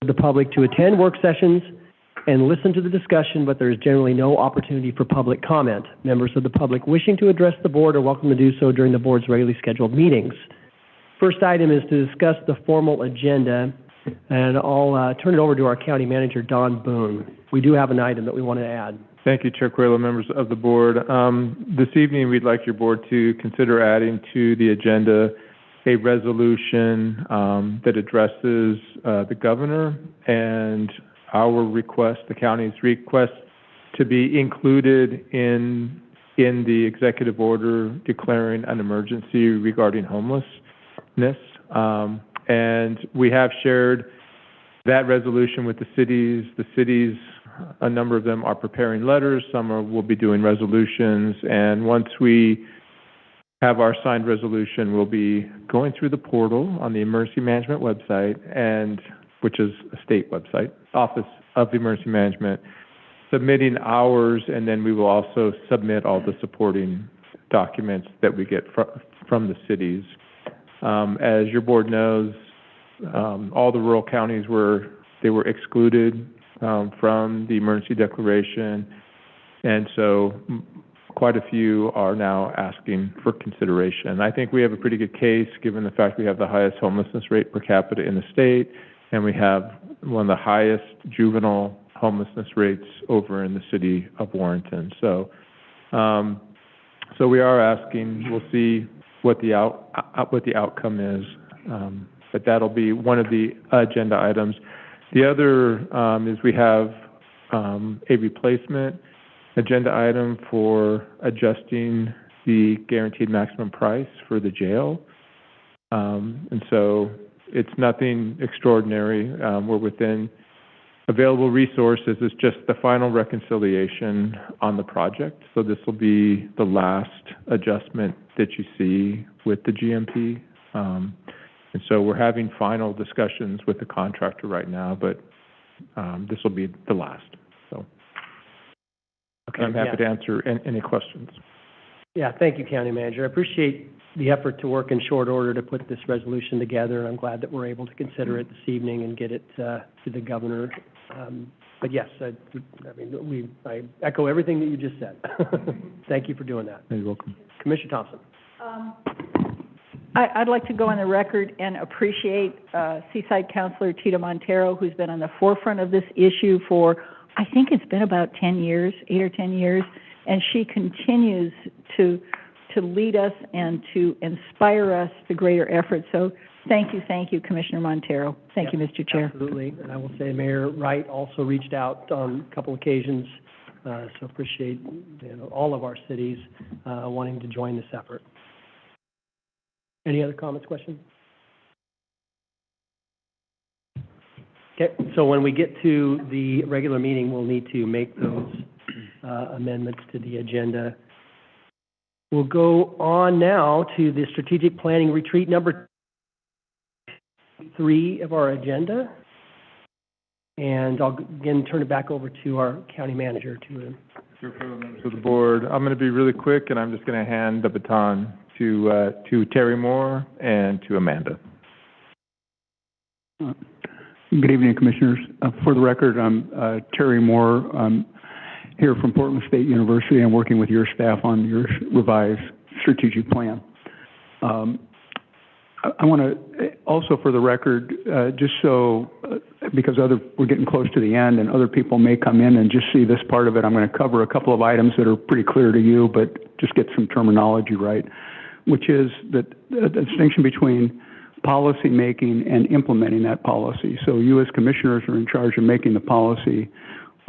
the public to attend work sessions and listen to the discussion, but there is generally no opportunity for public comment. Members of the public wishing to address the board are welcome to do so during the board's regularly scheduled meetings. First item is to discuss the formal agenda, and I'll turn it over to our county manager, Don Boone. We do have an item that we want to add. Thank you, Chair Coelho, members of the board. This evening, we'd like your board to consider adding to the agenda a resolution that addresses the governor and our request, the county's request, to be included in the executive order declaring an emergency regarding homelessness. And we have shared that resolution with the cities. The cities, a number of them are preparing letters, will be doing resolutions, and once we have our signed resolution, we'll be going through the portal on the Emergency Management website, which is a state website, Office of Emergency Management, submitting ours, and then we will also submit all the supporting documents that we get from the cities. As your board knows, all the rural counties were excluded from the emergency declaration, and so quite a few are now asking for consideration. I think we have a pretty good case given the fact we have the highest homelessness rate per capita in the state, and we have one of the highest juvenile homelessness rates over in the city of Warrenton. So we are asking. We'll see what the outcome is, but that'll be one of the agenda items. The other is we have a replacement agenda item for adjusting the guaranteed maximum price for the jail. And so it's nothing extraordinary. We're within available resources. It's just the final reconciliation on the project. So this will be the last adjustment that you see with the GMP. And so we're having final discussions with the contractor right now, but this will be the last. So okay, I'm happy to answer any questions. Yeah, thank you, County Manager. I appreciate the effort to work in short order to put this resolution together. I'm glad that we're able to consider it this evening and get it to the governor. But yes, I echo everything that you just said. Thank you for doing that. You're welcome. Commissioner Thompson. I'd like to go on the record and appreciate Seaside Councilor Tita Montero, who's been on the forefront of this issue for, I think it's been about 10 years, 8 or 10 years, and she continues to lead us and to inspire us to greater effort. So thank you, Commissioner Montero. Thank you, Mr. Chair. Absolutely, and I will say Mayor Wright also reached out on a couple occasions, so appreciate all of our cities wanting to join this effort. Any other comments, questions? Okay, so when we get to the regular meeting, we'll need to make those amendments to the agenda. We'll go on now to the strategic planning retreat number 3 of our agenda. And I'll again turn it back over to our county manager to members of the board. I'm going to be really quick, and I'm just going to hand the baton to Terry Moore and to Amanda. Good evening, Commissioners. For the record, I'm Terry Moore. I'm here from Portland State University. I'm working with your staff on your revised strategic plan. I want to also, for the record, just so, because we're getting close to the end and other people may come in and just see this part of it, I'm going to cover a couple of items that are pretty clear to you, but just get some terminology right, which is that the distinction between policy making and implementing that policy. So you as commissioners are in charge of making the policy.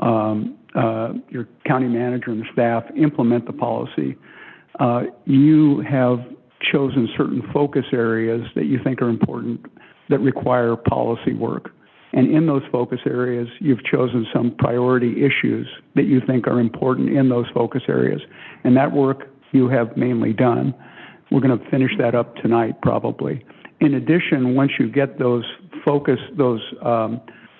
Your county manager and the staff implement the policy. You have chosen certain focus areas that you think are important that require policy work. And in those focus areas, you've chosen some priority issues that you think are important in those focus areas. And that work you have mainly done. We're going to finish that up tonight, probably. In addition, once you get those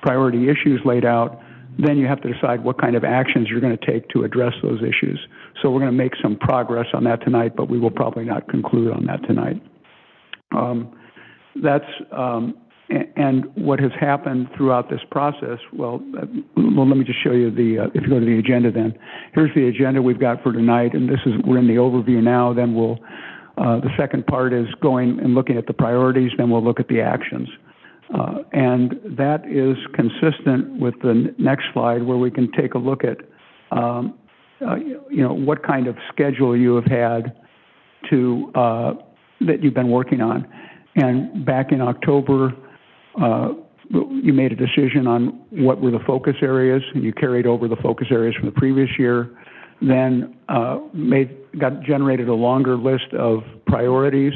priority issues laid out, then you have to decide what kind of actions you're going to take to address those issues. So we're going to make some progress on that tonight, but we will probably not conclude on that tonight. And what has happened throughout this process, well, let me just show you if you go to the agenda then. Here's the agenda we've got for tonight, and we're in the overview now. Then the second part is going and looking at the priorities, then we'll look at the actions. And that is consistent with the next slide where we can take a look at, what kind of schedule you have had that you've been working on. And back in October, you made a decision on what were the focus areas, and you carried over the focus areas from the previous year. Then generated a longer list of priorities.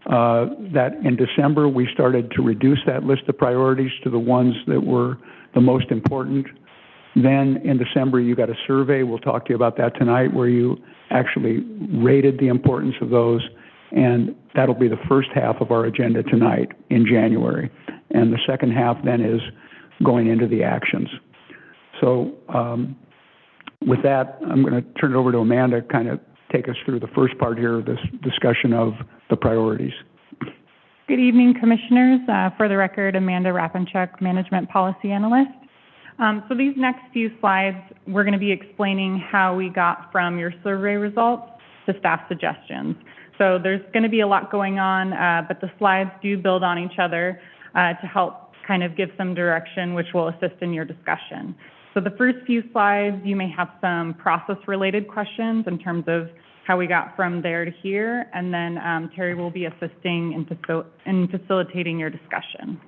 That in December we started to reduce that list of priorities to the ones that were the most important. Then in December you got a survey. We'll talk to you about that tonight, where you actually rated the importance of those. And that'll be the first half of our agenda tonight in January. And the second half then is going into the actions. So with that, I'm going to turn it over to Amanda to kind of take us through the first part here of this discussion of the priorities. Good evening, Commissioners. For the record, Amanda Rapanchuk, Management Policy Analyst. So these next few slides, we're going to be explaining how we got from your survey results to staff suggestions. So there's going to be a lot going on, but the slides do build on each other to help kind of give some direction, which will assist in your discussion. So the first few slides, you may have some process-related questions in terms of how we got from there to here, and then Terry will be assisting in facilitating your discussion.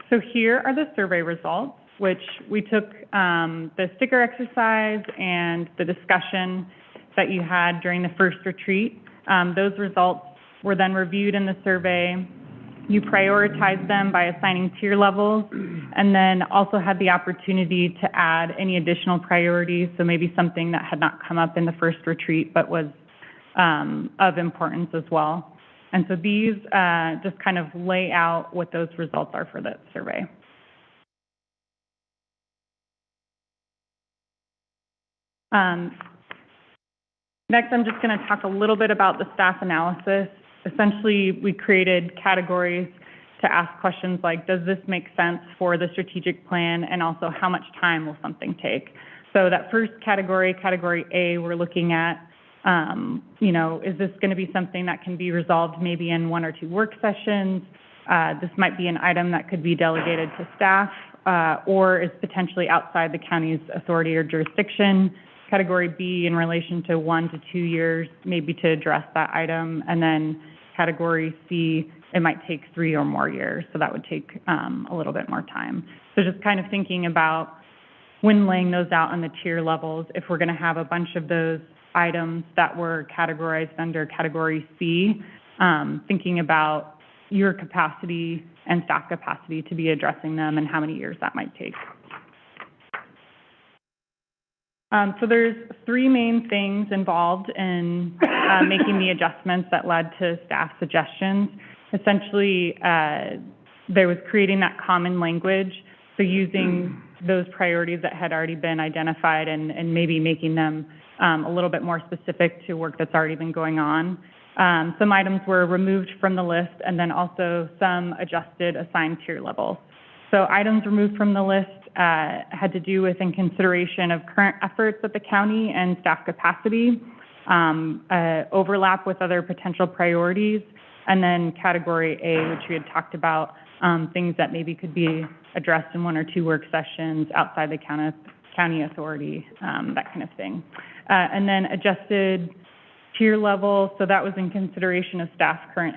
So here are the survey results, which we took the sticker exercise and the discussion that you had during the first retreat. Those results were then reviewed in the survey. You prioritized them by assigning tier levels, and then also had the opportunity to add any additional priorities, so maybe something that had not come up in the first retreat but was of importance as well. And so these just kind of lay out what those results are for the survey. Next, I'm just going to talk a little bit about the staff analysis. Essentially, we created categories to ask questions like, does this make sense for the strategic plan, and also how much time will something take? So that first category, category A, we're looking at, is this going to be something that can be resolved maybe in 1 or 2 work sessions? This might be an item that could be delegated to staff or is potentially outside the county's authority or jurisdiction. Category B, in relation to 1 to 2 years, maybe to address that item. And then category C, it might take 3 or more years, so that would take a little bit more time. So just kind of thinking about when laying those out on the tier levels, if we're going to have a bunch of those items that were categorized under category C, thinking about your capacity and staff capacity to be addressing them and how many years that might take. So there's 3 main things involved in making the adjustments that led to staff suggestions. Essentially, there was creating that common language, so using those priorities that had already been identified and maybe making them a little bit more specific to work that's already been going on. Some items were removed from the list, and then also some adjusted assigned tier levels. So items removed from the list had to do with in consideration of current efforts at the county and staff capacity, overlap with other potential priorities, and then category A, which we had talked about, things that maybe could be addressed in 1 or 2 work sessions outside the county authority, that kind of thing. And then adjusted tier level, so that was in consideration of staff current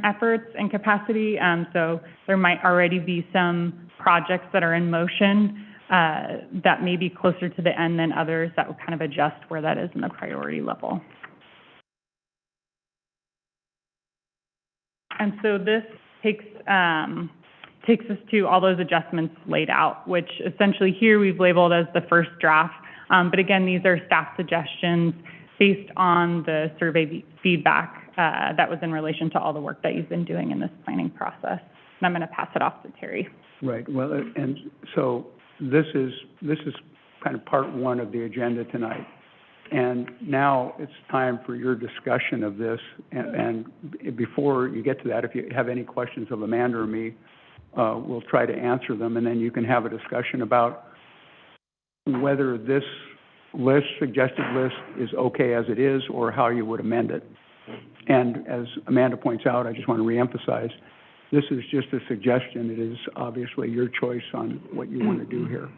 efforts and capacity. So there might already be some projects that are in motion that may be closer to the end than others that would kind of adjust where that is in the priority level. And so this takes us to all those adjustments laid out, which essentially here we've labeled as the first draft. But again, these are staff suggestions based on the survey feedback that was in relation to all the work that you've been doing in this planning process. And I'm going to pass it off to Terry. Right. Well, and so this is kind of part 1 of the agenda tonight. And now it's time for your discussion of this. And before you get to that, if you have any questions of Amanda or me, we'll try to answer them, and then you can have a discussion about whether this suggested list is okay as it is, or how you would amend it. And as Amanda points out, I just want to reemphasize, this is just a suggestion. It is obviously your choice on what you want to do here.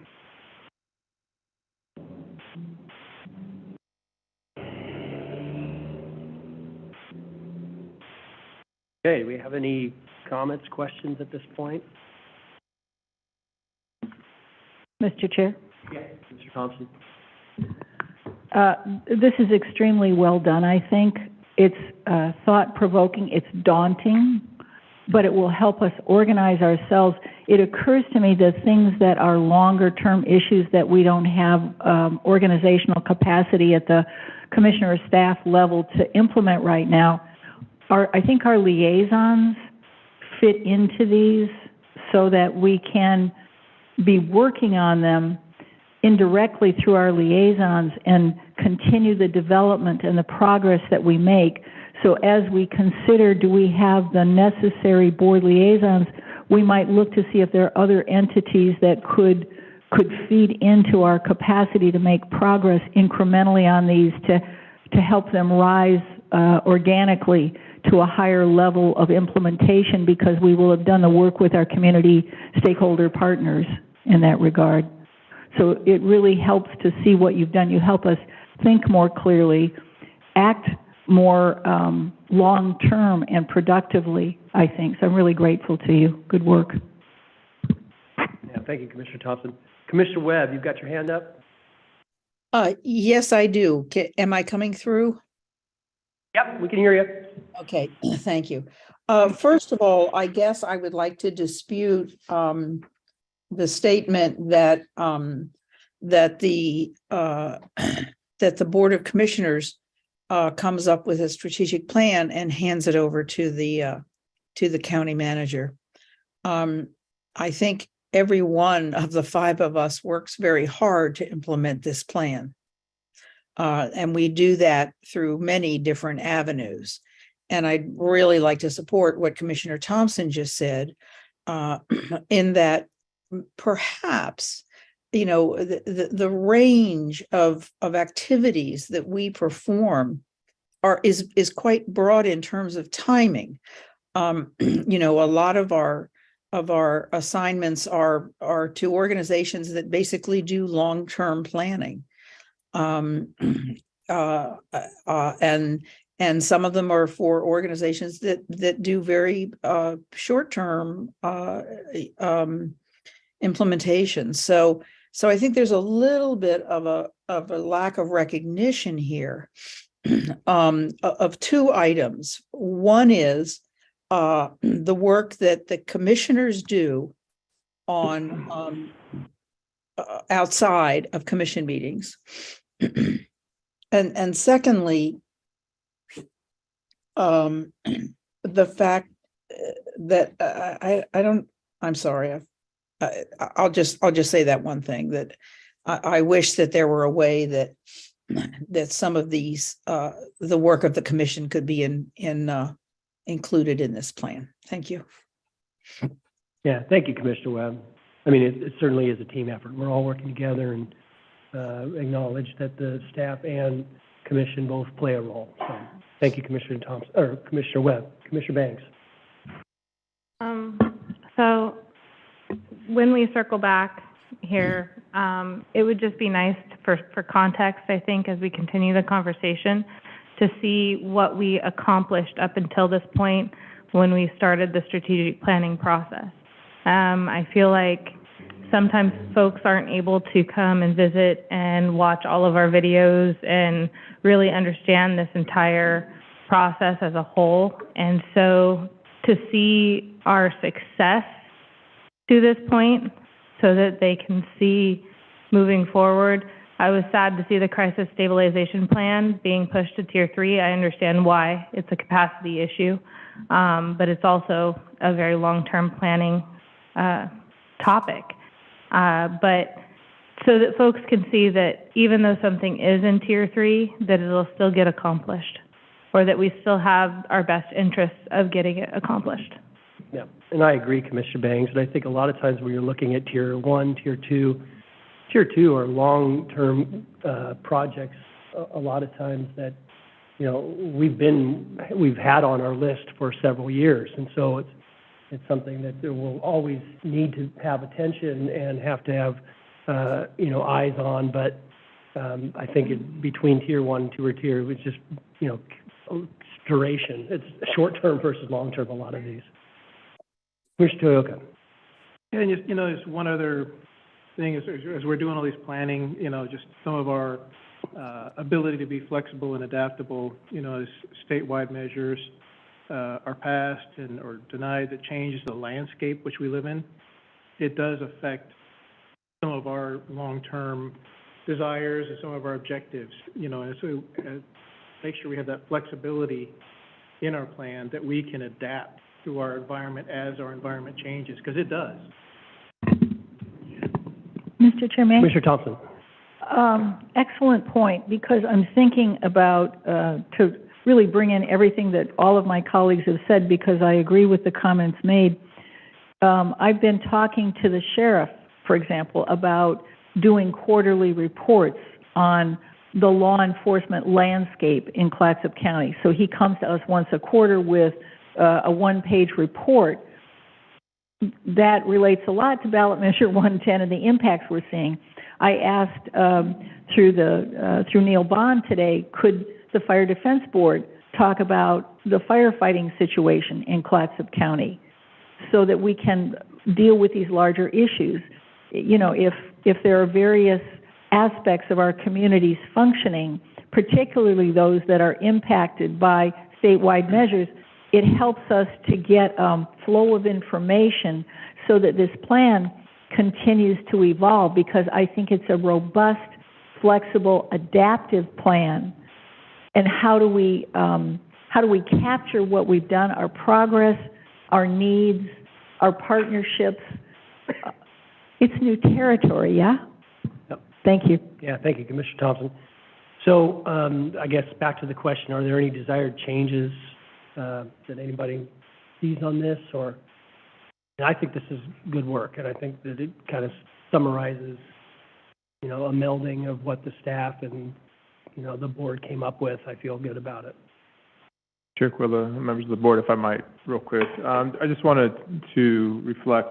Okay, do we have any comments, questions at this point? Mr. Chair? Yes. Mr. Thompson? This is extremely well done, I think. It's thought-provoking, it's daunting, but it will help us organize ourselves. It occurs to me that things that are longer-term issues that we don't have organizational capacity at the commissioner or staff level to implement right now, I think our liaisons fit into these so that we can be working on them indirectly through our liaisons and continue the development and the progress that we make. So as we consider, do we have the necessary board liaisons, we might look to see if there are other entities that could feed into our capacity to make progress incrementally on these to help them rise organically to a higher level of implementation, because we will have done the work with our community stakeholder partners in that regard. So it really helps to see what you've done. You help us think more clearly, act more long-term and productively, I think. So I'm really grateful to you. Good work. Yeah, thank you, Commissioner Thompson. Commissioner Webb, you've got your hand up? Yes, I do. Am I coming through? Yep, we can hear you. Okay, thank you. First of all, I guess I would like to dispute the statement that that the Board of Commissioners comes up with a strategic plan and hands it over to the county manager. I think every one of the five of us works very hard to implement this plan. And we do that through many different avenues. And I'd really like to support what Commissioner Thompson just said, in that perhaps, you know, the range of activities that we perform is quite broad in terms of timing. You know, a lot of our assignments are to organizations that basically do long-term planning. And some of them are for organizations that do very short-term implementation. So I think there's a little bit of a lack of recognition here of two items. One is the work that the commissioners do on outside of commission meetings, and secondly, the fact that I'm sorry. I'll just say that one thing, that I wish that there were a way that some of these the work of the commission could be included in this plan. Thank you. Yeah, thank you, Commissioner Webb. I mean, it certainly is a team effort. We're all working together and acknowledge that the staff and commission both play a role. So thank you, Commissioner Thompson, or Commissioner Webb. Commissioner Banks. So when we circle back here, it would just be nice for context, I think, as we continue the conversation, to see what we accomplished up until this point when we started the strategic planning process. I feel like sometimes folks aren't able to come and visit and watch all of our videos and really understand this entire process as a whole. And so to see our success to this point so that they can see moving forward. I was sad to see the crisis stabilization plan being pushed to tier 3. I understand why. It's a capacity issue, but it's also a very long-term planning topic. But so that folks can see that even though something is in Tier 3, that it'll still get accomplished, or that we still have our best interests of getting it accomplished. Yeah, and I agree, Commissioner Bangs, and I think a lot of times when you're looking at Tier 1, Tier 2 are long-term projects, a lot of times that, you know, we've had on our list for several years, and so it's something that there will always need to have attention and have to have, you know, eyes on, but I think between Tier 1 and 2 or Tier, it was just, you know, duration. It's short-term versus long-term, a lot of these. Mr. Toyoka. Yeah, and just, you know, just one other thing is, as we're doing all these planning, you know, just some of our ability to be flexible and adaptable, you know, as statewide measures are passed and or denied that changes the landscape which we live in, it does affect some of our long-term desires and some of our objectives, you know, and so make sure we have that flexibility in our plan that we can adapt to our environment as our environment changes, because it does. Mr. Chairman? Commissioner Thompson. Excellent point, because I'm thinking about, to really bring in everything that all of my colleagues have said, because I agree with the comments made. I've been talking to the sheriff, for example, about doing quarterly reports on the law enforcement landscape in Clatsop County. So he comes to us once a quarter with a one-page report that relates a lot to ballot measure 110 and the impacts we're seeing. I asked through Neil Bond today, could the Fire Defense Board talk about the firefighting situation in Clatsop County so that we can deal with these larger issues? You know, if there are various aspects of our communities functioning, particularly those that are impacted by statewide measures, it helps us to get flow of information so that this plan continues to evolve, because I think it's a robust, flexible, adaptive plan. And how do we capture what we've done, our progress, our needs, our partnerships? It's new territory, yeah? Yep. Thank you. Yeah, thank you, Commissioner Thompson. So I guess back to the question, are there any desired changes that anybody sees on this? Or, and I think this is good work, and I think that it kind of summarizes, you know, a melding of what the staff and, you know, the board came up with. I feel good about it. Chair Quilla, members of the board, if I might, real quick. I just wanted to reflect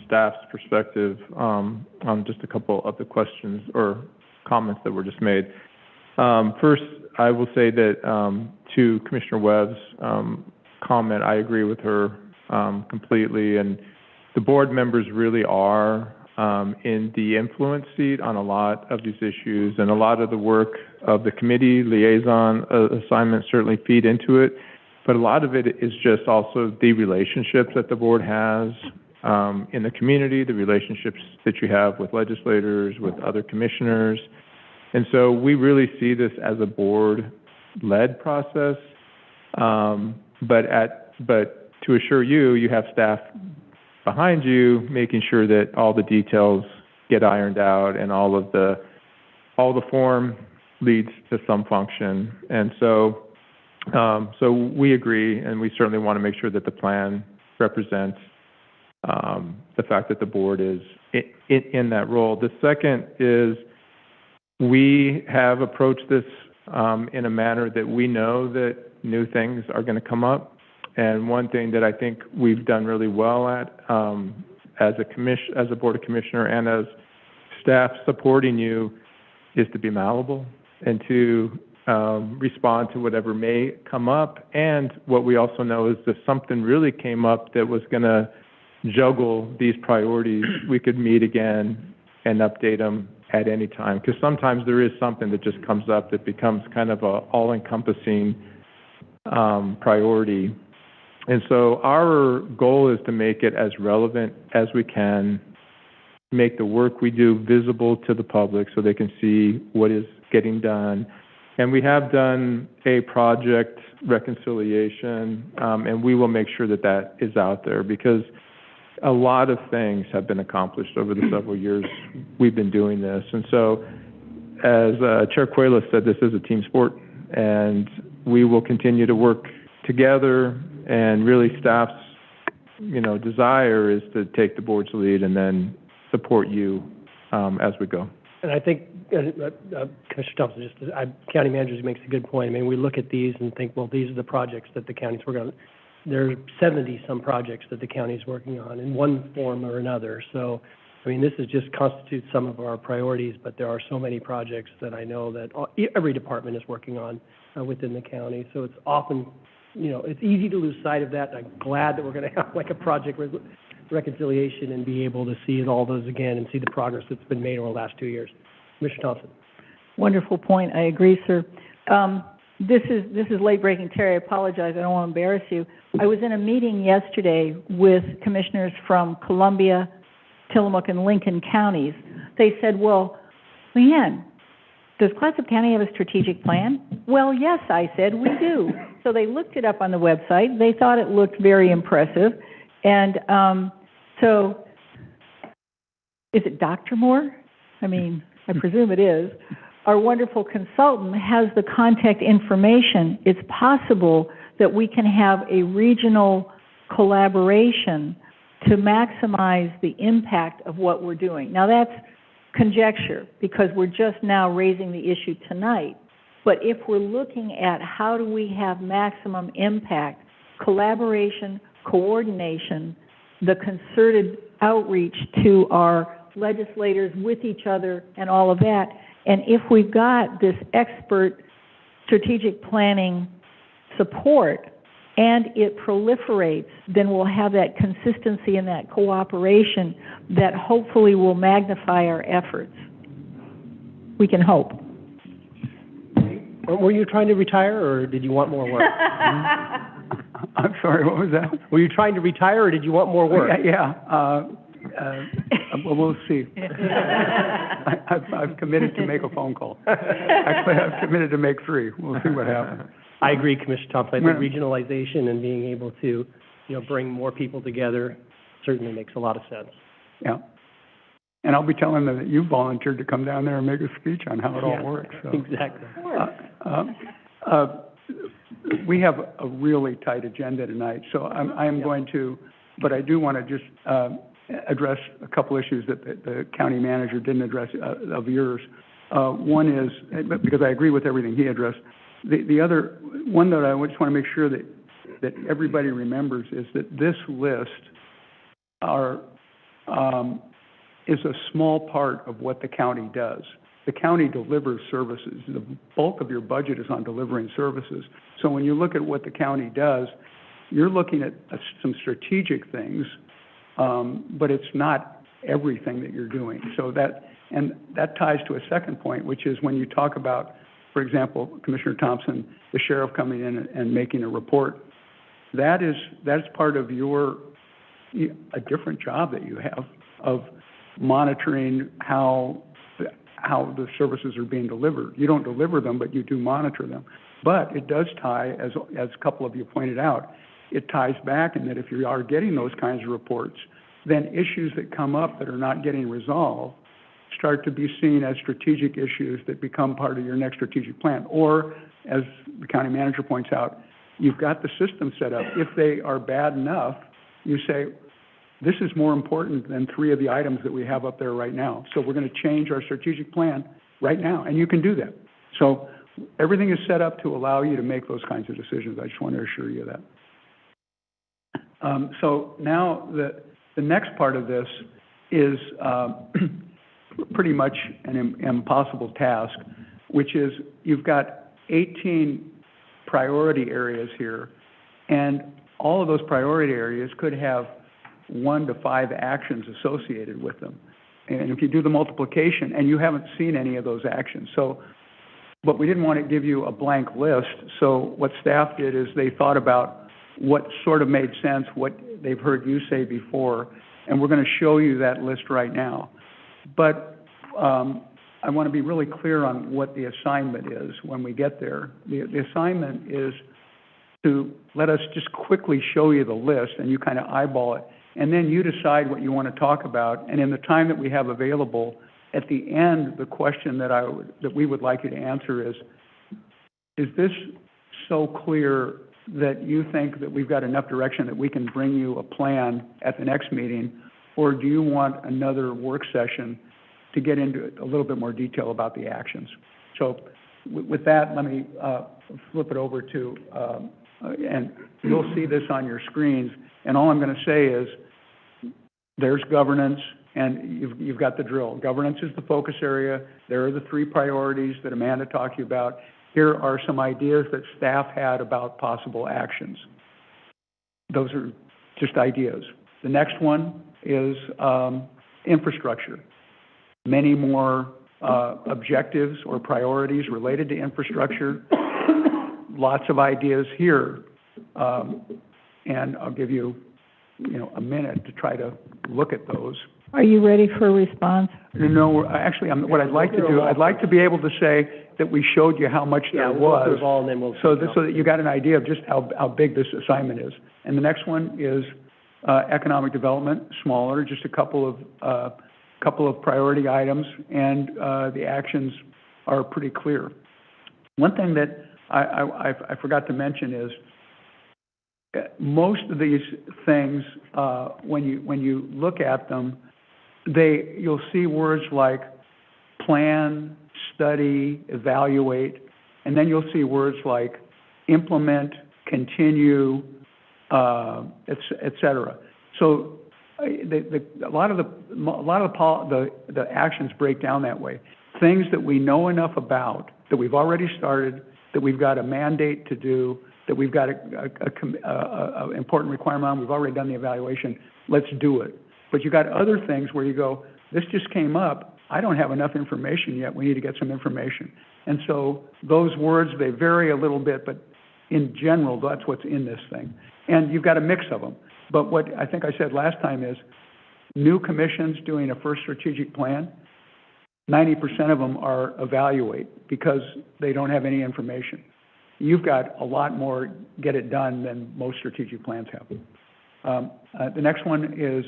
staff's perspective on just a couple of the questions or comments that were just made. First, I will say that to Commissioner Webb's comment, I agree with her completely, and the board members really are in the influence seat on a lot of these issues, and a lot of the work of the committee liaison assignments certainly feed into it, but a lot of it is just also the relationships that the board has in the community, the relationships that you have with legislators, with other commissioners. And so we really see this as a board-led process, but to assure you, you have staff behind you making sure that all the details get ironed out and all the form leads to some function. And so we agree, and we certainly want to make sure that the plan represents the fact that the board is in that role. The second is, we have approached this in a manner that we know that new things are going to come up. And one thing that I think we've done really well at as a Board of Commissioner and as staff supporting you is to be malleable and to respond to whatever may come up. And what we also know is if something really came up that was going to juggle these priorities, we could meet again and update them at any time, because sometimes there is something that just comes up that becomes kind of a all-encompassing priority. And so our goal is to make it as relevant as we can, make the work we do visible to the public so they can see what is getting done. And we have done a project reconciliation, and we will make sure that that is out there, because a lot of things have been accomplished over the several years we've been doing this. And so, as Chair Cuevas said, this is a team sport, and we will continue to work together, and really staff's, desire is to take the board's lead and then support you as we go. And I think, Commissioner Thompson, County Manager makes a good point. I mean, we look at these and think, well, these are the projects that the county's working on. There are 70-some projects that the county's working on in one form or another. So, I mean, this is just constitutes some of our priorities, but there are so many projects that I know that every department is working on within the county. So it's often, it's easy to lose sight of that. I'm glad that we're going to have like a project reconciliation and be able to see all those again and see the progress that's been made over the last 2 years. Commissioner Thompson. Wonderful point. I agree, sir. This is late breaking. Terry, I apologize. I don't want to embarrass you. I was in a meeting yesterday with commissioners from Columbia, Tillamook, and Lincoln counties. They said, well, Leanne, does Clatsop County have a strategic plan? Well, yes, I said, we do. So they looked it up on the website. They thought it looked very impressive. And so is it Dr. Moore? I mean, I presume it is. Our wonderful consultant has the contact information. It's possible that we can have a regional collaboration to maximize the impact of what we're doing. Now, that's conjecture because we're just now raising the issue tonight. But if we're looking at how do we have maximum impact, collaboration, coordination, the concerted outreach to our legislators with each other and all of that, and if we've got this expert strategic planning support and it proliferates, then we'll have that consistency and that cooperation that hopefully will magnify our efforts. We can hope. Were you trying to retire, or did you want more work? I'm sorry, what was that? Were you trying to retire, or did you want more work? Well, we'll see. I've committed to make a phone call. Actually, I've committed to make 3. We'll see what happens. I agree, Commissioner Thompson. I think regionalization and being able to, bring more people together certainly makes a lot of sense. Yeah. And I'll be telling them that you volunteered to come down there and make a speech on how it all works. So. Exactly. We have a really tight agenda tonight, so I'm going to, but I do want to just address a couple issues that the county manager didn't address of yours. One is, because I agree with everything he addressed, the other one that I just want to make sure that everybody remembers is that this list is a small part of what the county does. The county delivers services. The bulk of your budget is on delivering services. So when you look at what the county does, you're looking at some strategic things, but it's not everything that you're doing. So that ties to a second point, which is when you talk about, for example, Commissioner Thompson, the sheriff coming in and making a report, that's part of a different job that you have of monitoring how the services are being delivered. You don't deliver them, but you do monitor them. But it does tie, as a couple of you pointed out, it ties back in that if you are getting those kinds of reports, then issues that come up that are not getting resolved start to be seen as strategic issues that become part of your next strategic plan. Or, as the county manager points out, you've got the system set up. If they are bad enough, you say, this is more important than 3 of the items that we have up there right now. So we're going to change our strategic plan right now, and you can do that. So everything is set up to allow you to make those kinds of decisions. I just want to assure you of that. So now the next part of this is pretty much an impossible task, which is you've got 18 priority areas here, and all of those priority areas could have 1 to 5 actions associated with them. And if you do the multiplication, and you haven't seen any of those actions. So, but we didn't want to give you a blank list. So what staff did is they thought about what sort of made sense, what they've heard you say before, and we're going to show you that list right now. But I want to be really clear on what the assignment is when we get there. The assignment is to let us just quickly show you the list, and you kind of eyeball it, and then you decide what you want to talk about. And in the time that we have available, at the end, the question that we would like you to answer is this so clear that you think that we've got enough direction that we can bring you a plan at the next meeting, or do you want another work session to get into a little bit more detail about the actions? So with that, let me flip it over to, and you'll see this on your screens, and all I'm going to say is there's governance, and you've got the drill. Governance is the focus area. There are the 3 priorities that Amanda talked to you about. Here are some ideas that staff had about possible actions. Those are just ideas. The next one is infrastructure. Many more objectives or priorities related to infrastructure. Lots of ideas here. And I'll give you, a minute to try to look at those. Are you ready for a response? No, actually, what I'd like to do, I'd like to be able to say that we showed you how much there We'll go through was. it all, and then we'll. So that you got an idea of just how big this assignment is. And the next one is economic development, smaller, just a couple of priority items, and the actions are pretty clear. One thing that I forgot to mention is most of these things, when you look at them, you'll see words like plan, study, evaluate, and then you'll see words like implement, continue, et cetera. So a lot of the actions break down that way. Things that we know enough about, that we've already started, that we've got a mandate to do, that we've got a important requirement on, we've already done the evaluation, let's do it. But you got other things where you go, this just came up, I don't have enough information yet, we need to get some information. And so those words, they vary a little bit, but in general, that's what's in this thing. And you've got a mix of them. But what I think I said last time is, new commissions doing a first strategic plan, 90% of them are evaluate because they don't have any information. You've got a lot more get it done than most strategic plans have. The next one is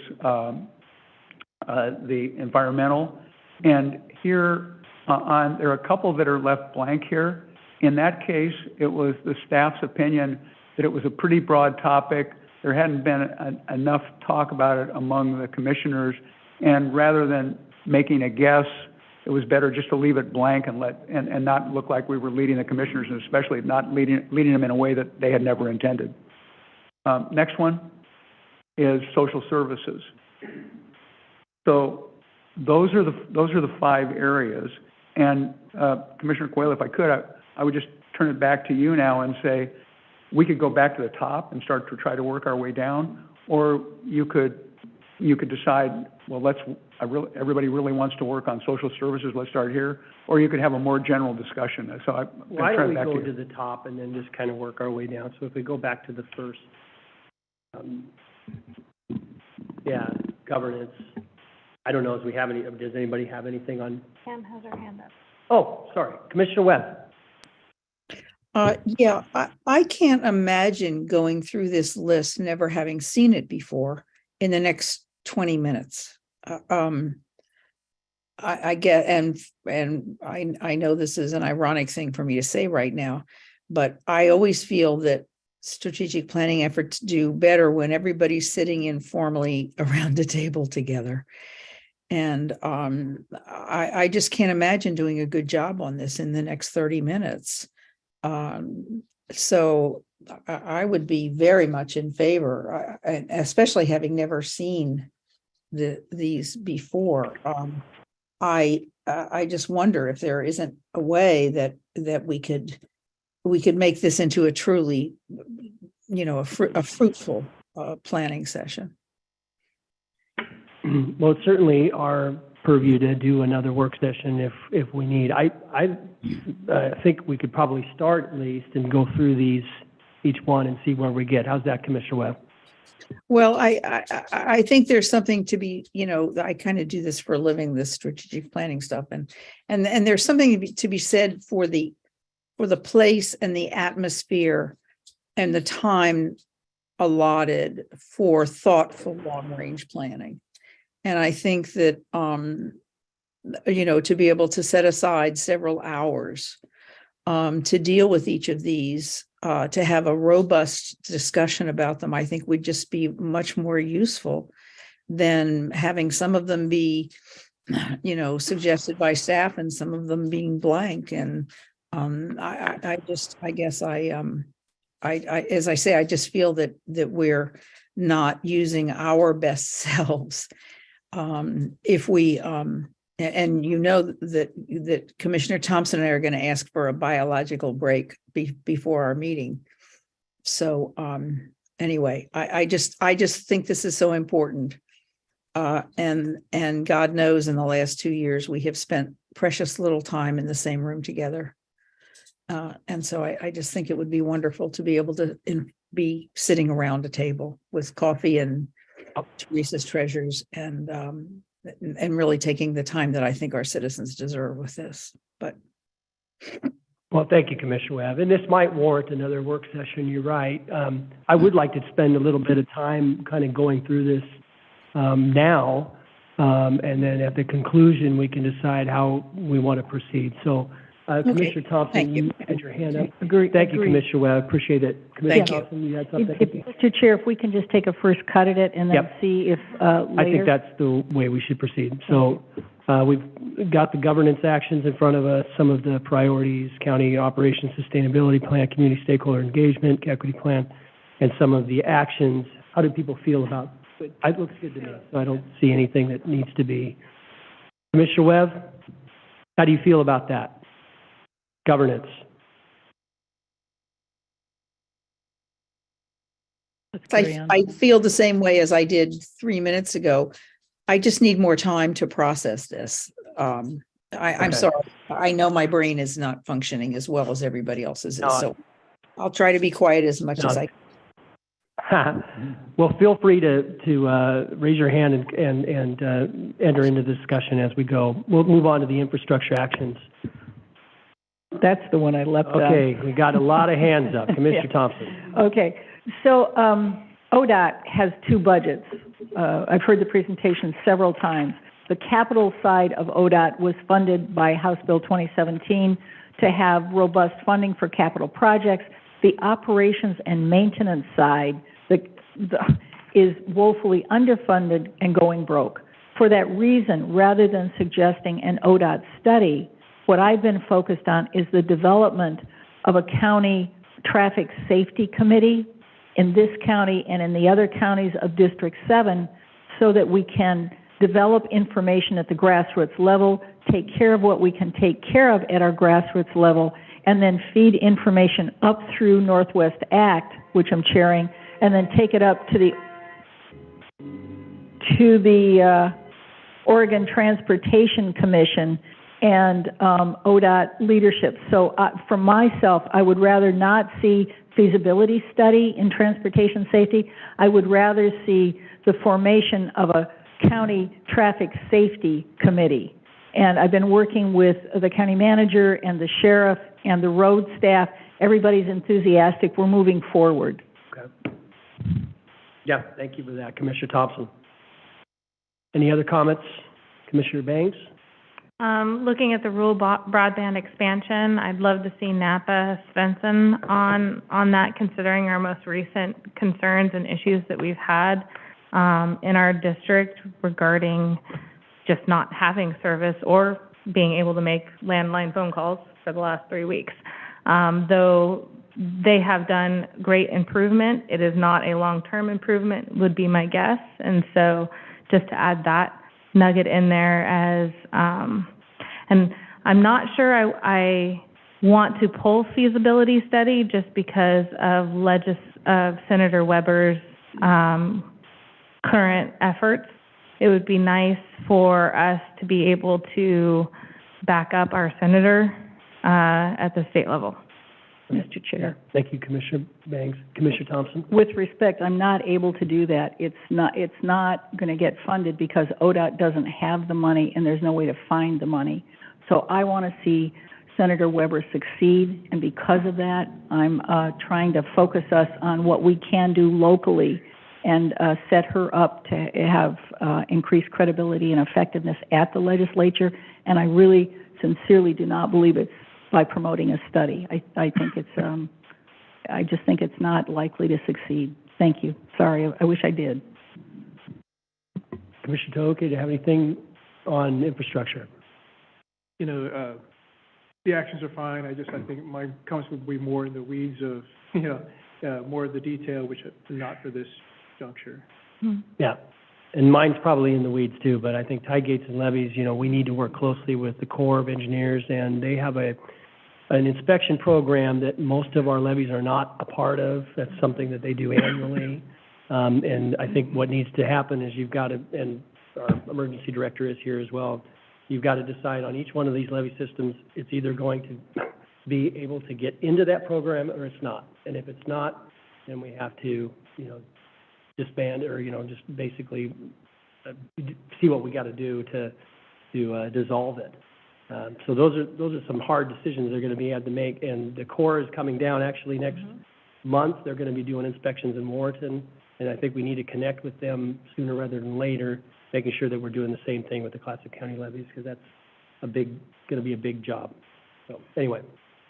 the environmental. And here there are a couple that are left blank here. In that case, it was the staff's opinion that it was a pretty broad topic. There hadn't been enough talk about it among the commissioners. And rather than making a guess, it was better just to leave it blank and not look like we were leading the commissioners, and especially not leading them in a way that they had never intended. Next one is social services. So those are the 5 areas. And Commissioner Coelho, if I could, I would just turn it back to you now and say, we could go back to the top and start to try to work our way down, or you could decide, well, everybody really wants to work on social services, let's start here, or you could have a more general discussion. So why don't we go to the top and then just kind of work our way down? So if we go back to the first, governance. I don't know if we have any. Does anybody have anything on? Pam has her hand up. Oh, sorry, Commissioner Webb. I can't imagine going through this list, never having seen it before, in the next 20 minutes. I get, and I know this is an ironic thing for me to say right now, but I always feel that strategic planning efforts do better when everybody's sitting informally around the table together. And I just can't imagine doing a good job on this in the next 30 minutes. So I would be very much in favor, especially having never seen these before. I just wonder if there isn't a way that we could make this into a truly, a fruitful planning session. Well, it's certainly our purview to do another work session if we need. I think we could probably start at least and go through each one and see where we get. How's that, Commissioner Webb? Well, I think there's something to be, I kind of do this for a living, this strategic planning stuff, and there's something to be said for the place and the atmosphere and the time allotted for thoughtful long-range planning. And I think that, to be able to set aside several hours to deal with each of these, to have a robust discussion about them, I think would just be much more useful than having some of them be, suggested by staff and some of them being blank. And I as I say, I just feel that we're not using our best selves. If we, and that Commissioner Thompson and I are going to ask for a biological break before our meeting. So anyway, I just think this is so important. And God knows in the last 2 years, we have spent precious little time in the same room together. And so I just think it would be wonderful to be able to be sitting around a table with coffee and Teresa's treasures and really taking the time that I think our citizens deserve with this. But Well, thank you, Commissioner Webb. And this might warrant another work session. You're right. I would like to spend a little bit of time kind of going through this now, and then at the conclusion, we can decide how we want to proceed. So, Commissioner Thompson, Thank you. you had your hand up. Agree. Thank you, Commissioner Webb. Appreciate it. Commissioner Thank you. Thompson, you had something? Mr. Chair, if we can just take a first cut at it and then Yep. see if I later. think that's the way we should proceed. So we've got the governance actions in front of us, some of the priorities, county operations sustainability plan, community stakeholder engagement, equity plan, and some of the actions. How do people feel about it? It looks good to me, so I don't see anything that needs to be. Commissioner Webb, how do you feel about that? Governance. Let's carry on. I feel the same way as I did 3 minutes ago. I just need more time to process this. I'm Okay. sorry. I know my brain is not functioning as well as everybody else's No. is, so I'll try to be quiet as much as I can. Well, feel free to raise your hand and enter into the discussion as we go. We'll move on to the infrastructure actions. That's the one I left out. Okay, we got a lot of hands up. Commissioner Thompson. Okay, so ODOT has two budgets. I've heard the presentation several times. The capital side of ODOT was funded by House Bill 2017 to have robust funding for capital projects. The operations and maintenance side is woefully underfunded and going broke. For that reason, rather than suggesting an ODOT study, what I've been focused on is the development of a county traffic safety committee in this county and in the other counties of District 7 so that we can develop information at the grassroots level, take care of what we can take care of at our grassroots level, and then feed information up through Northwest Act, which I'm chairing, and then take it up to the Oregon Transportation Commission and ODOT leadership. So for myself, I would rather not see feasibility study in transportation safety. I would rather see the formation of a county traffic safety committee. And I've been working with the county manager and the sheriff and the road staff. Everybody's enthusiastic. We're moving forward. Okay. Yeah, thank you for that, Commissioner Thompson. Any other comments? Commissioner Banks? Looking at the rural broadband expansion, I'd love to see Napa Svensson on that, considering our most recent concerns and issues that we've had in our district regarding just not having service or being able to make landline phone calls for the last 3 weeks. Though they have done great improvement, it is not a long-term improvement, would be my guess. And so just to add that nugget in there as, and I'm not sure I want to pull feasibility study just because of Senator Weber's current efforts. It would be nice for us to be able to back up our senator at the state level. Mr. Chair. Thank you, Commissioner Banks. Commissioner Thompson? With respect, I'm not able to do that. It's not going to get funded because ODOT doesn't have the money and there's no way to find the money. So I want to see Senator Weber succeed, and because of that, I'm trying to focus us on what we can do locally and set her up to have increased credibility and effectiveness at the legislature. And I really sincerely do not believe it's by promoting a study. I think it's, I just think it's not likely to succeed. Thank you. Sorry, I wish I did. Commissioner Toke, do you have anything on infrastructure? You know, the actions are fine. I think my comments would be more in the weeds of, more of the detail, which are not for this juncture. Yeah, and mine's probably in the weeds too, but I think tide gates and levees, we need to work closely with the Corps of Engineers, and they have an inspection program that most of our levees are not a part of. That's something that they do annually. And I think what needs to happen is you've got to, and our emergency director is here as well, you've got to decide on each one of these levee systems, it's either going to be able to get into that program or it's not. And if it's not, then we have to, disband or, just basically see what we got to do to dissolve it. So those are some hard decisions they're going to had to make. And the Corps is coming down actually next month. They're going to be doing inspections in Warrenton, and I think we need to connect with them sooner rather than later, making sure that we're doing the same thing with the Clatsop County levees, because that's going to be a big job. So anyway,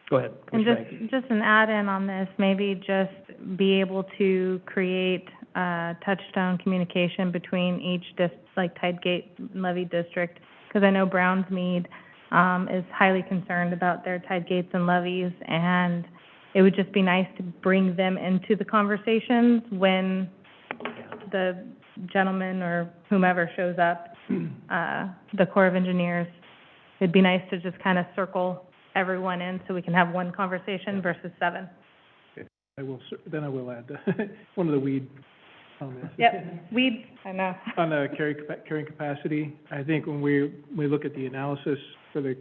go ahead. And just an add-in on this, maybe just be able to create touchstone communication between each Tidegate levee district, because I know Brownsmead is highly concerned about their tide gates and levees, and it would just be nice to bring them into the conversations when the gentleman or whomever shows up, the Corps of Engineers. It'd be nice to just kind of circle everyone in so we can have one conversation versus 7. Okay. I will add one of the weed comments. Yep, weeds, I know. On the carrying capacity, I think when we look at the analysis for the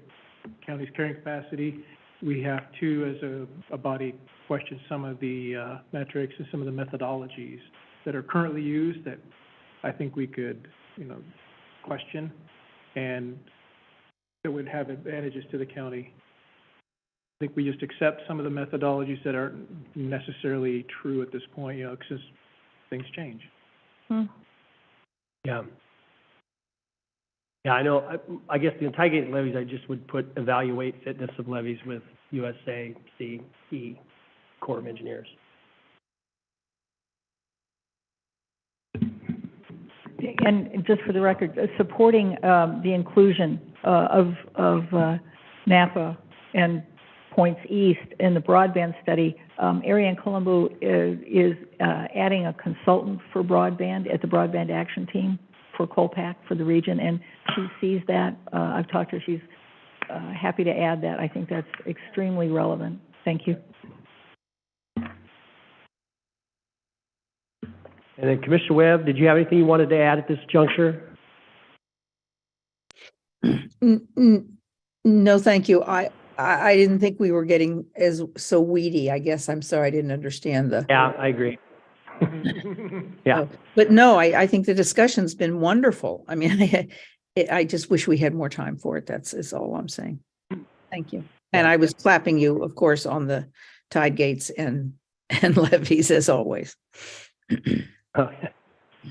county's carrying capacity, we have to, as a body, question some of the metrics and some of the methodologies that are currently used that I think we could, question, and that would have advantages to the county. I think we just accept some of the methodologies that aren't necessarily true at this point, because things change. Yeah. Yeah, I know. I guess the Tidegate levees, I just would put evaluate fitness of levees with USACE, Corps of Engineers. And just for the record, supporting the inclusion of Napa and Points East in the broadband study, Ariane Colombo is adding a consultant for broadband at the Broadband Action Team for Colpac for the region, and she sees that. I've talked to her. She's happy to add that. I think that's extremely relevant. Thank you. And then Commissioner Webb, did you have anything you wanted to add at this juncture? No, thank you. I didn't think we were getting so weedy. I guess I'm sorry I didn't understand the. Yeah, I agree. Yeah. But no, I think the discussion's been wonderful. I mean, I just wish we had more time for it. Is all I'm saying. Thank you. And I was clapping you, of course, on the tide gates and levees as always.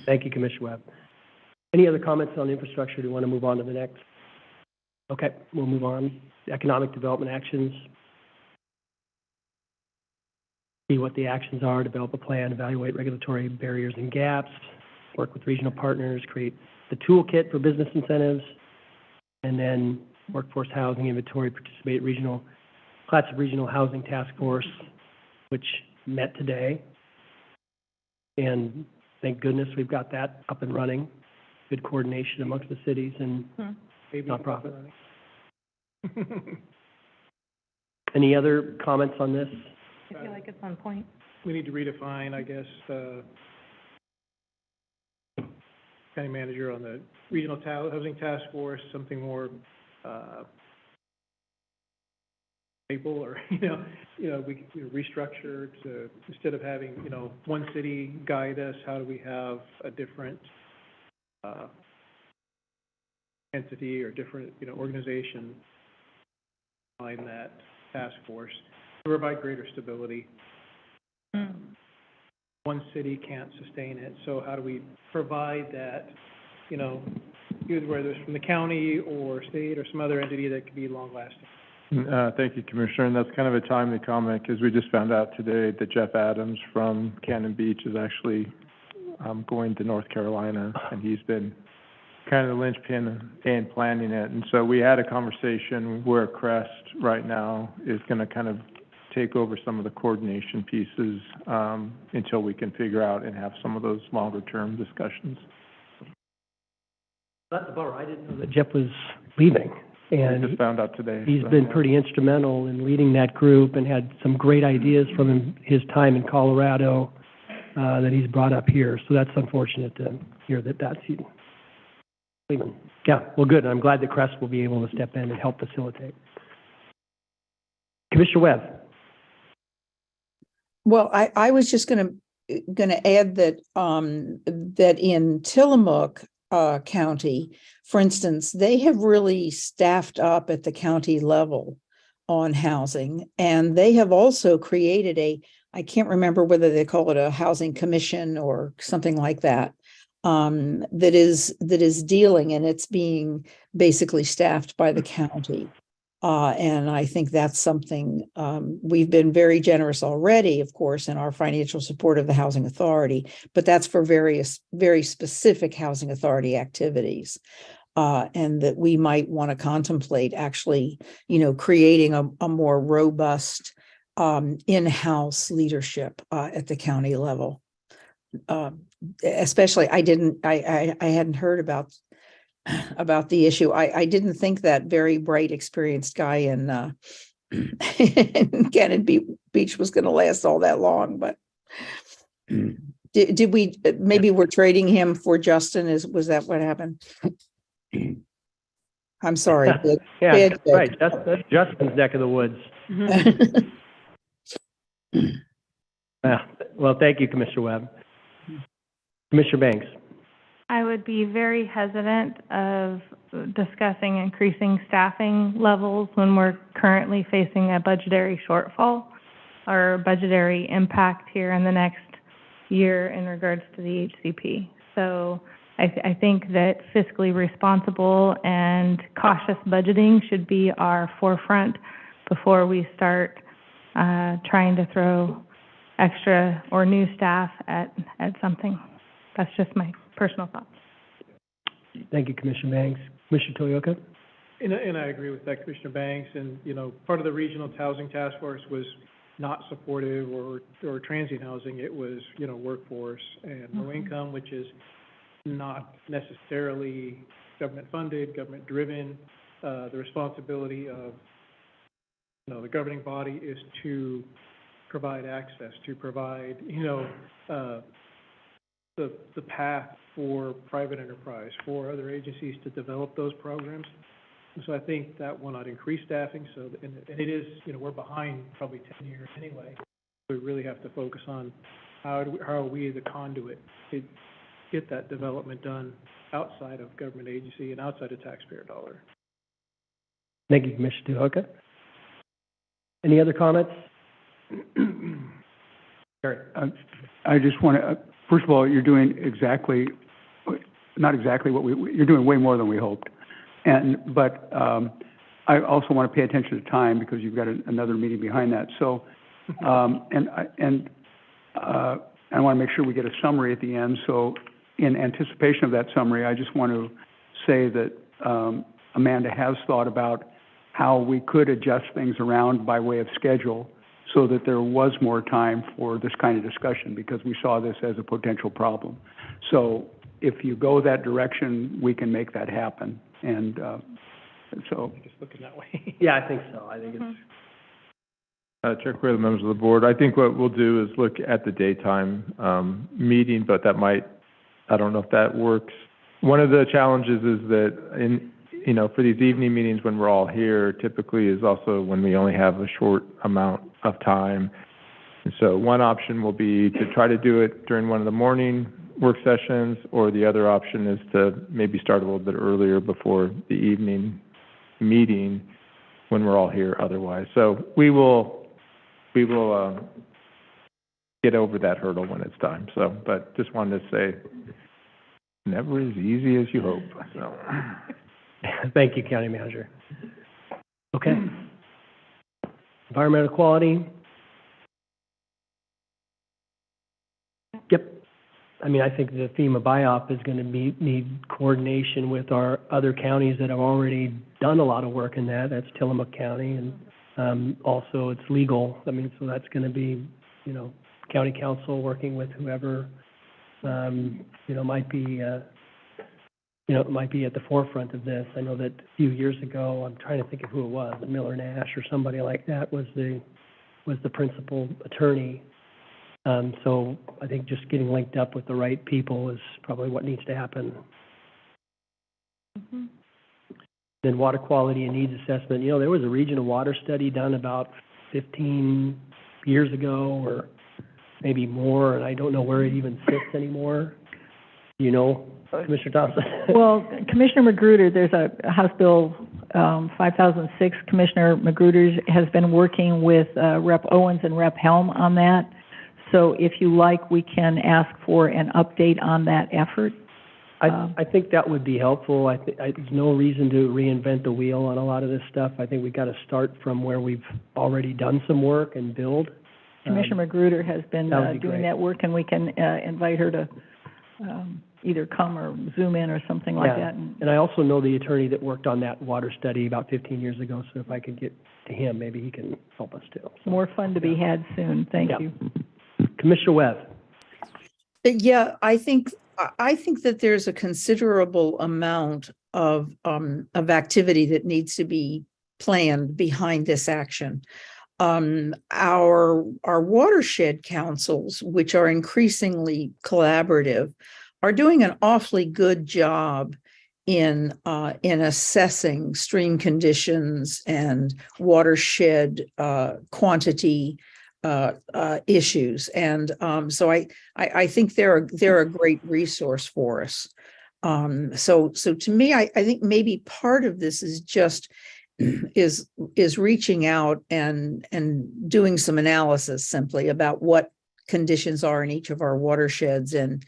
Thank you, Commissioner Webb. Any other comments on infrastructure? Do you want to move on to the next? Okay, we'll move on. Economic development actions. See what the actions are, develop a plan, evaluate regulatory barriers and gaps, work with regional partners, create the toolkit for business incentives, and then workforce housing inventory, participate Clatsop Regional Housing Task Force, which met today. And thank goodness we've got that up and running. Good coordination amongst the cities and nonprofit. Any other comments on this? I feel like it's on point. We need to redefine, I guess, county manager on the regional housing task force, something more stable, or we restructure to, instead of having one city guide us, how do we have a different entity or different organization find that task force to provide greater stability. One city can't sustain it, so how do we provide that, you know, either whether it's from the county or state or some other entity that could be long-lasting? Thank you, Commissioner, and that's kind of a timely comment, because we just found out today that Jeff Adams from Cannon Beach is actually going to North Carolina, and he's been kind of the linchpin in planning it. And so we had a conversation where Crest right now is going to kind of take over some of the coordination pieces until we can figure out and have some of those longer-term discussions. That's a bummer. I didn't know that Jeff was leaving. And we just found out today. He's been pretty instrumental in leading that group and had some great ideas from his time in Colorado that he's brought up here. So that's unfortunate to hear that that's leaving. Yeah, well, good. I'm glad that Crest will be able to step in and help facilitate. Commissioner Webb. Well, I was just gonna add that that in Tillamook County, for instance, they have really staffed up at the county level on housing, and they have also created I can't remember whether they call it a housing commission or something like that, that is dealing, and it's being basically staffed by the county. And I think that's something, we've been very generous already, of course, in our financial support of the Housing Authority, but that's for various, very specific Housing Authority activities. And that we might want to contemplate actually, creating a more robust in-house leadership at the county level. Especially, I hadn't heard about the issue. I didn't think that very bright, experienced guy in Cannon Beach was going to last all that long, but did we, maybe we're trading him for Justin? Was that what happened? I'm sorry. Yeah, right. That's Justin's neck of the woods. Yeah. Well, thank you, Commissioner Webb. Commissioner Banks. I would be very hesitant of discussing increasing staffing levels when we're currently facing a budgetary shortfall or budgetary impact here in the next year in regards to the HCP. So I think that fiscally responsible and cautious budgeting should be our forefront before we start trying to throw extra or new staff at something. That's just my personal thoughts. Thank you, Commissioner Banks. Commissioner Toyoka? And I agree with that, Commissioner Banks. And, part of the Regional Housing Task Force was not supportive or transient housing. It was, workforce and low income, which is not necessarily government funded, government driven. The responsibility of, the governing body is to provide access, to provide, the path for private enterprise, for other agencies to develop those programs. And so I think that will not increase staffing. So, and it is, we're behind probably 10 years anyway. We really have to focus on how are we the conduit to get that development done outside of government agency and outside of taxpayer dollar. Thank you, Commissioner Toyoka. Any other comments? Gary. I just want to, first of all, you're doing not exactly what you're doing way more than we hoped. But I also want to pay attention to time because you've got another meeting behind that. So, and I want to make sure we get a summary at the end. So in anticipation of that summary, I just want to say that Amanda has thought about how we could adjust things around by way of schedule so that there was more time for this kind of discussion, because we saw this as a potential problem. So if you go that direction, we can make that happen. And so just looking that way. Yeah, I think so. I think it's Chair Quayle, members of the board, I think what we'll do is look at the daytime meeting, but that might, I don't know if that works. One of the challenges is that for these evening meetings when we're all here, typically is also when we only have a short amount of time. And so one option will be to try to do it during one of the morning work sessions, or the other option is to maybe start a little bit earlier before the evening meeting when we're all here otherwise. So we will get over that hurdle when it's time. So, but just wanted to say, never as easy as you hope, so. Thank you, County Manager. Okay. Environmental quality. Yep. I mean, I think the FEMA BIOP is going to need coordination with our other counties that have already done a lot of work in that. That's Tillamook County, and also it's legal. I mean, so that's going to be, you know, county council working with whoever, you know, might be at the forefront of this. I know that a few years ago, I'm trying to think of who it was, Miller Nash or somebody like that was the principal attorney. So I think just getting linked up with the right people is probably what needs to happen. Mm-hmm. Then water quality and needs assessment. You know, there was a regional water study done about 15 years ago or maybe more, and I don't know where it even sits anymore. You know, Commissioner Thompson? Well, Commissioner Magruder, there's a House Bill 5006. Commissioner Magruder has been working with Rep. Owens and Rep. Helm on that. So if you like, we can ask for an update on that effort. I think that would be helpful. There's no reason to reinvent the wheel on a lot of this stuff. I think we've got to start from where we've already done some work and build. Commissioner Magruder has been doing great. that work, and we can invite her to either come or Zoom in or something like that. And I also know the attorney that worked on that water study about 15 years ago, so if I could get to him, maybe he can help us too. So, more fun to be had soon. Thank you. Commissioner Webb. Yeah, I think that there's a considerable amount of activity that needs to be planned behind this action. Our watershed councils, which are increasingly collaborative, are doing an awfully good job in assessing stream conditions and watershed quantity issues, and so I think they're a great resource for us. So to me, I think maybe part of this is just is reaching out and doing some analysis simply about what conditions are in each of our watersheds and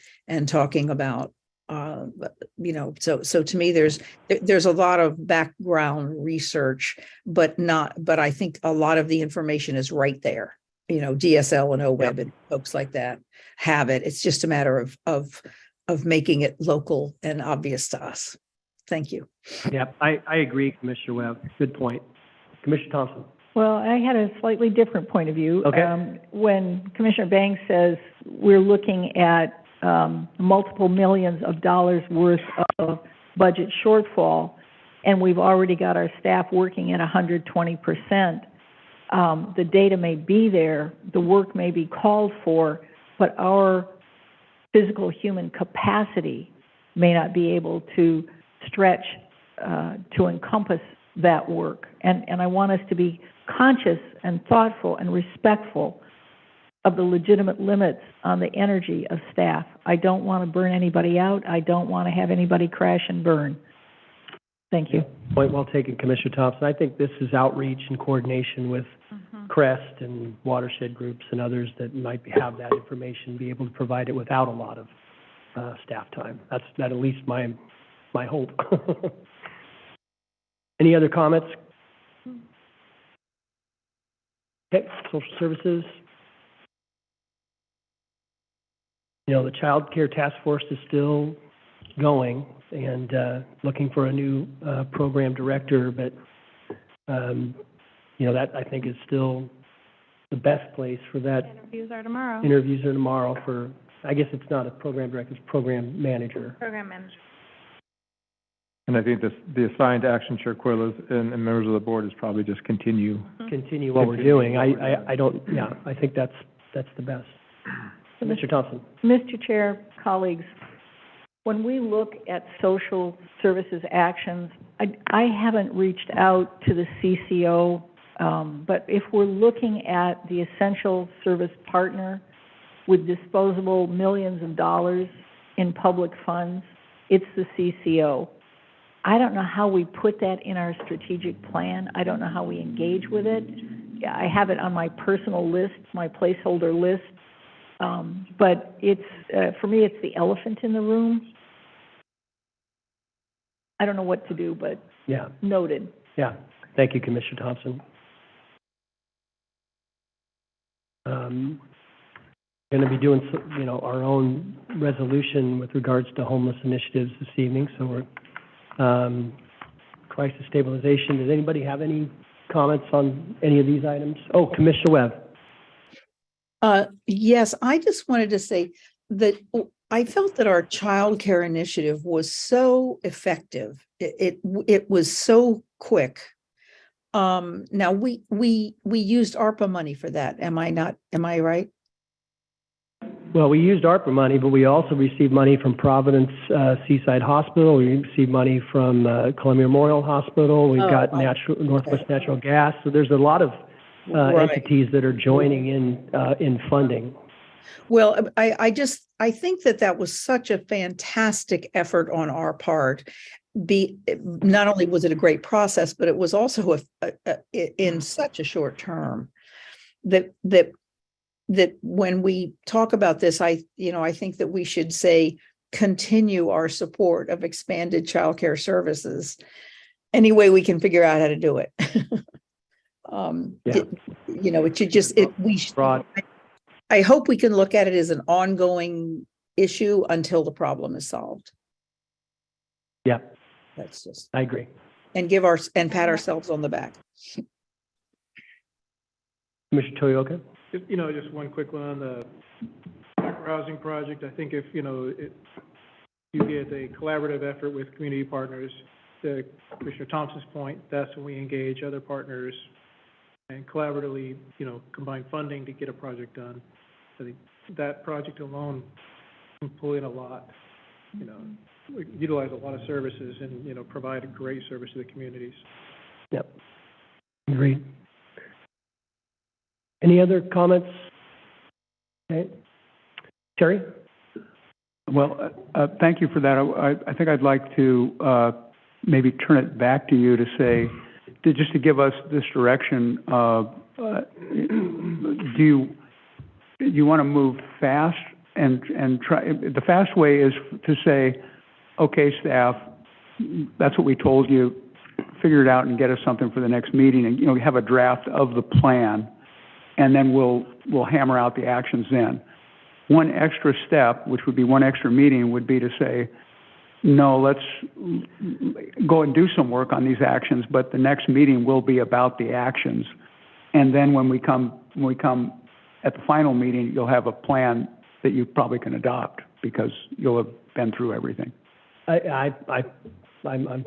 talking about you know, so to me there's a lot of background research, but I think a lot of the information is right there. You know, DSL and OWEB and folks like that have it. It's just a matter of making it local and obvious to us. Thank you. Yeah, I agree, Commissioner Webb. Good point. Commissioner Thompson. Well, I had a slightly different point of view. Okay. When Commissioner Banks says we're looking at multiple millions of dollars worth of budget shortfall, and we've already got our staff working at 120%, the data may be there, the work may be called for, but our physical human capacity may not be able to stretch to encompass that work. And I want us to be conscious and thoughtful and respectful of the legitimate limits on the energy of staff. I don't want to burn anybody out. I don't want to have anybody crash and burn. Thank you. Point well taken, Commissioner Thompson. I think this is outreach and coordination with CREST and watershed groups and others that might have that information, be able to provide it without a lot of staff time. That's at least my hope. Any other comments? Okay, social services. You know, the Child Care Task Force is still going and looking for a new program director, but you know, that I think is still the best place for that. Interviews are tomorrow. Interviews are tomorrow for, I guess it's not a program director, it's program manager. Program manager. And I think the assigned action chair, Quillas, and members of the board is probably just continue. Continue what we're doing. I don't, yeah, I think that's the best. Mr. Thompson. Mr. Chair, colleagues, when we look at social services actions, I haven't reached out to the CCO, but if we're looking at the essential service partner with disposable millions of dollars in public funds, it's the CCO. I don't know how we put that in our strategic plan. I don't know how we engage with it. Yeah, I have it on my personal list, my placeholder list. But it's, for me, it's the elephant in the room. I don't know what to do, but Yeah, noted. yeah. Thank you, Commissioner Thompson. Going to be doing, our own resolution with regards to homeless initiatives this evening, so we're, crisis stabilization. Does anybody have any comments on any of these items? Oh, Commissioner Webb. Yes, I just wanted to say that I felt that our child care initiative was so effective. It was so quick. Now we used ARPA money for that. Am I right? Well, we used ARPA money, but we also received money from Providence Seaside Hospital. We received money from Columbia Memorial Hospital. We've got Northwest Natural Gas. So there's a lot of Right. entities that are joining in funding. Well, I think that was such a fantastic effort on our part. Not only was it a great process, but it was also in such a short term that when we talk about this, I think that we should say continue our support of expanded childcare services any way we can figure out how to do it. Yeah. It should just Broad. I hope we can look at it as an ongoing issue until the problem is solved. Yeah, That's just, I agree. and pat ourselves on the back. Commissioner Toyoka? Just one quick one on the micro-housing project. I think if, you get a collaborative effort with community partners, to Commissioner Thompson's point, that's when we engage other partners and collaboratively, combine funding to get a project done. I think that project alone can pull in a lot, utilize a lot of services and, provide a great service to the communities. Yep. Agreed. Any other comments? Okay. Terry? Well, thank you for that. I think I'd like to maybe turn it back to you to say, just to give us this direction. Do you want to move fast and try? The fast way is to say, okay, staff, that's what we told you. Figure it out and get us something for the next meeting, and have a draft of the plan, and then we'll hammer out the actions then. One extra step, which would be one extra meeting, would be to say, no, let's go and do some work on these actions, but the next meeting will be about the actions. And then when we come at the final meeting, you'll have a plan that you probably can adopt because you'll have been through everything. I'm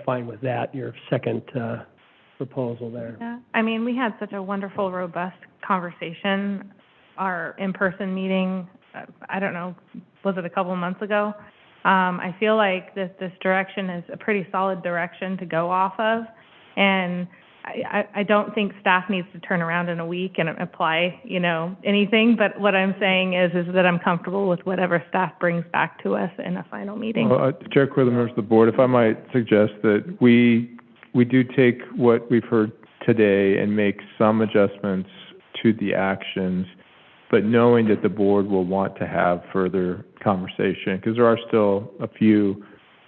fine with that, your second proposal there. Yeah, I mean, we had such a wonderful, robust conversation. Our in-person meeting, I don't know, was it a couple of months ago? I feel like this direction is a pretty solid direction to go off of. And I don't think staff needs to turn around in a week and apply, anything. But what I'm saying is that I'm comfortable with whatever staff brings back to us in a final meeting. Well, Chair Quiller, members of the board, if I might suggest that we do take what we've heard today and make some adjustments to the actions, but knowing that the board will want to have further conversation, because there are still a few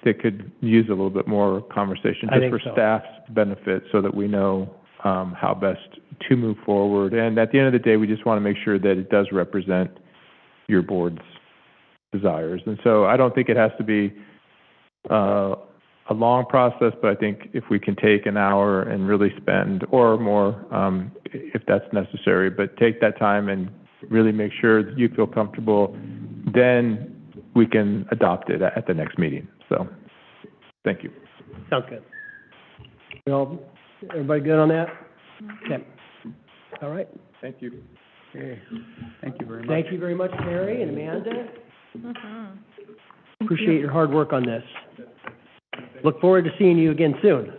that could use a little bit more conversation just for staff's benefit so that we know how best to move forward. And at the end of the day, we just want to make sure that it does represent your board's desires. And so I don't think it has to be a long process, but I think if we can take an hour and really spend, or more, if that's necessary, but take that time and really make sure that you feel comfortable, then we can adopt it at the next meeting. So, thank you. Sounds good. Everybody good on that? Okay. All right. Thank you. Okay. Thank you very much. Thank you very much, Terry and Amanda. Mhm. Appreciate your hard work on this. Look forward to seeing you again soon.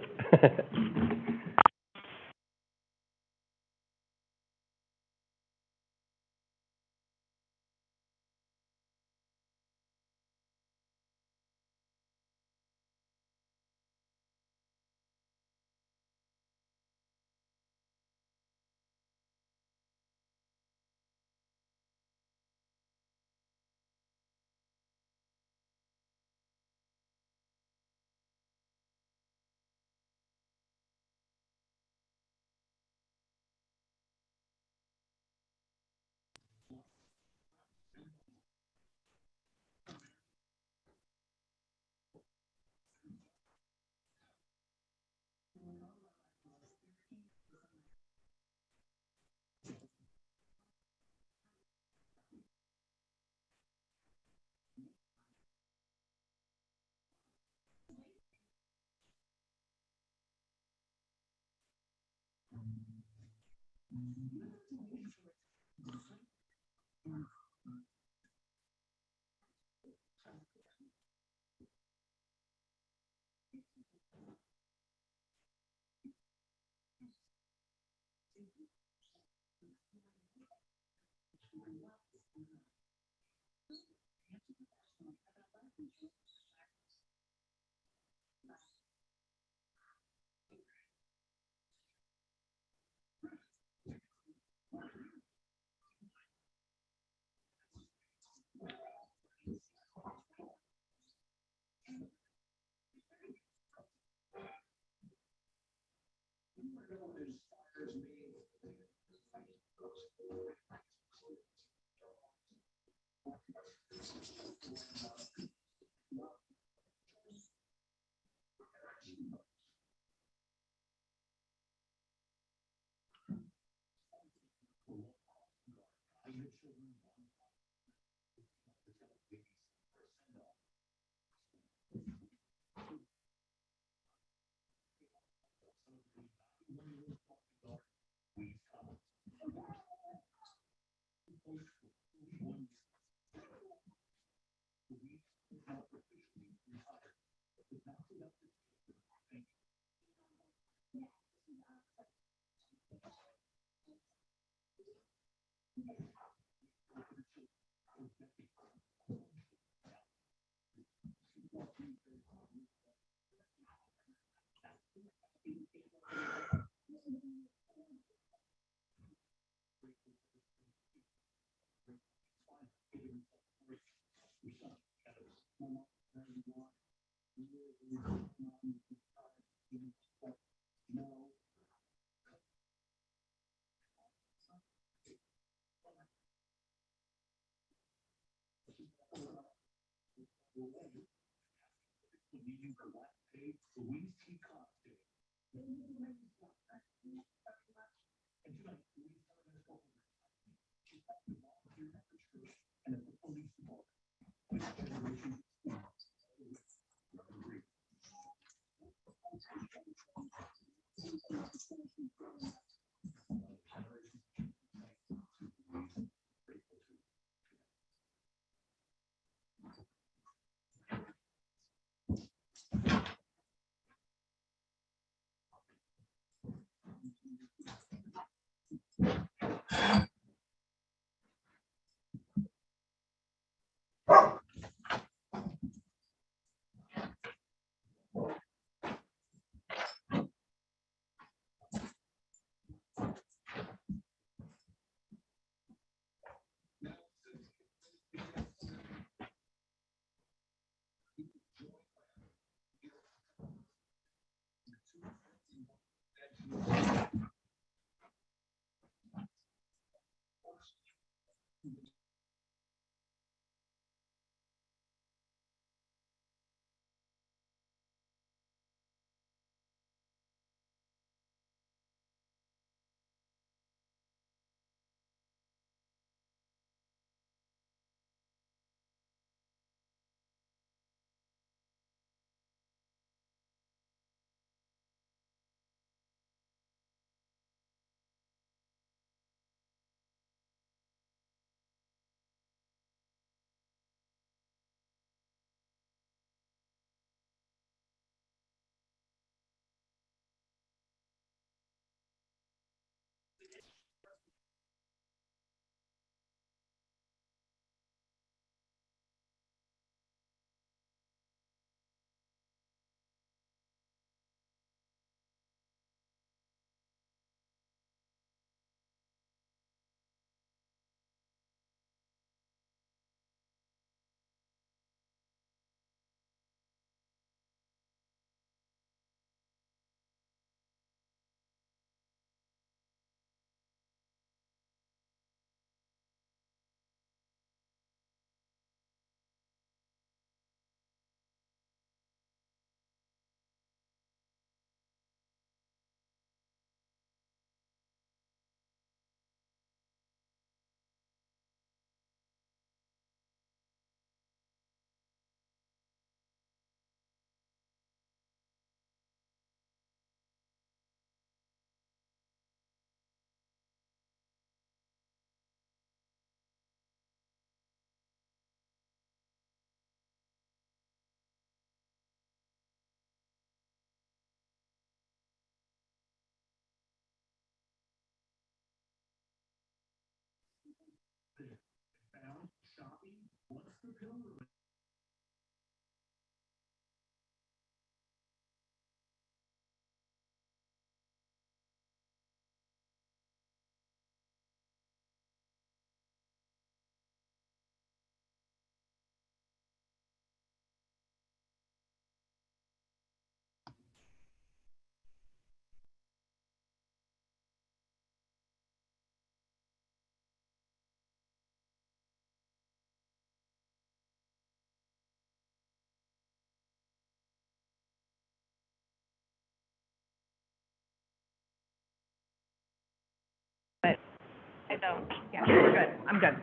I don't, yeah, good, I'm good.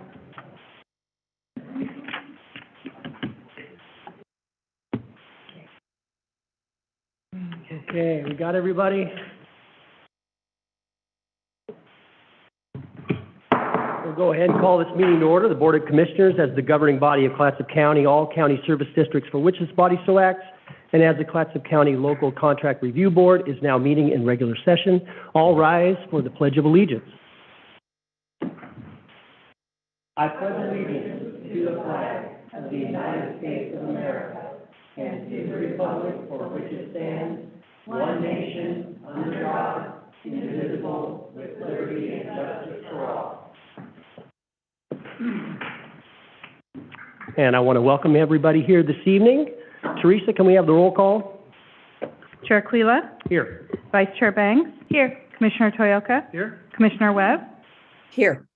Okay, we got everybody? We'll go ahead and call this meeting to order. The Board of Commissioners, as the governing body of Clatsop County, all county service districts for which this body so acts, and as the Clatsop County Local Contract Review Board, is now meeting in regular session. All rise for the Pledge of Allegiance. I pledge allegiance to the flag of the United States of America and to the republic for which it stands, one nation, under God, indivisible, with liberty and justice for all. And I want to welcome everybody here this evening. Teresa, can we have the roll call? Chair Quila, Here. Vice Chair Banks. Here. Commissioner Toyoka. Here? Commissioner Webb. Here.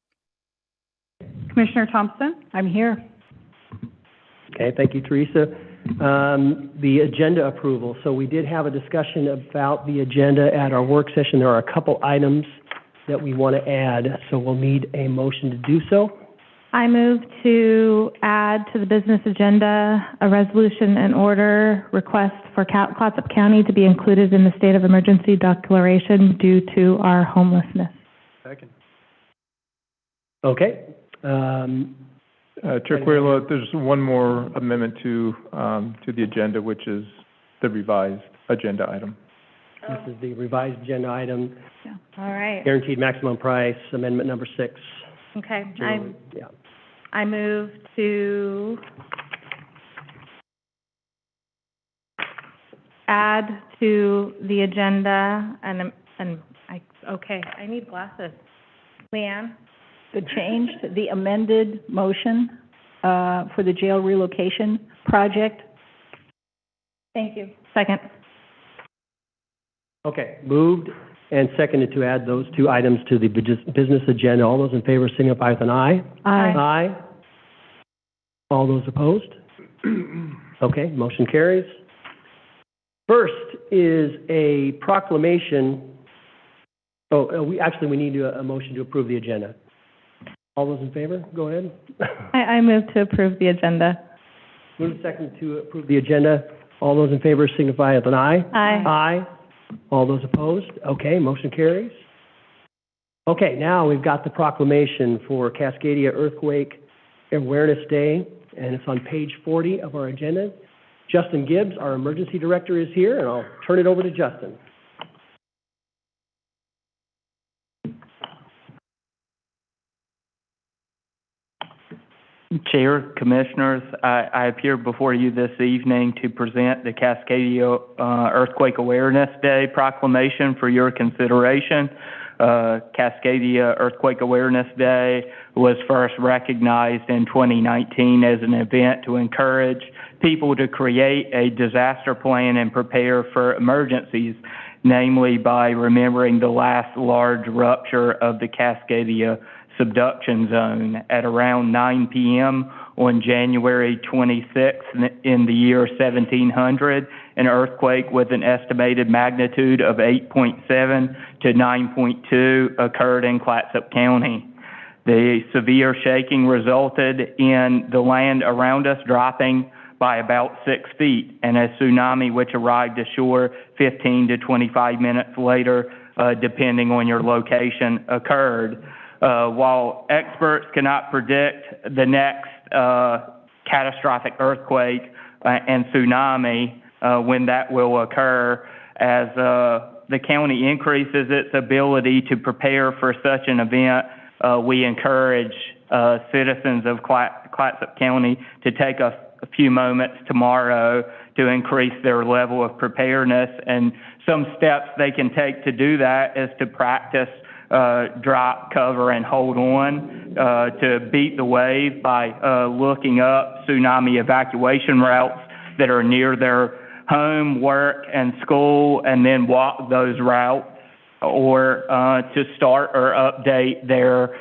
Commissioner Thompson. I'm here. Okay, thank you, Teresa. The agenda approval. So we did have a discussion about the agenda at our work session. There are a couple items that we want to add, so we'll need a motion to do so. I move to add to the business agenda a resolution and order request for Clatsop County to be included in the state of emergency declaration due to our homelessness. Second. Okay. Chair Quayla, there's one more amendment to the agenda, which is the revised agenda item. This is the revised agenda item, All right, guaranteed maximum price, amendment number 6. okay. Yeah. I move to add to the agenda I need glasses. Leanne? The change, the amended motion for the jail relocation project. Thank you. Second. Okay, moved and seconded to add those two items to the business agenda. All those in favor signify with an aye. Aye. Aye. All those opposed? Okay, motion carries. First is a proclamation. We need a motion to approve the agenda. All those in favor, go ahead. I move to approve the agenda. Move second to approve the agenda. All those in favor signify with an aye. Aye. Aye. All those opposed? Okay, motion carries. Okay, now we've got the proclamation for Cascadia Earthquake Awareness Day, and it's on page 40 of our agenda. Justin Gibbs, our emergency director, is here, and I'll turn it over to Justin. Chair, Commissioners, I appear before you this evening to present the Cascadia Earthquake Awareness Day proclamation for your consideration. Cascadia Earthquake Awareness Day was first recognized in 2019 as an event to encourage people to create a disaster plan and prepare for emergencies, namely by remembering the last large rupture of the Cascadia subduction zone at around 9 p.m. on January 26th in the year 1700. An earthquake with an estimated magnitude of 8.7 to 9.2 occurred in Clatsop County. The severe shaking resulted in the land around us dropping by about 6 feet, and a tsunami which arrived ashore 15 to 25 minutes later, depending on your location, occurred. While experts cannot predict the next catastrophic earthquake and tsunami when that will occur, as the county increases its ability to prepare for such an event, we encourage citizens of Clatsop County to take a few moments tomorrow to increase their level of preparedness. And some steps they can take to do that is to practice drop, cover, and hold on to beat the wave by looking up tsunami evacuation routes that are near their home, work, and school, and then walk those routes, or to start or update their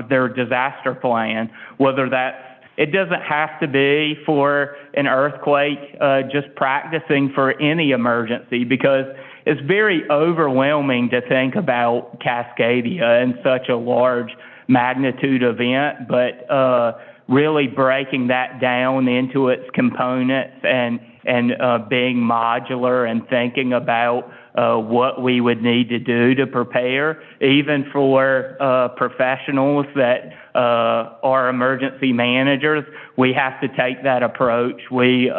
their disaster plan, whether that's, it doesn't have to be for an earthquake, just practicing for any emergency, because it's very overwhelming to think about Cascadia in such a large magnitude event, but really breaking that down into its components and being modular and thinking about what we would need to do to prepare, even for professionals that are emergency managers. We have to take that approach. We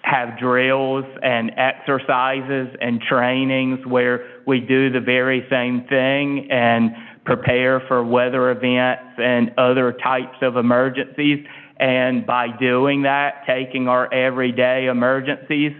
have drills and exercises and trainings where we do the very same thing and prepare for weather events and other types of emergencies. And by doing that, taking our everyday emergencies,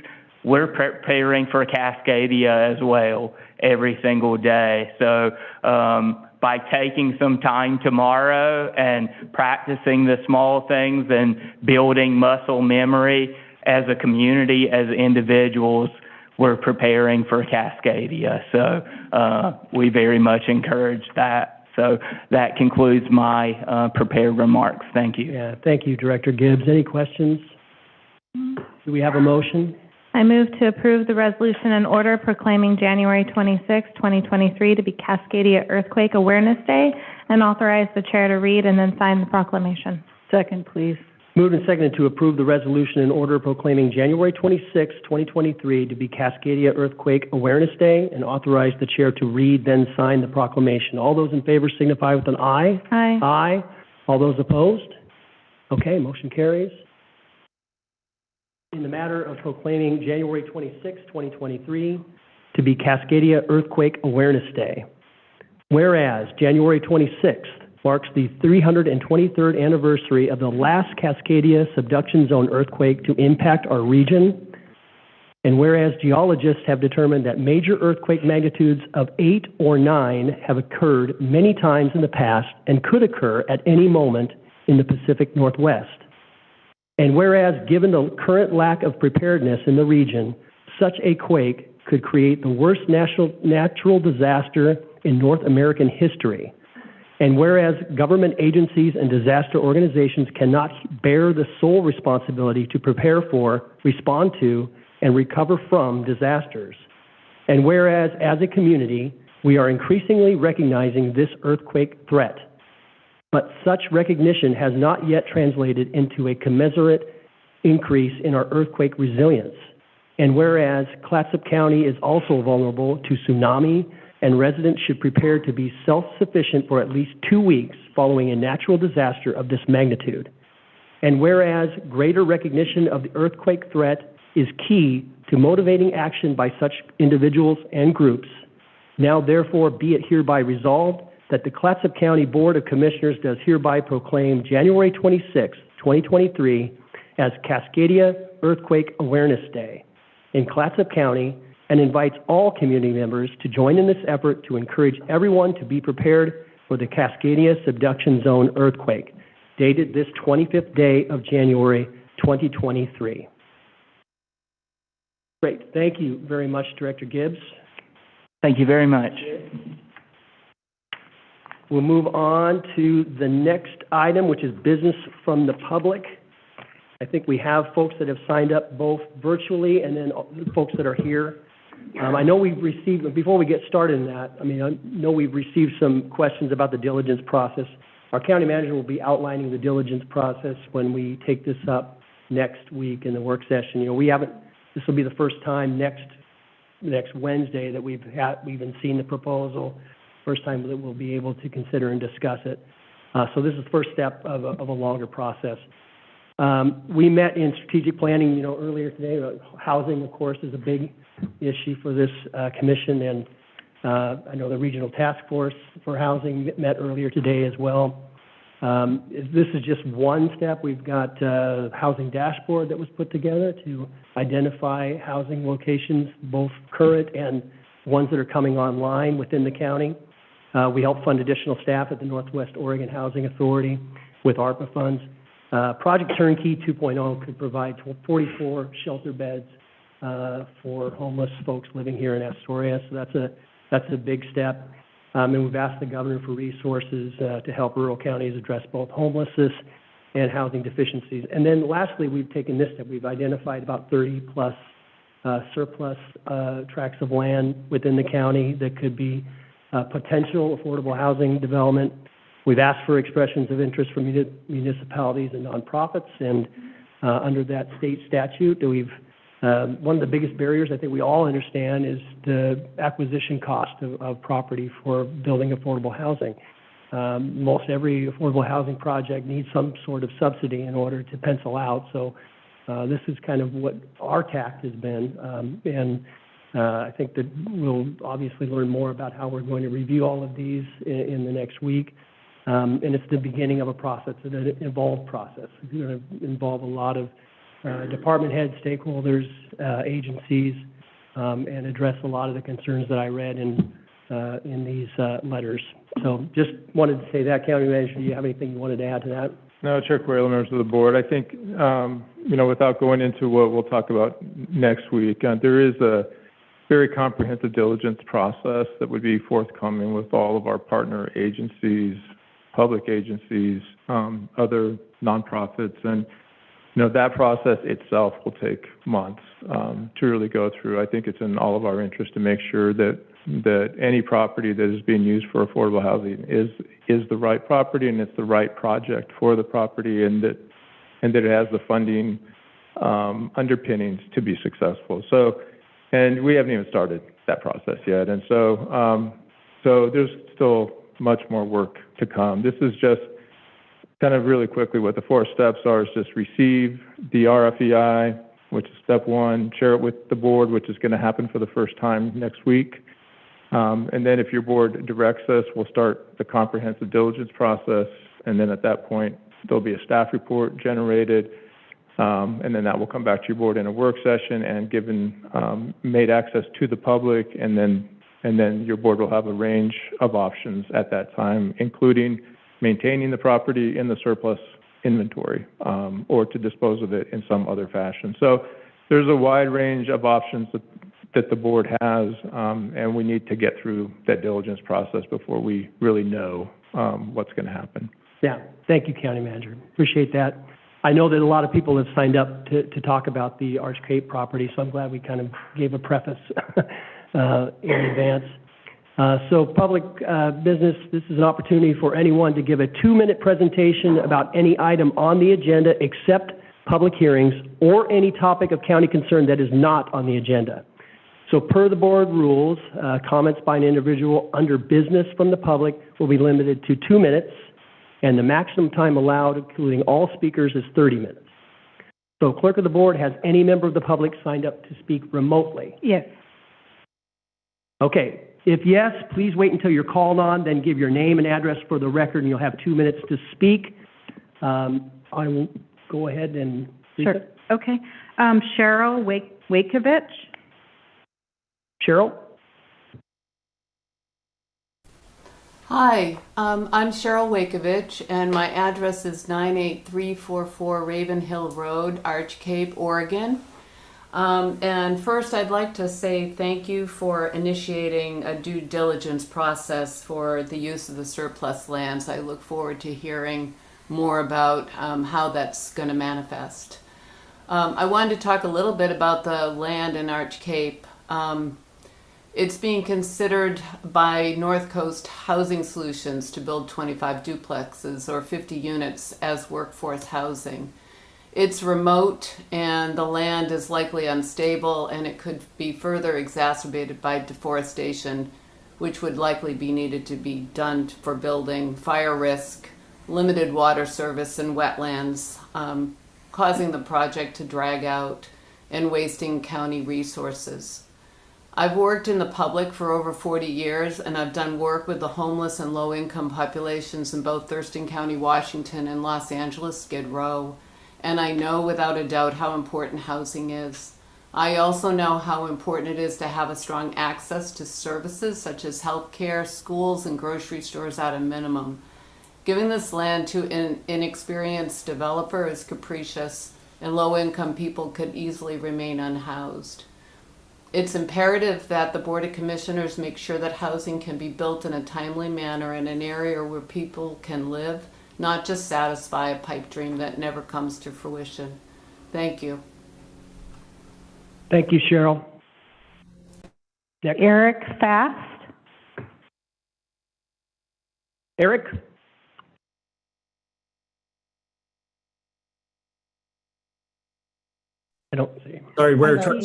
we're preparing for Cascadia as well every single day. So by taking some time tomorrow and practicing the small things and building muscle memory as a community, as individuals, we're preparing for Cascadia. So we very much encourage that. So that concludes my prepared remarks. Thank you. Yeah, thank you, Director Gibbs. Any questions? Do we have a motion? I move to approve the resolution and order proclaiming January 26, 2023 to be Cascadia Earthquake Awareness Day, and authorize the chair to read and then sign the proclamation. Second, please. Moved and seconded to approve the resolution and order proclaiming January 26, 2023 to be Cascadia Earthquake Awareness Day, and authorize the chair to read, then sign the proclamation. All those in favor signify with an aye. Aye. Aye. All those opposed? Okay, motion carries. In the matter of proclaiming January 26, 2023 to be Cascadia Earthquake Awareness Day. Whereas January 26th marks the 323rd anniversary of the last Cascadia subduction zone earthquake to impact our region, and whereas geologists have determined that major earthquake magnitudes of 8 or 9 have occurred many times in the past and could occur at any moment in the Pacific Northwest. And whereas, given the current lack of preparedness in the region, such a quake could create the worst natural disaster in North American history. And whereas government agencies and disaster organizations cannot bear the sole responsibility to prepare for, respond to, and recover from disasters. And whereas, as a community, we are increasingly recognizing this earthquake threat, but such recognition has not yet translated into a commensurate increase in our earthquake resilience. And whereas Clatsop County is also vulnerable to tsunami, and residents should prepare to be self-sufficient for at least 2 weeks following a natural disaster of this magnitude. And whereas greater recognition of the earthquake threat is key to motivating action by such individuals and groups, now therefore be it hereby resolved that the Clatsop County Board of Commissioners does hereby proclaim January 26, 2023 as Cascadia Earthquake Awareness Day in Clatsop County, and invites all community members to join in this effort to encourage everyone to be prepared for the Cascadia subduction zone earthquake, dated this 25th day of January 2023. Great. Thank you very much, Director Gibbs. Thank you very much. We'll move on to the next item, which is business from the public. I think we have folks that have signed up both virtually and then folks that are here. I know we've received, before we get started in that, I know we've received some questions about the diligence process. Our county manager will be outlining the diligence process when we take this up next week in the work session. You know, this will be the first time next Wednesday that we've even seen the proposal, first time that we'll be able to consider and discuss it. So this is the first step of a longer process. We met in strategic planning, earlier today. Housing, of course, is a big issue for this commission, and I know the Regional Task Force for Housing met earlier today as well. This is just one step. We've got a housing dashboard that was put together to identify housing locations, both current and ones that are coming online within the county. We help fund additional staff at the Northwest Oregon Housing Authority with ARPA funds. Project Turnkey 2.0 could provide 44 shelter beds for homeless folks living here in Astoria, so that's a big step. And we've asked the governor for resources to help rural counties address both homelessness and housing deficiencies. And then lastly, we've taken this step. We've identified about 30-plus surplus tracts of land within the county that could be potential affordable housing development. We've asked for expressions of interest from municipalities and nonprofits, and under that state statute, one of the biggest barriers I think we all understand is the acquisition cost of property for building affordable housing. Most every affordable housing project needs some sort of subsidy in order to pencil out, so this is kind of what our tact has been, and I think that we'll obviously learn more about how we're going to review all of these in the next week. And it's the beginning of a process, an involved process. It's going to involve a lot of department heads, stakeholders, agencies, and address a lot of the concerns that I read in these letters. So just wanted to say that. County Manager, do you have anything you wanted to add to that? No, Chair Quayle, members of the board, I think, without going into what we'll talk about next week, there is a very comprehensive diligence process that would be forthcoming with all of our partner agencies, public agencies, other nonprofits, and that process itself will take months to really go through. I think it's in all of our interest to make sure that any property that is being used for affordable housing is the right property and it's the right project for the property, and that it has the funding underpinnings to be successful. And we haven't even started that process yet, and so there's still much more work to come. This is just kind of really quickly what the 4 steps are: is just receive the RFEI, which is step 1, share it with the board, which is going to happen for the first time next week. And then if your board directs us, we'll start the comprehensive diligence process, and then at that point, there'll be a staff report generated, and then that will come back to your board in a work session and made access to the public, and then your board will have a range of options at that time, including maintaining the property in the surplus inventory, or to dispose of it in some other fashion. So there's a wide range of options that the board has, and we need to get through that diligence process before we really know what's going to happen. Yeah, thank you, County Manager. Appreciate that. I know that a lot of people have signed up to talk about the Arch Cape property, so I'm glad we kind of gave a preface in advance. So public business, this is an opportunity for anyone to give a 2-minute presentation about any item on the agenda except public hearings or any topic of county concern that is not on the agenda. So per the board rules, comments by an individual under business from the public will be limited to 2 minutes, and the maximum time allowed, including all speakers, is 30 minutes. So clerk of the board, has any member of the public signed up to speak remotely? Yes. Okay. If yes, please wait until you're called on, then give your name and address for the record, and you'll have 2 minutes to speak. I will go ahead and... Sure. Okay. Cheryl Wakovich. Cheryl? Hi, I'm Cheryl Wakovich, and my address is 98344 Ravenhill Road, Arch Cape, Oregon. And first, I'd like to say thank you for initiating a due diligence process for the use of the surplus lands. I look forward to hearing more about how that's going to manifest. I wanted to talk a little bit about the land in Arch Cape. It's being considered by North Coast Housing Solutions to build 25 duplexes or 50 units as workforce housing. It's remote and the land is likely unstable, and it could be further exacerbated by deforestation, which would likely be needed to be done for building, fire risk, limited water service and wetlands, causing the project to drag out and wasting county resources. I've worked in the public for over 40 years, and I've done work with the homeless and low-income populations in both Thurston County, Washington, and Los Angeles, Skid Row. And I know without a doubt how important housing is. I also know how important it is to have a strong access to services such as healthcare, schools, and grocery stores at a minimum. Giving this land to an inexperienced developer is capricious, and low-income people could easily remain unhoused. It's imperative that the Board of Commissioners make sure that housing can be built in a timely manner in an area where people can live, not just satisfy a pipe dream that never comes to fruition. Thank you. Thank you, Cheryl. Next. Eric Fast? Eric? I don't see. Sorry, we're I trying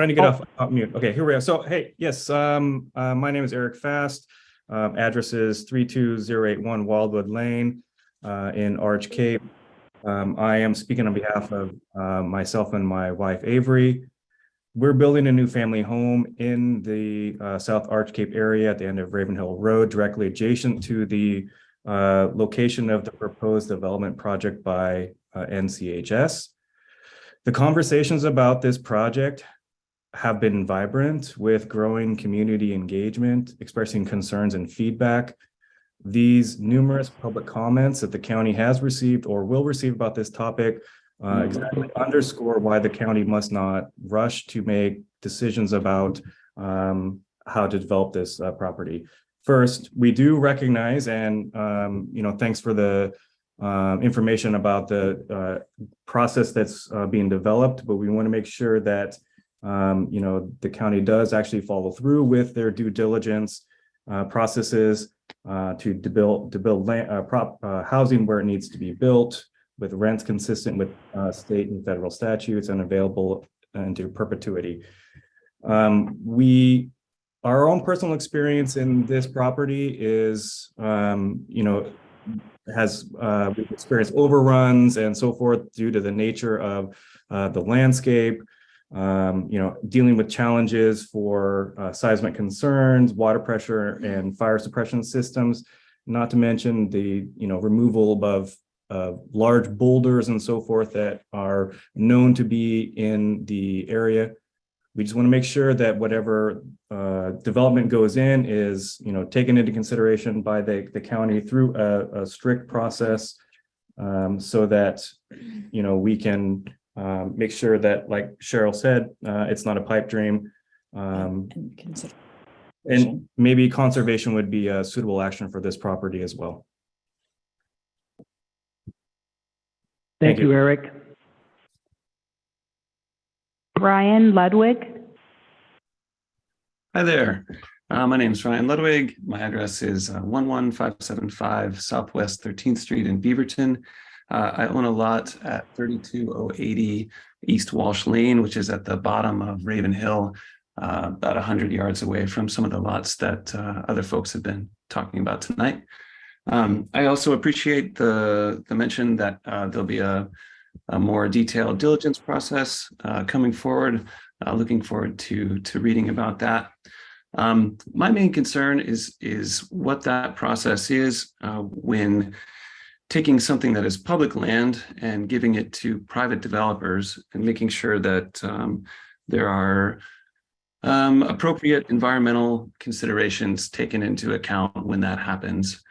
to get off mute. Okay, here we are. So, hey, yes, my name is Eric Fast. Address is 32081 Wildwood Lane in Arch Cape. I am speaking on behalf of myself and my wife, Avery. We're building a new family home in the South Arch Cape area at the end of Ravenhill Road, directly adjacent to the location of the proposed development project by NCHS. The conversations about this project have been vibrant, with growing community engagement, expressing concerns and feedback. These numerous public comments that the county has received or will receive about this topic exactly underscore why the county must not rush to make decisions about how to develop this property. First, we do recognize, and thanks for the information about the process that's being developed, but we want to make sure that the county does actually follow through with their due diligence processes to build housing where it needs to be built, with rents consistent with state and federal statutes and available into perpetuity. Our own personal experience in this property is, we've experienced overruns and so forth due to the nature of the landscape, dealing with challenges for seismic concerns, water pressure, and fire suppression systems, not to mention the, removal of large boulders and so forth that are known to be in the area. We just want to make sure that whatever development goes in is, taken into consideration by the county through a strict process, so that, we can make sure that, like Cheryl said, it's not a pipe dream. And maybe conservation would be a suitable action for this property as well. Thank you, Eric. Ryan Ludwig? Hi there. My name is Ryan Ludwig. My address is 11575 Southwest 13th Street in Beaverton. I own a lot at 32080 East Walsh Lane, which is at the bottom of Ravenhill, about 100 yards away from some of the lots that other folks have been talking about tonight. I also appreciate the mention that there'll be a more detailed diligence process coming forward. Looking forward to reading about that. My main concern is what that process is when taking something that is public land and giving it to private developers, and making sure that there are appropriate environmental considerations taken into account when that happens.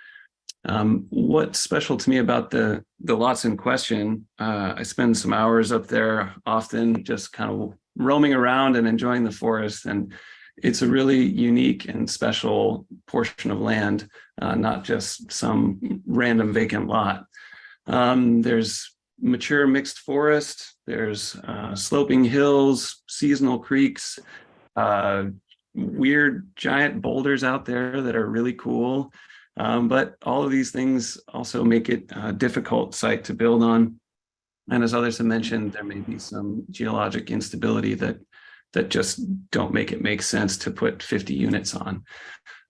What's special to me about the lots in question, I spend some hours up there often, just kind of roaming around and enjoying the forest, and it's a really unique and special portion of land, not just some random vacant lot. There's mature mixed forest, there's sloping hills, seasonal creeks, weird giant boulders out there that are really cool. But all of these things also make it a difficult site to build on. And as others have mentioned, there may be some geologic instability that just don't make it make sense to put 50 units on.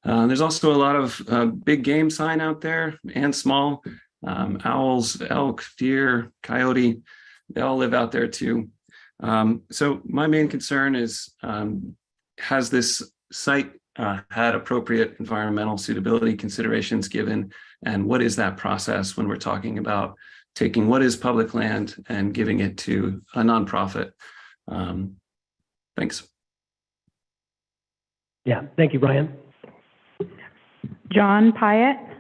There's also a lot of big game sign out there, and small. Owls, elk, deer, coyote, they all live out there too. So my main concern is has this site had appropriate environmental suitability considerations given? And what is that process when we're talking about taking what is public land and giving it to a nonprofit? Thanks. Yeah, thank you, Brian. John Pyatt.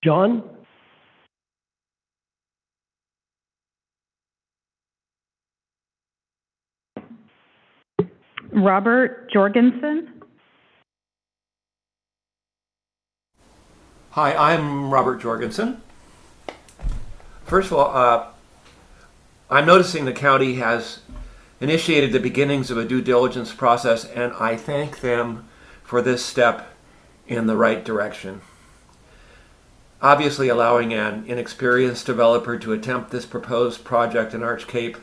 John? Robert Jorgensen. Hi, I'm Robert Jorgensen. First of all, I'm noticing the county has initiated the beginnings of a due diligence process, and I thank them for this step in the right direction. Obviously, allowing an inexperienced developer to attempt this proposed project in Arch Cape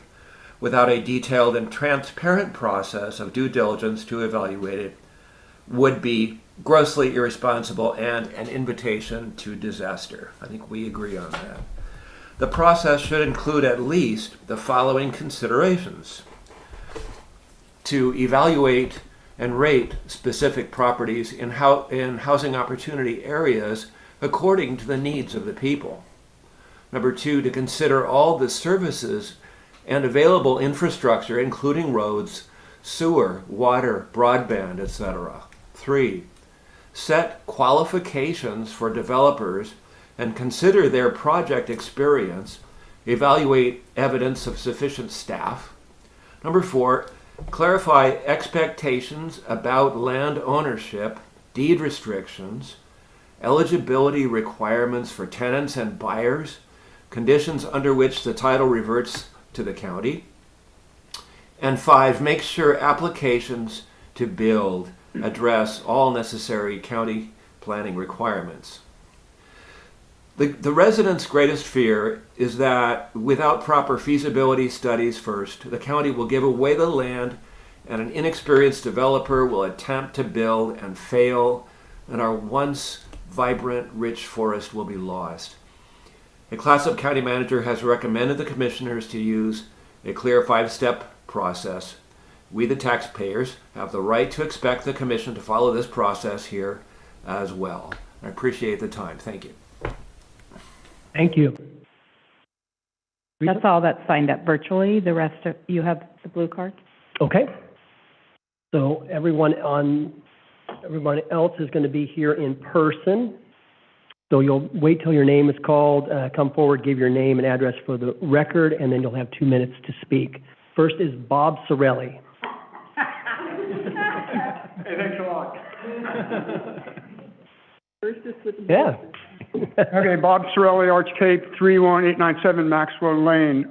without a detailed and transparent process of due diligence to evaluate it would be grossly irresponsible and an invitation to disaster. I think we agree on that. The process should include at least the following considerations: to evaluate and rate specific properties in housing opportunity areas according to the needs of the people. Number two, to consider all the services and available infrastructure, including roads, sewer, water, broadband, etc. Three, set qualifications for developers and consider their project experience, evaluate evidence of sufficient staff. Number four, clarify expectations about land ownership, deed restrictions, eligibility requirements for tenants and buyers, conditions under which the title reverts to the county. And five, make sure applications to build address all necessary county planning requirements. The residents' greatest fear is that without proper feasibility studies first, the county will give away the land and an inexperienced developer will attempt to build and fail, and our once vibrant, rich forest will be lost. A Clatsop County manager has recommended the commissioners to use a clear 5-step process. We, the taxpayers, have the right to expect the commission to follow this process here as well. I appreciate the time. Thank you. Thank you. That's all that's signed up virtually. The rest of you have the blue card. Okay. So everyone else is going to be here in person. So you'll wait till your name is called, come forward, give your name and address for the record, and then you'll have 2 minutes to speak. First is Bob Sorelli. Hey, thanks a lot. First is with the Yeah. Okay, Bob Sorelli, Arch Cape, 31897 Maxwell Lane.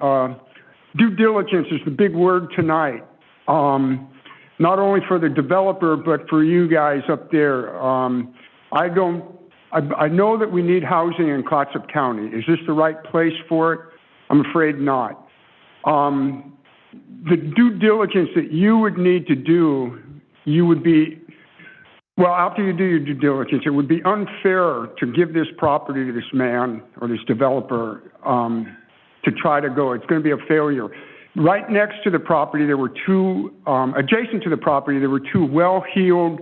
Due diligence is the big word tonight. Not only for the developer, but for you guys up there. I know that we need housing in Clatsop County. Is this the right place for it? I'm afraid not. The due diligence that you would need to do, you would be, well, after you do your due diligence, it would be unfair to give this property to this man or this developer to try to go. It's going to be a failure. Right next to the property, there were two, adjacent to the property, there were two well-heeled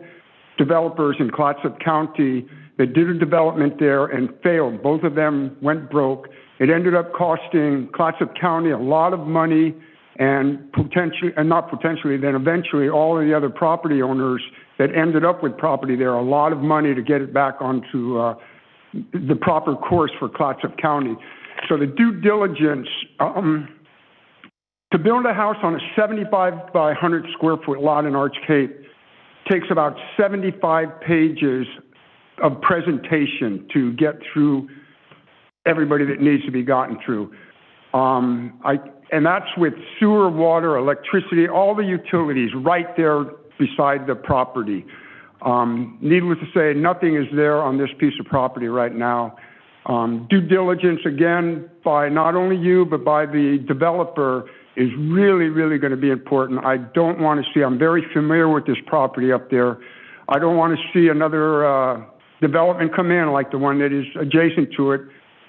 developers in Clatsop County that did a development there and failed. Both of them went broke. It ended up costing Clatsop County a lot of money and potentially, and not potentially, then eventually all of the other property owners that ended up with property there a lot of money to get it back onto the proper course for Clatsop County. So the due diligence, to build a house on a 75 by 100 square foot lot in Arch Cape takes about 75 pages of presentation to get through everybody that needs to be gotten through. And that's with sewer, water, electricity, all the utilities right there beside the property. Needless to say, nothing is there on this piece of property right now. Due diligence, again, by not only you, but by the developer is really, really going to be important. I don't want to see, I'm very familiar with this property up there. I don't want to see another development come in like the one that is adjacent to it,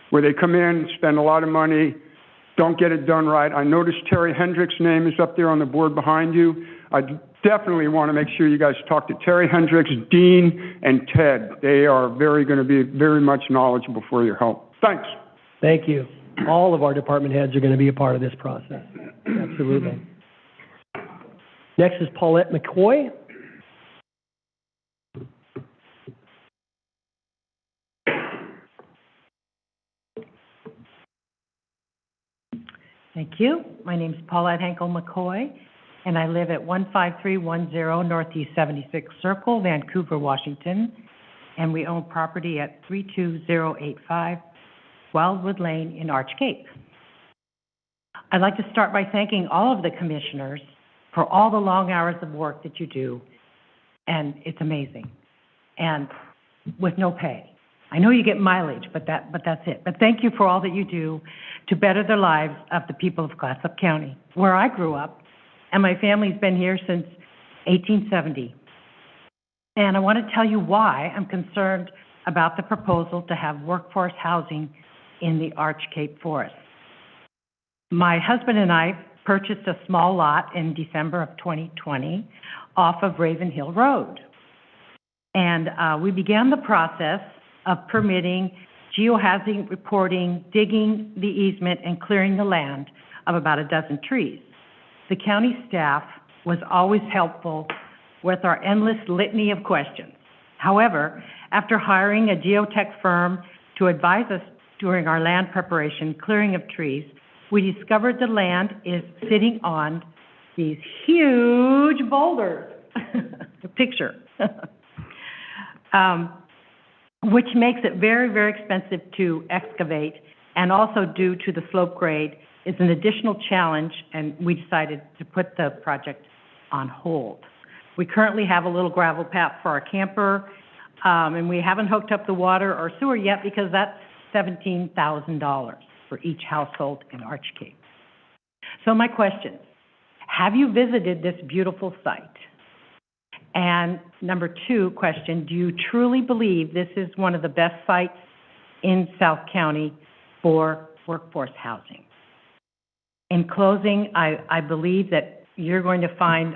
where they come in, spend a lot of money, don't get it done right. I noticed Terry Hendricks' name is up there on the board behind you. I definitely want to make sure you guys talk to Terry Hendricks, Dean, and Ted. They are going to be very much knowledgeable for your help. Thanks. Thank you. All of our department heads are going to be a part of this process. Absolutely. Next is Paulette McCoy. Thank you. My name is Paulette Henkel McCoy, and I live at 15310 Northeast 76th Circle, Vancouver, Washington, and we own property at 32085 Wildwood Lane in Arch Cape. I'd like to start by thanking all of the commissioners for all the long hours of work that you do, and it's amazing, and with no pay. I know you get mileage, but that's it. But thank you for all that you do to better the lives of the people of Clatsop County, where I grew up, and my family's been here since 1870. And I want to tell you why I'm concerned about the proposal to have workforce housing in the Arch Cape Forest. My husband and I purchased a small lot in December of 2020 off of Raven Hill Road. And we began the process of permitting, geohazard reporting, digging the easement, and clearing the land of about a dozen trees. The county staff was always helpful with our endless litany of questions. However, after hiring a geotech firm to advise us during our land preparation, clearing of trees, we discovered the land is sitting on these huge boulders. The picture. Which makes it very, very expensive to excavate, and also due to the slope grade is an additional challenge, and we decided to put the project on hold. We currently have a little gravel path for our camper, and we haven't hooked up the water or sewer yet because that's $17,000 for each household in Arch Cape. So my question, have you visited this beautiful site? And number two question, do you truly believe this is one of the best sites in South County for workforce housing? In closing, I believe that you're going to find,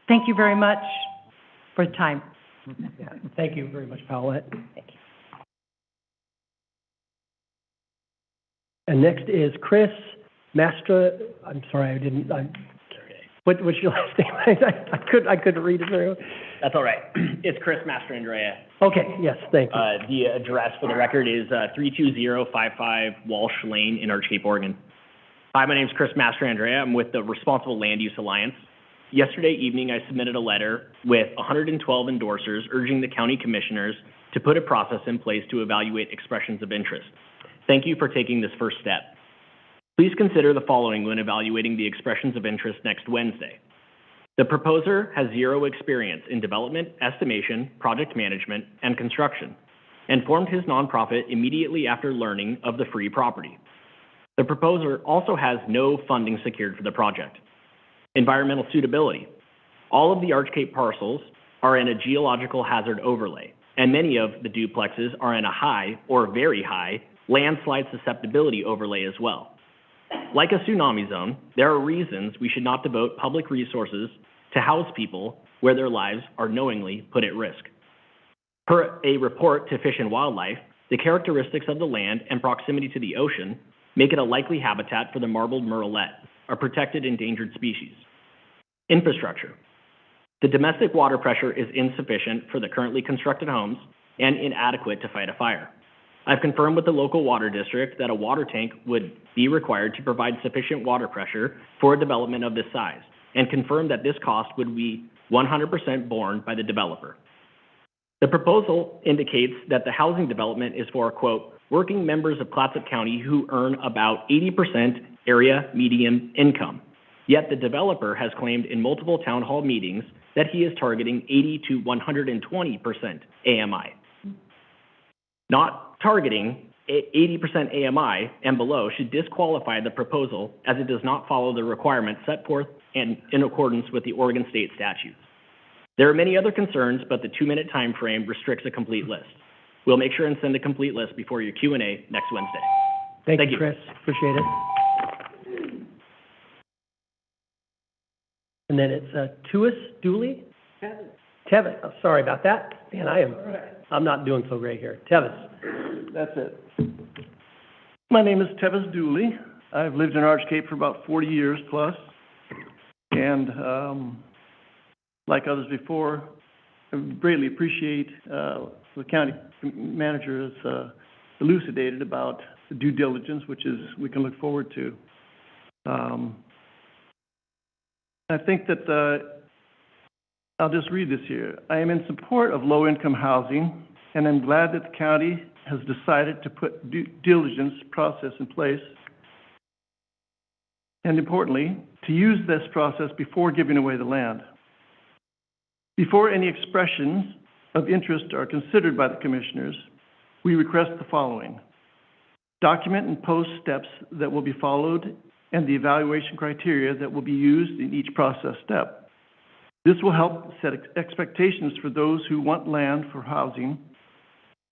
thank you very much for the time. Thank you very much, Paulette. Thank you. And next is Chris Mastra. I'm sorry, what's your last name? I couldn't read it very well. That's all right. It's Chris Mastrandrea. Okay, yes, thank you. The address for the record is 32055 Walsh Lane in Arch Cape, Oregon. Hi, my name is Chris Mastrandrea. I'm with the Responsible Land Use Alliance. Yesterday evening, I submitted a letter with 112 endorsers urging the county commissioners to put a process in place to evaluate expressions of interest. Thank you for taking this first step. Please consider the following when evaluating the expressions of interest next Wednesday. The proposer has zero experience in development, estimation, project management, and construction, and formed his nonprofit immediately after learning of the free property. The proposer also has no funding secured for the project. Environmental suitability. All of the Arch Cape parcels are in a geological hazard overlay, and many of the duplexes are in a high or very high landslide susceptibility overlay as well. Like a tsunami zone, there are reasons we should not devote public resources to house people where their lives are knowingly put at risk. Per a report to Fish and Wildlife, the characteristics of the land and proximity to the ocean make it a likely habitat for the marbled murrelet, a protected endangered species. Infrastructure. The domestic water pressure is insufficient for the currently constructed homes and inadequate to fight a fire. I've confirmed with the local water district that a water tank would be required to provide sufficient water pressure for a development of this size, and confirmed that this cost would be 100% borne by the developer. The proposal indicates that the housing development is for, quote, working members of Clatsop County who earn about 80% area median income. Yet the developer has claimed in multiple town hall meetings that he is targeting 80 to 120% AMI. Not targeting 80% AMI and below should disqualify the proposal as it does not follow the requirements set forth and in accordance with the Oregon state statutes. There are many other concerns, but the 2-minute time frame restricts a complete list. We'll make sure and send a complete list before your Q&A next Wednesday. Thank Thank you, you. Chris. Appreciate it. And then it's Tuis Dooley? Tevis. Oh, sorry about that. Man, I'm not doing so great here. Tevis. That's it. My name is Tevis Dooley. I've lived in Arch Cape for about 40 years plus. And like others before, I greatly appreciate the county manager has elucidated about the due diligence, which is we can look forward to. I think that I'll just read this here. I am in support of low-income housing, and I'm glad that the county has decided to put due diligence process in place. And importantly, to use this process before giving away the land. Before any expressions of interest are considered by the commissioners, we request the following. Document and post steps that will be followed and the evaluation criteria that will be used in each process step. This will help set expectations for those who want land for housing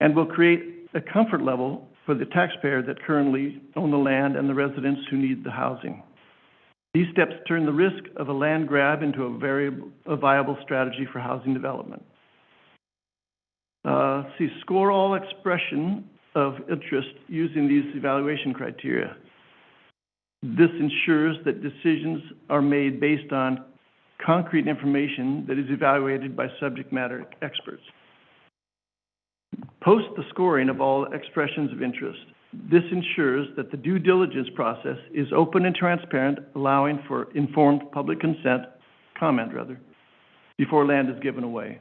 and will create a comfort level for the taxpayer that currently own the land and the residents who need the housing. These steps turn the risk of a land grab into a viable strategy for housing development. Score all expression of interest using these evaluation criteria. This ensures that decisions are made based on concrete information that is evaluated by subject matter experts. Post the scoring of all expressions of interest. This ensures that the due diligence process is open and transparent, allowing for informed public comment, before land is given away.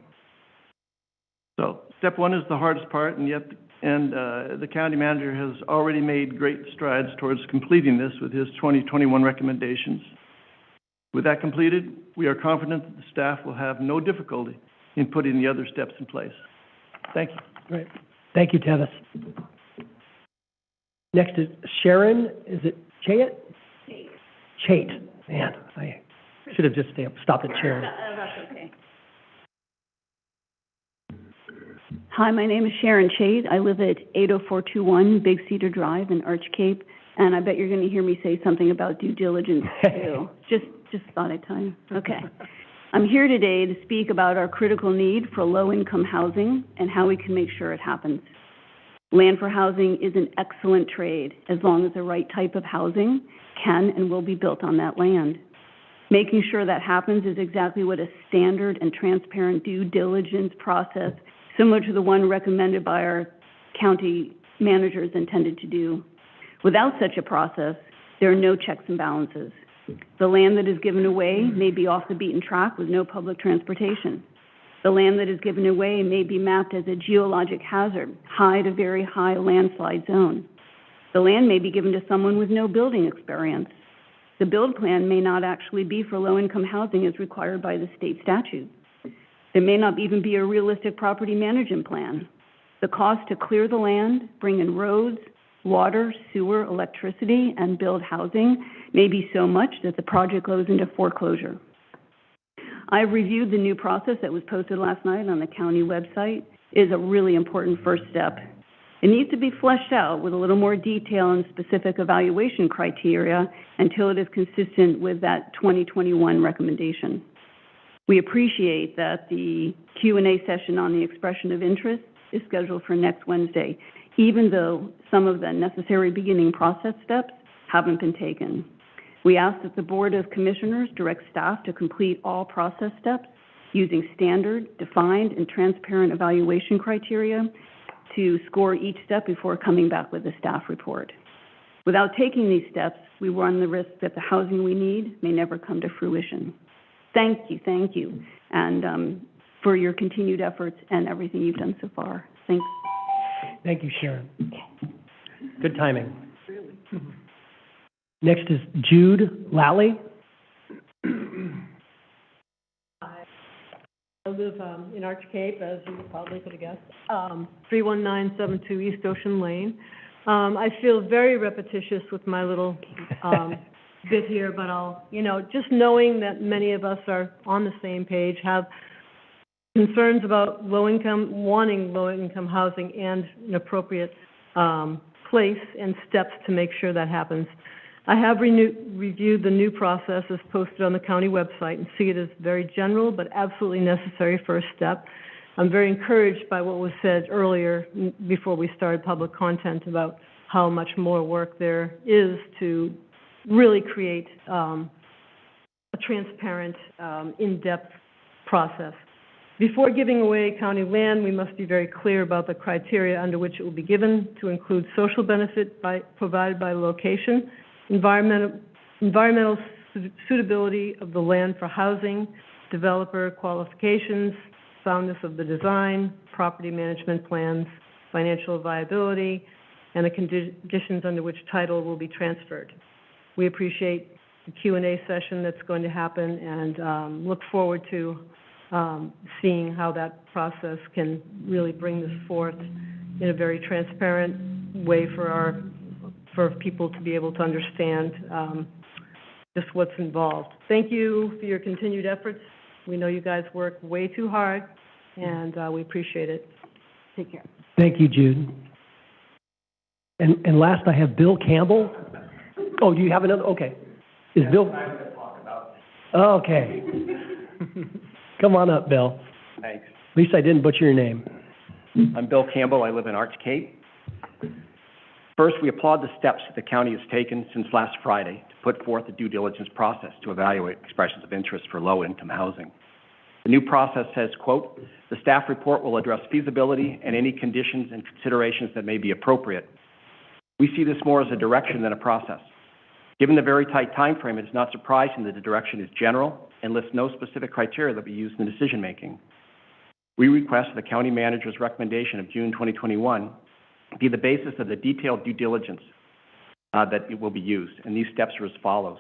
So, step one is the hardest part, and the county manager has already made great strides towards completing this with his 2021 recommendations. With that completed, we are confident that the staff will have no difficulty in putting the other steps in place. Thank you. Great. Thank you, Tevis. Next is Sharon, is it Chait? Chait. Man, I should have just stopped at Sharon. That's okay. Hi, my name is Sharon Chait. I live at 80421 Big Cedar Drive in Arch Cape, and I bet you're going to hear me say something about due diligence too. Just thought I'd tell you. Okay. I'm here today to speak about our critical need for low-income housing and how we can make sure it happens. Land for housing is an excellent trade as long as the right type of housing can and will be built on that land. Making sure that happens is exactly what a standard and transparent due diligence process, similar to the one recommended by our county managers, intended to do. Without such a process, there are no checks and balances. The land that is given away may be off the beaten track with no public transportation. The land that is given away may be mapped as a geologic hazard, high to very high landslide zone. The land may be given to someone with no building experience. The build plan may not actually be for low-income housing as required by the state statute. There may not even be a realistic property management plan. The cost to clear the land, bring in roads, water, sewer, electricity, and build housing may be so much that the project goes into foreclosure. I've reviewed the new process that was posted last night on the county website. It is a really important first step. It needs to be fleshed out with a little more detail and specific evaluation criteria until it is consistent with that 2021 recommendation. We appreciate that the Q&A session on the expression of interest is scheduled for next Wednesday, even though some of the necessary beginning process steps haven't been taken. We ask that the Board of Commissioners direct staff to complete all process steps using standard, defined, and transparent evaluation criteria to score each step before coming back with a staff report. Without taking these steps, we run the risk that the housing we need may never come to fruition. Thank you, and for your continued efforts and everything you've done so far. Thanks. Thank you, Sharon. Good timing. Next is Jude Lally. I live in Arch Cape, as you probably could have guessed, 31972 East Ocean Lane. I feel very repetitious with my little bit here, but just knowing that many of us are on the same page, have concerns about wanting low-income housing and an appropriate place and steps to make sure that happens. I have reviewed the new process as posted on the county website and see it as very general but absolutely necessary first step. I'm very encouraged by what was said earlier before we started public content about how much more work there is to really create a transparent, in-depth process. Before giving away county land, we must be very clear about the criteria under which it will be given to include social benefit provided by location, environmental suitability of the land for housing, developer qualifications, soundness of the design, property management plans, financial viability, and the conditions under which title will be transferred. We appreciate the Q&A session that's going to happen and look forward to seeing how that process can really bring this forth in a very transparent way for people to be able to understand just what's involved. Thank you for your continued efforts. We know you guys work way too hard, and we appreciate it. Take care. Thank you, Jude. And last, I have Bill Campbell. Oh, do you have another? Okay. Is Bill? Okay. Come on up, Bill. Thanks. At least I didn't butcher your name. I'm Bill Campbell. I live in Arch Cape. First, we applaud the steps that the county has taken since last Friday to put forth a due diligence process to evaluate expressions of interest for low-income housing. The new process says, quote, "The staff report will address feasibility and any conditions and considerations that may be appropriate." We see this more as a direction than a process. Given the very tight time frame, it is not surprising that the direction is general and lists no specific criteria that will be used in decision-making. We request the county manager's recommendation of June 2021 be the basis of the detailed due diligence that it will be used, and these steps are as follows.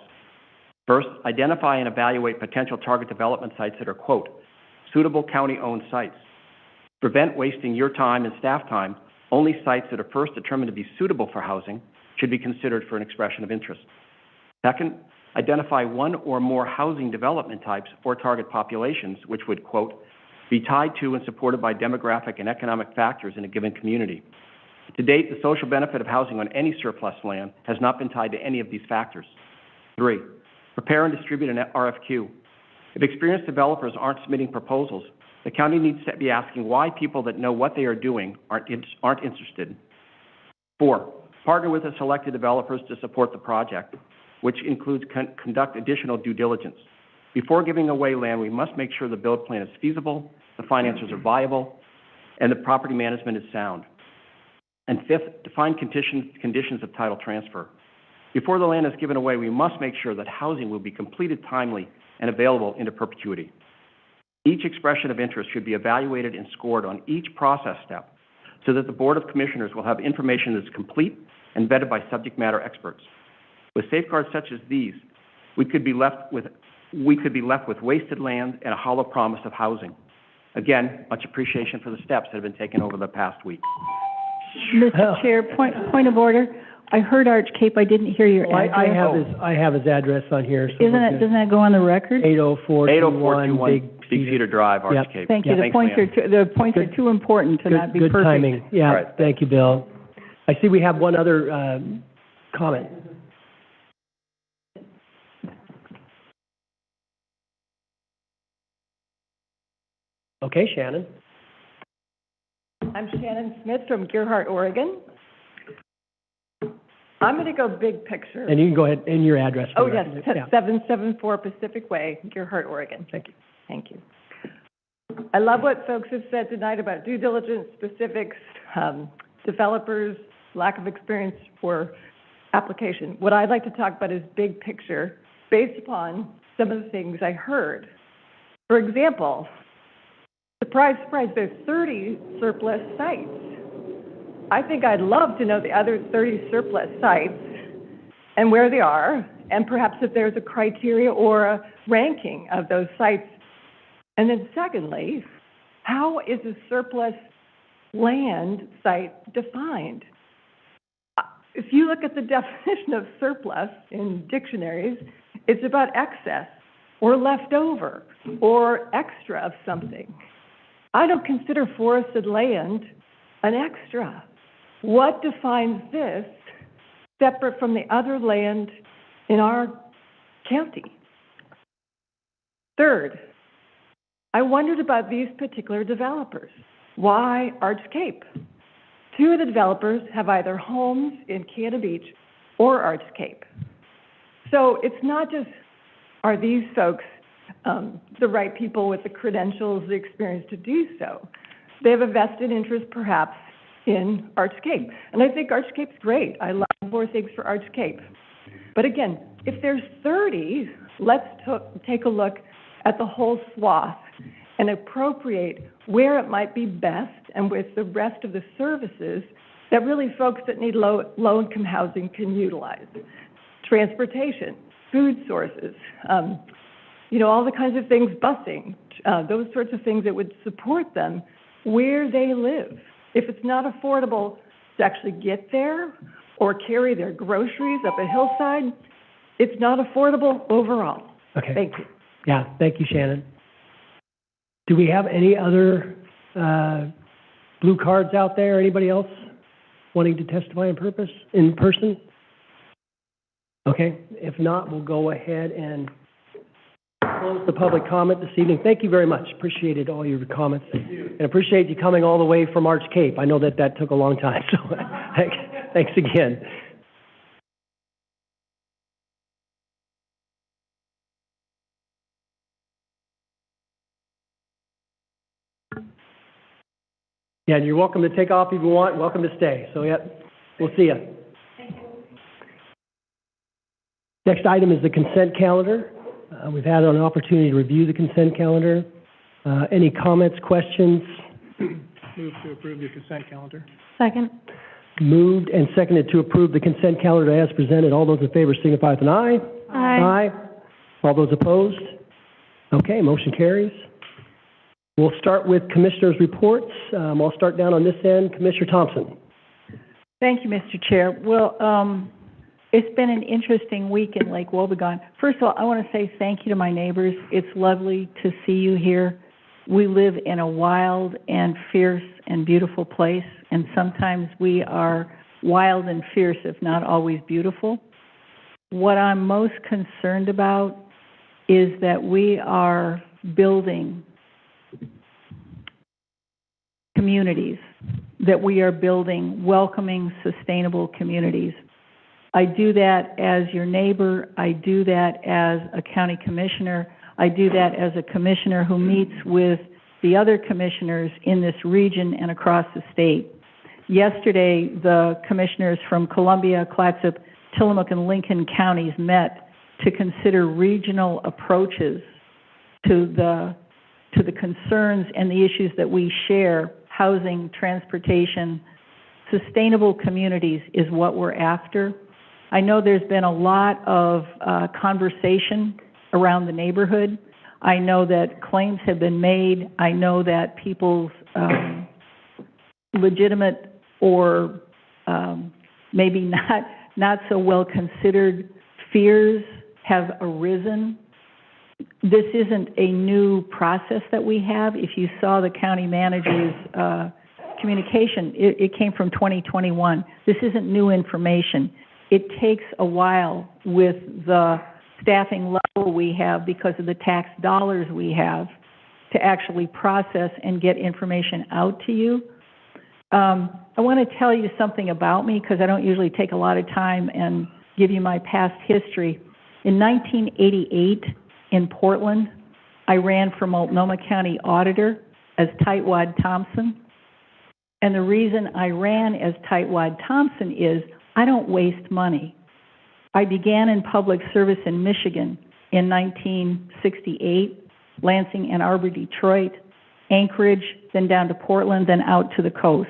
First, identify and evaluate potential target development sites that are, quote, "suitable county-owned sites." Prevent wasting your time and staff time. Only sites that are first determined to be suitable for housing should be considered for an expression of interest. Second, identify one or more housing development types or target populations which would, quote, "be tied to and supported by demographic and economic factors in a given community." To date, the social benefit of housing on any surplus land has not been tied to any of these factors. 3, prepare and distribute an RFQ. If experienced developers aren't submitting proposals, the county needs to be asking why people that know what they are doing aren't interested. 4, partner with the selected developers to support the project, which includes conduct additional due diligence. Before giving away land, we must make sure the build plan is feasible, the finances are viable, and the property management is sound. And 5th, define conditions of title transfer. Before the land is given away, we must make sure that housing will be completed timely and available into perpetuity. Each expression of interest should be evaluated and scored on each process step so that the Board of Commissioners will have information that is complete and vetted by subject matter experts. With safeguards such as these, we could be left with wasted land and a hollow promise of housing. Again, much appreciation for the steps that have been taken over the past week. Mr. Chair, point of order. I heard Arch Cape. I didn't hear your address. I have his address on here. So doesn't that go on the record? 80421 Big Cedar Drive, Arch Yep. Cape. Thank you. The points are too important to not be Good perfect. timing. Yeah, Right. Thank you, Bill. I see we have one other comment. Okay, Shannon. I'm Shannon Smith from Gerhart, Oregon. I'm going to go big picture. And you can go ahead, and your address. Oh, yes, 774 Pacific Way, Gerhart, Oregon. Thank you. Thank you. I love what folks have said tonight about due diligence, specifics, developers, lack of experience for application. What I'd like to talk about is big picture, based upon some of the things I heard. For example, surprise, surprise, there's 30 surplus sites. I think I'd love to know the other 30 surplus sites and where they are, and perhaps if there's a criteria or a ranking of those sites. And then secondly, how is a surplus land site defined? If you look at the definition of surplus in dictionaries, it's about excess or leftover or extra of something. I don't consider forested land an extra. What defines this separate from the other land in our county? Third, I wondered about these particular developers. Why Arch Cape? Two of the developers have either homes in Canada Beach or Arch Cape. So it's not just, are these folks the right people with the credentials, the experience to do so? They have a vested interest, perhaps, in Arch Cape. And I think Arch Cape's great. I love more things for Arch Cape. But again, if there's 30, let's take a look at the whole swath and appropriate where it might be best and with the rest of the services that really folks that need low-income housing can utilize. Transportation, food sources, all the kinds of things, busing, those sorts of things that would support them where they live. If it's not affordable to actually get there or carry their groceries up a hillside, it's not affordable overall. Okay. Thank you. Yeah, thank you, Shannon. Do we have any other blue cards out there? Anybody else wanting to testify in person? Okay, if not, we'll go ahead and close the public comment this evening. Thank you very much. Appreciated all your comments. And appreciate you coming all the way from Arch Cape. I know that took a long time, so thanks again. Yeah, and you're welcome to take off if you want. Welcome to stay. So, yeah, we'll see you. Next item is the consent calendar. We've had an opportunity to review the consent calendar. Any comments, questions? Move to approve the consent calendar. Second. Moved and seconded to approve the consent calendar as presented. All those in favor signify with an aye. Aye. Aye. All those opposed? Okay, motion carries. We'll start with commissioners' reports. I'll start down on this end. Commissioner Thompson. Thank you, Mr. Chair. Well, it's been an interesting week in Lake Wobegon. First of all, I want to say thank you to my neighbors. It's lovely to see you here. We live in a wild and fierce and beautiful place, and sometimes we are wild and fierce, if not always beautiful. What I'm most concerned about is that we are building communities, that we are building welcoming, sustainable communities. I do that as your neighbor. I do that as a county commissioner. I do that as a commissioner who meets with the other commissioners in this region and across the state. Yesterday, the commissioners from Columbia, Clatsop, Tillamook, and Lincoln counties met to consider regional approaches to the concerns and the issues that we share. Housing, transportation, sustainable communities is what we're after. I know there's been a lot of conversation around the neighborhood. I know that claims have been made. I know that people's legitimate or maybe not so well considered fears have arisen. This isn't a new process that we have. If you saw the county manager's communication, it came from 2021. This isn't new information. It takes a while with the staffing level we have because of the tax dollars we have to actually process and get information out to you. I want to tell you something about me because I don't usually take a lot of time and give you my past history. In 1988, in Portland, I ran for Multnomah County Auditor as Tightwad Thompson. And the reason I ran as Tightwad Thompson is I don't waste money. I began in public service in Michigan in 1968, Lansing, Ann Arbor, Detroit, Anchorage, then down to Portland, then out to the coast.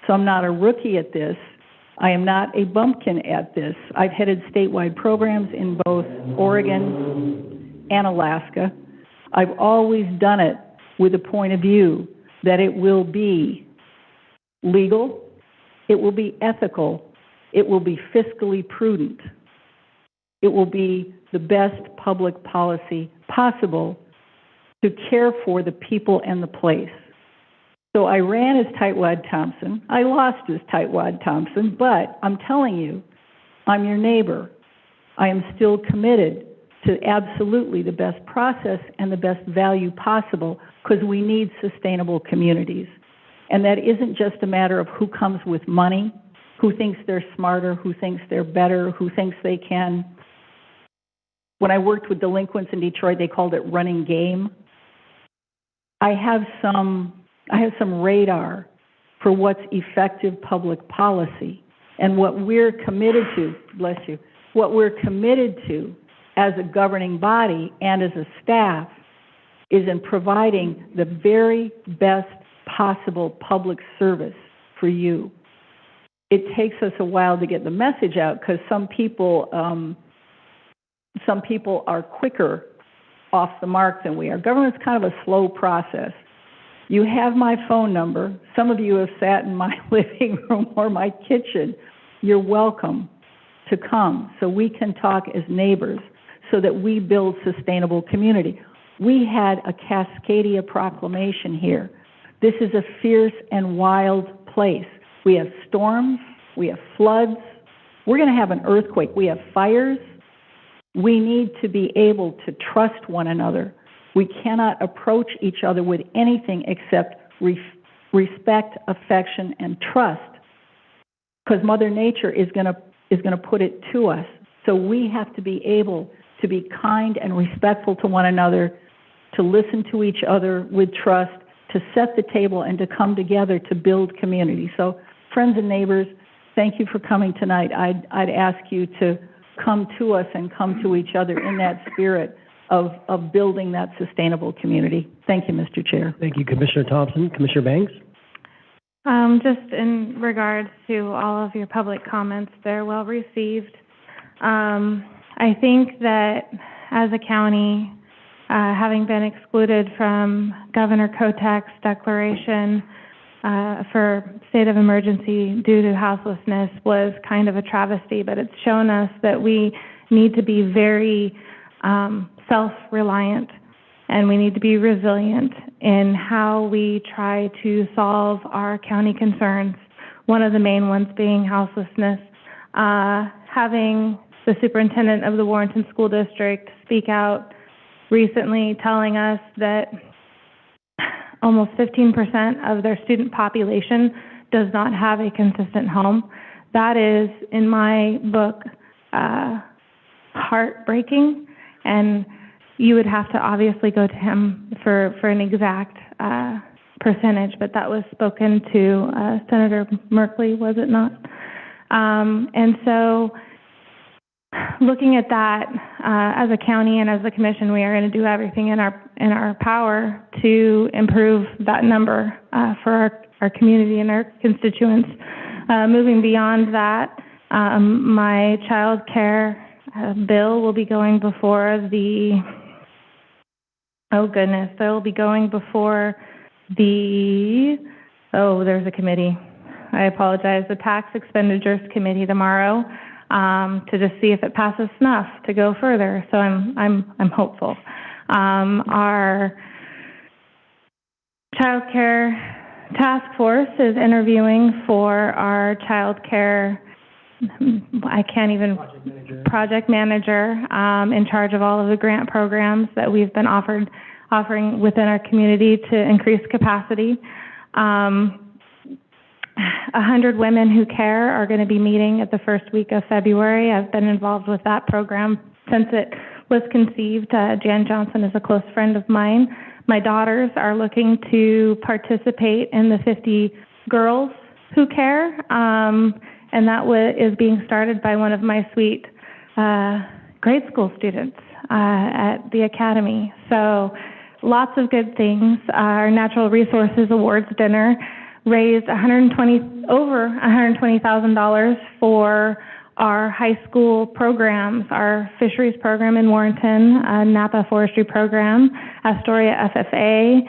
So I'm not a rookie at this. I am not a bumpkin at this. I've headed statewide programs in both Oregon and Alaska. I've always done it with a point of view that it will be legal, it will be ethical, it will be fiscally prudent, it will be the best public policy possible to care for the people and the place. So I ran as Tightwad Thompson. I lost as Tightwad Thompson, but I'm telling you, I'm your neighbor. I am still committed to absolutely the best process and the best value possible, because we need sustainable communities. And that isn't just a matter of who comes with money, who thinks they're smarter, who thinks they're better, who thinks they can. When I worked with delinquents in Detroit, they called it running game. I have some radar for what's effective public policy, and what we're committed to, bless you, what we're committed to as a governing body and as a staff is in providing the very best possible public service for you. It takes us a while to get the message out, because some people are quicker off the mark than we are. Government's kind of a slow process. You have my phone number. Some of you have sat in my living room or my kitchen. You're welcome to come so we can talk as neighbors so that we build sustainable community. We had a Cascadia proclamation here. This is a fierce and wild place. We have storms, we have floods, we're going to have an earthquake, we have fires. We need to be able to trust one another. We cannot approach each other with anything except respect, affection, and trust, because Mother Nature is going to put it to us. So we have to be able to be kind and respectful to one another, to listen to each other with trust, to set the table and to come together to build community. So friends and neighbors, thank you for coming tonight. I'd ask you to come to us and come to each other in that spirit of building that sustainable community. Thank you, Mr. Chair. Thank you, Commissioner Thompson. Commissioner Banks? Just in regards to all of your public comments, they're well received. I think that as a county, having been excluded from Governor Kotek's declaration for state of emergency due to houselessness was kind of a travesty, but it's shown us that we need to be very self-reliant, and we need to be resilient in how we try to solve our county concerns, one of the main ones being houselessness. Having the superintendent of the Warrenton School District speak out recently telling us that almost 15% of their student population does not have a consistent home. That is, in my book, heartbreaking, and you would have to obviously go to him for an exact percentage, but that was spoken to Senator Merkley, was it not? And so looking at that, as a county and as a commission, we are going to do everything in our power to improve that number for our community and our constituents. Moving beyond that, my child care bill will be going before there's a committee. I apologize, the Tax Expenditures Committee tomorrow, to just see if it passes snuff to go further. So I'm hopeful. Our child care task force is interviewing for our child care, project manager, in charge of all of the grant programs that we've been offering within our community to increase capacity. 100 Women Who Care are going to be meeting at the first week of February. I've been involved with that program since it was conceived. Jan Johnson is a close friend of mine. My daughters are looking to participate in the 50 Girls Who Care, and that is being started by one of my sweet grade school students at the academy. So lots of good things. Our Natural Resources Awards dinner raised over $120,000 for our high school programs, our fisheries program in Warrenton, Napa Forestry Program, Astoria FFA,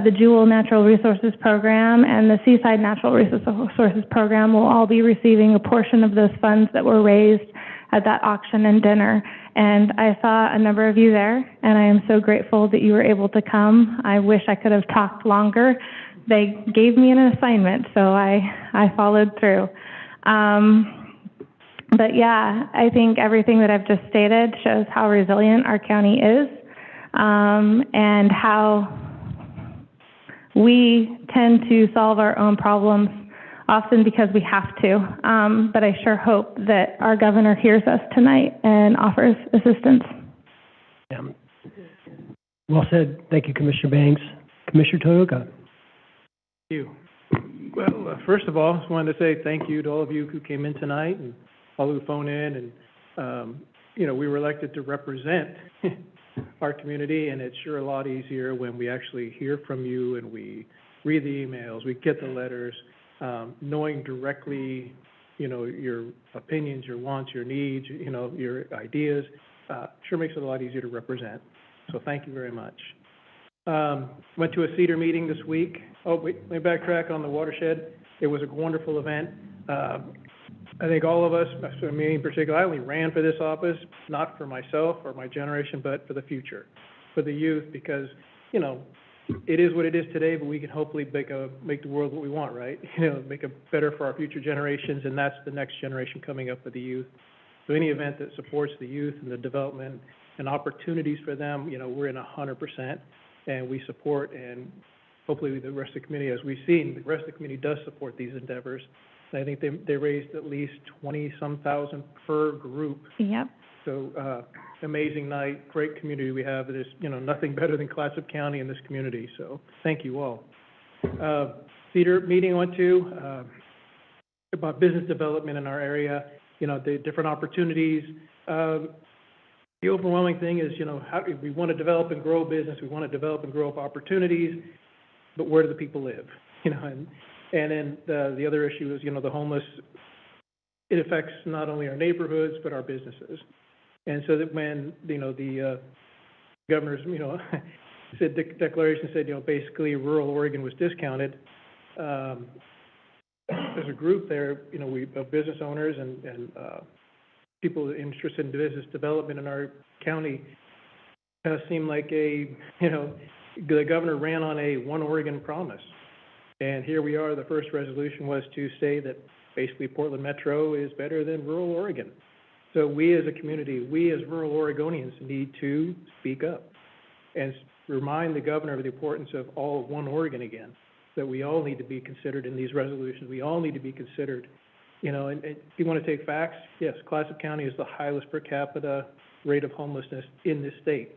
the Jewel Natural Resources Program, and the Seaside Natural Resources Program will all be receiving a portion of those funds that were raised at that auction and dinner. And I saw a number of you there, and I am so grateful that you were able to come. I wish I could have talked longer, they gave me an assignment, so I followed through. But yeah, I think everything that I've just stated shows how resilient our county is, and how we tend to solve our own problems often because we have to. But I sure hope that our governor hears us tonight and offers assistance. Yeah. Well said. Thank you, Commissioner Banks. Commissioner Toyoka. Thank you. Well, first of all, I just wanted to say thank you to all of you who came in tonight and all who phoned in. And, we were elected to represent our community, and it's sure a lot easier when we actually hear from you and we read the emails, we get the letters, knowing directly, your opinions, your wants, your needs, your ideas, sure makes it a lot easier to represent. So thank you very much. Went to a CEDAR meeting this week. Oh, wait, let me backtrack on the watershed. It was a wonderful event. I think all of us, me in particular, I only ran for this office, not for myself or my generation, but for the future, for the youth, because, it is what it is today, but we can hopefully make the world what we want, right? Make it better for our future generations, and that's the next generation coming up with the youth. So any event that supports the youth and the development and opportunities for them, we're in 100%, and we support, and hopefully the rest of the community, as we've seen, the rest of the community does support these endeavors. And I think they raised at least 20-some thousand per group. Yep. So amazing night, great community we have. There's nothing better than Clatsop County in this community. So thank you all. CEDAR meeting I went to about business development in our area. The different opportunities. The overwhelming thing is how we want to develop and grow business. We want to develop and grow up opportunities, but where do the people live? And then the other issue is the homeless. It affects not only our neighborhoods but our businesses. And so that when the governor's said declaration said basically rural Oregon was discounted. There's a group there we of business owners and people interested in business development in our county. Seemed like the governor ran on a one Oregon promise, and here we are. The first resolution was to say that basically Portland Metro is better than rural Oregon. So we as a community, we as rural Oregonians need to speak up and remind the governor of the importance of all of one Oregon again, that we all need to be considered in these resolutions. We all need to be considered, and if you want to take facts, yes, Clatsop County is the highest per capita rate of homelessness in this state.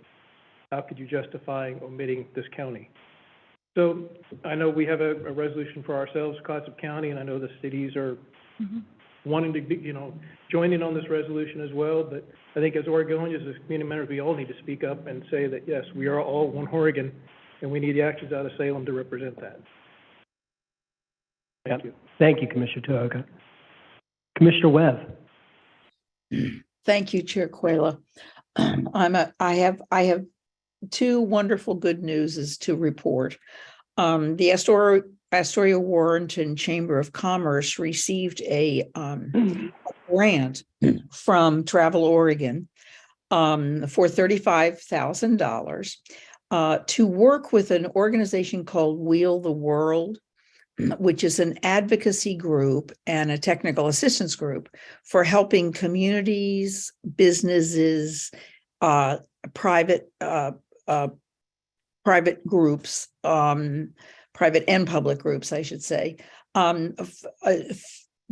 How could you justify omitting this county? So I know we have a resolution for ourselves, Clatsop County, and I know the cities are wanting to be, join in on this resolution as well. But I think as Oregonians, as community members, we all need to speak up and say that, yes, we are all one Oregon, and we need the actions out of Salem to represent that. Thank you. Thank you, Commissioner Toyoka. Commissioner Webb. Thank you, Chair Quayla. I have two wonderful good newses to report. The Astoria Warrenton Chamber of Commerce received a grant from Travel Oregon for $35,000 to work with an organization called Wheel the World, which is an advocacy group and a technical assistance group for helping communities, businesses, private groups, private and public groups, I should say,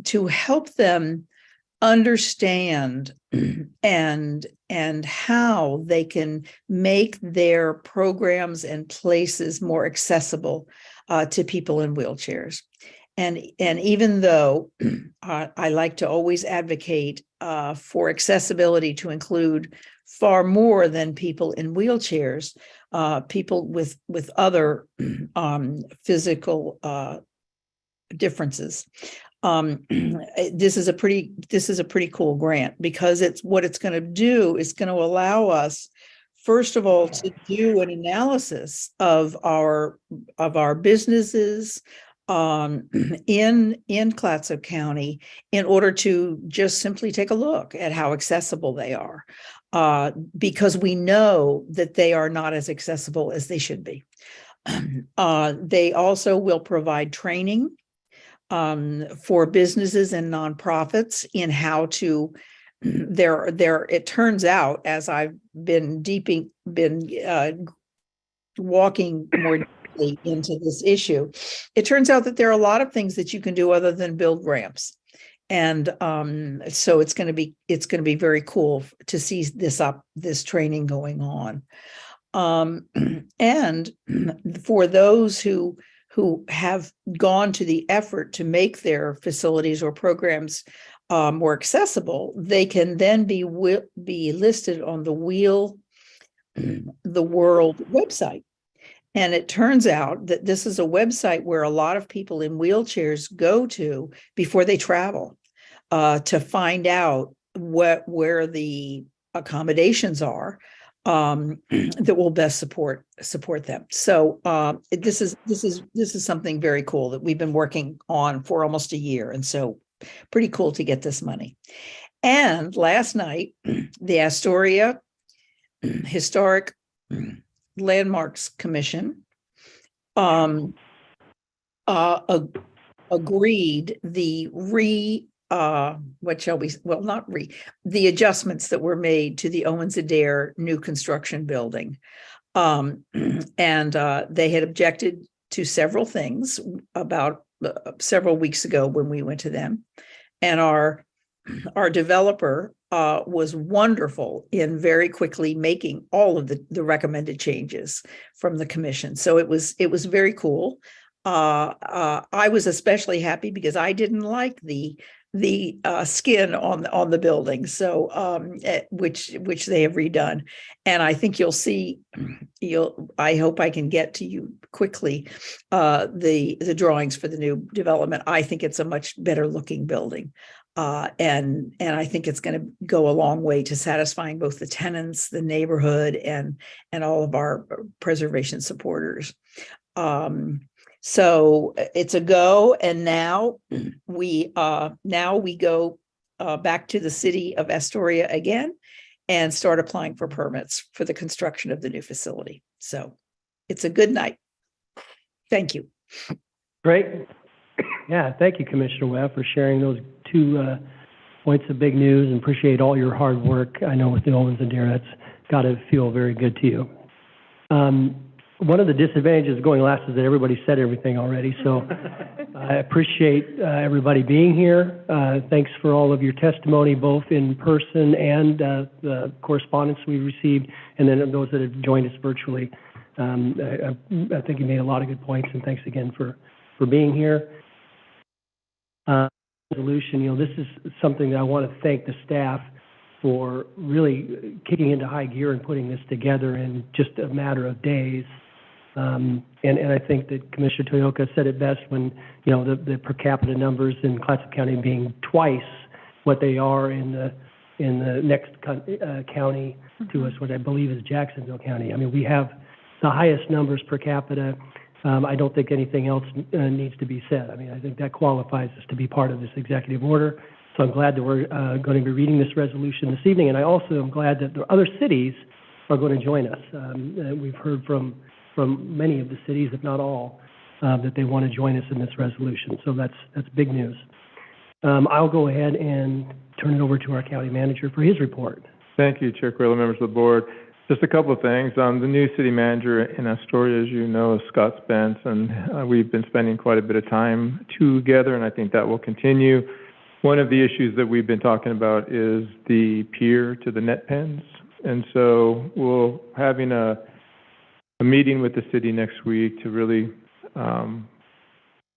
to help them understand and how they can make their programs and places more accessible to people in wheelchairs. And even though I like to always advocate for accessibility to include far more than people in wheelchairs, people with other physical differences. This is a pretty cool grant, because what it's going to do is going to allow us, first of all, to do an analysis of our businesses in Clatsop County in order to just simply take a look at how accessible they are, because we know that they are not as accessible as they should be. They also will provide training for businesses and nonprofits in how to, it turns out, as I've been walking more deeply into this issue, it turns out that there are a lot of things that you can do other than build ramps. And so it's going to be very cool to see this training going on. And for those who have gone to the effort to make their facilities or programs more accessible, they can then be listed on the Wheel the World website. And it turns out that this is a website where a lot of people in wheelchairs go to before they travel to find out where the accommodations are that will best support them. So this is something very cool that we've been working on for almost a year, and so pretty cool to get this money. And last night, the Astoria Historic Landmarks Commission agreed the the adjustments that were made to the Owens Adair new construction building. And they had objected to several things about several weeks ago when we went to them. And our developer was wonderful in very quickly making all of the recommended changes from the commission. So it was very cool. I was especially happy because I didn't like the skin on the building, so which they have redone, and I think you'll see. I hope I can get to you quickly the drawings for the new development. I think it's a much better looking building, and I think it's going to go a long way to satisfying both the tenants, the neighborhood, and all of our preservation supporters. So it's a go, and now we go back to the city of Astoria again and start applying for permits for the construction of the new facility. So it's a good night. Thank you. Great. Yeah, thank you, Commissioner Webb, for sharing those two points of big news, and appreciate all your hard work. I know with the Owens Adair, that's got to feel very good to you. One of the disadvantages of going last is that everybody said everything already, so I appreciate everybody being here. Thanks for all of your testimony, both in person and the correspondence we received, and then those that have joined us virtually. I think you made a lot of good points, and thanks again for being here. Resolution, this is something that I want to thank the staff for really kicking into high gear and putting this together in just a matter of days. And I think that Commissioner Toyoka said it best when, the per capita numbers in Clatsop County being twice what they are in the next county to us, what I believe is Jacksonville County. I mean, we have the highest numbers per capita. I don't think anything else needs to be said. I mean, I think that qualifies us to be part of this executive order. So I'm glad that we're going to be reading this resolution this evening. And I also am glad that the other cities are going to join us. We've heard from many of the cities, if not all, that they want to join us in this resolution. So that's big news. I'll go ahead and turn it over to our county manager for his report. Thank you, Chair Quayle, members of the board. Just a couple of things. The new city manager in Astoria, as you know, is Scott Spence, and we've been spending quite a bit of time together, and I think that will continue. One of the issues that we've been talking about is the pier to the net pens, and so we'll having a meeting with the city next week to really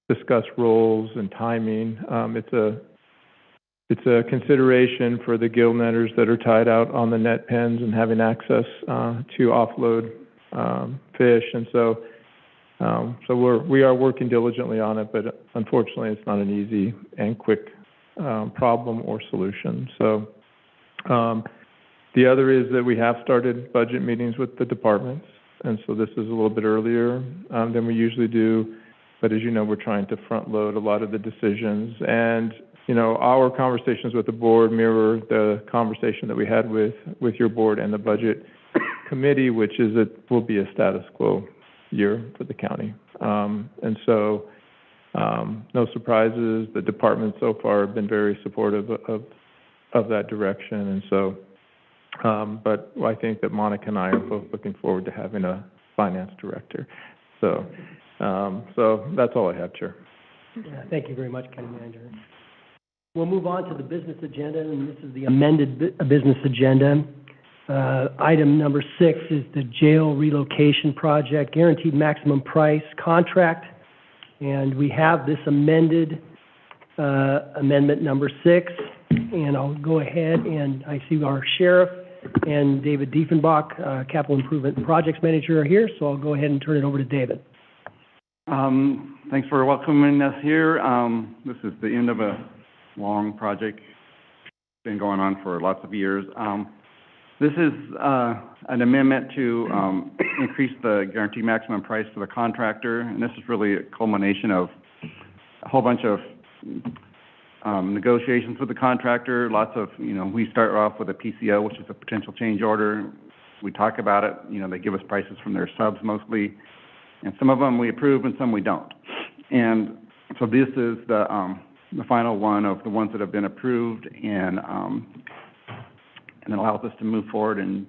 discuss roles and timing. It's a consideration for the gill netters that are tied out on the net pens and having access to offload fish, and so we are working diligently on it, but unfortunately, it's not an easy and quick problem or solution. So the other is that we have started budget meetings with the departments. And so this is a little bit earlier than we usually do. But as you know, we're trying to front load a lot of the decisions. And, our conversations with the board mirror the conversation that we had with your board and the budget committee, which is it will be a status quo year for the county. And so, no surprises. The department so far have been very supportive of that direction. And so, but I think that Monica and I are both looking forward to having a finance director. So, so that's all I have, Chair. Yeah, thank you very much, County Manager. We'll move on to the business agenda, and this is the amended business agenda. Item number 6 is the jail relocation project, guaranteed maximum price contract. And we have this amended, amendment number 6. And I'll go ahead and I see our sheriff and David Diefenbach, Capital Improvement Projects Manager, are here. So I'll go ahead and turn it over to David. Thanks for welcoming us here. This is the end of a long project. It's been going on for lots of years. This is an amendment to increase the guaranteed maximum price for the contractor, and this is really a culmination of a whole bunch of negotiations with the contractor. Lots of, we start off with a PCO, which is a potential change order. We talk about it. They give us prices from their subs mostly, and some of them we approve and some we don't. And so this is the final one of the ones that have been approved, and it allows us to move forward and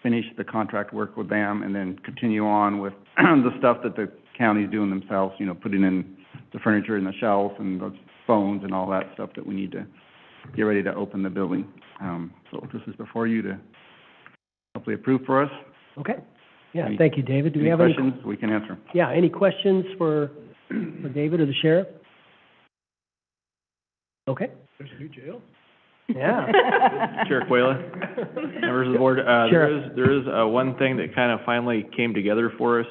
finish the contract work with them, and then continue on with the stuff that the county's doing themselves, putting in the furniture and the shelves and the phones and all that stuff that we need to get ready to open the building. So this is before you to hopefully approve for us. Okay. Yeah, thank you, David. Do we have any questions? We can answer them. Yeah, any questions for David or the sheriff? Okay. There's a new jail? Yeah. Chair Quayla, members of the board, there is one thing that kind of finally came together for us,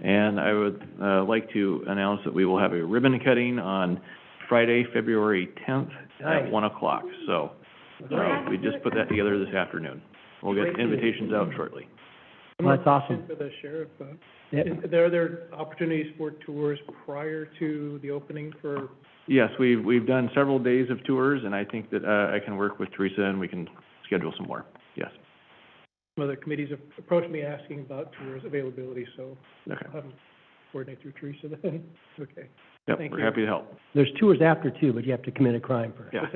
and I would like to announce that we will have a ribbon cutting on Friday, February 10th at 1 o'clock. So we just put that together this afternoon. We'll get invitations out shortly. Well, that's awesome. For the sheriff, are there opportunities for tours prior to the opening for? Yes, we've done several days of tours, and I think that I can work with Teresa and we can schedule some more. Yes. Some other committees have approached me asking about tours availability, so okay. I'll have them coordinate through Teresa then. Okay. Yep, Thank we're you. happy to help. There's tours after too, but you have to commit a crime first. Yeah.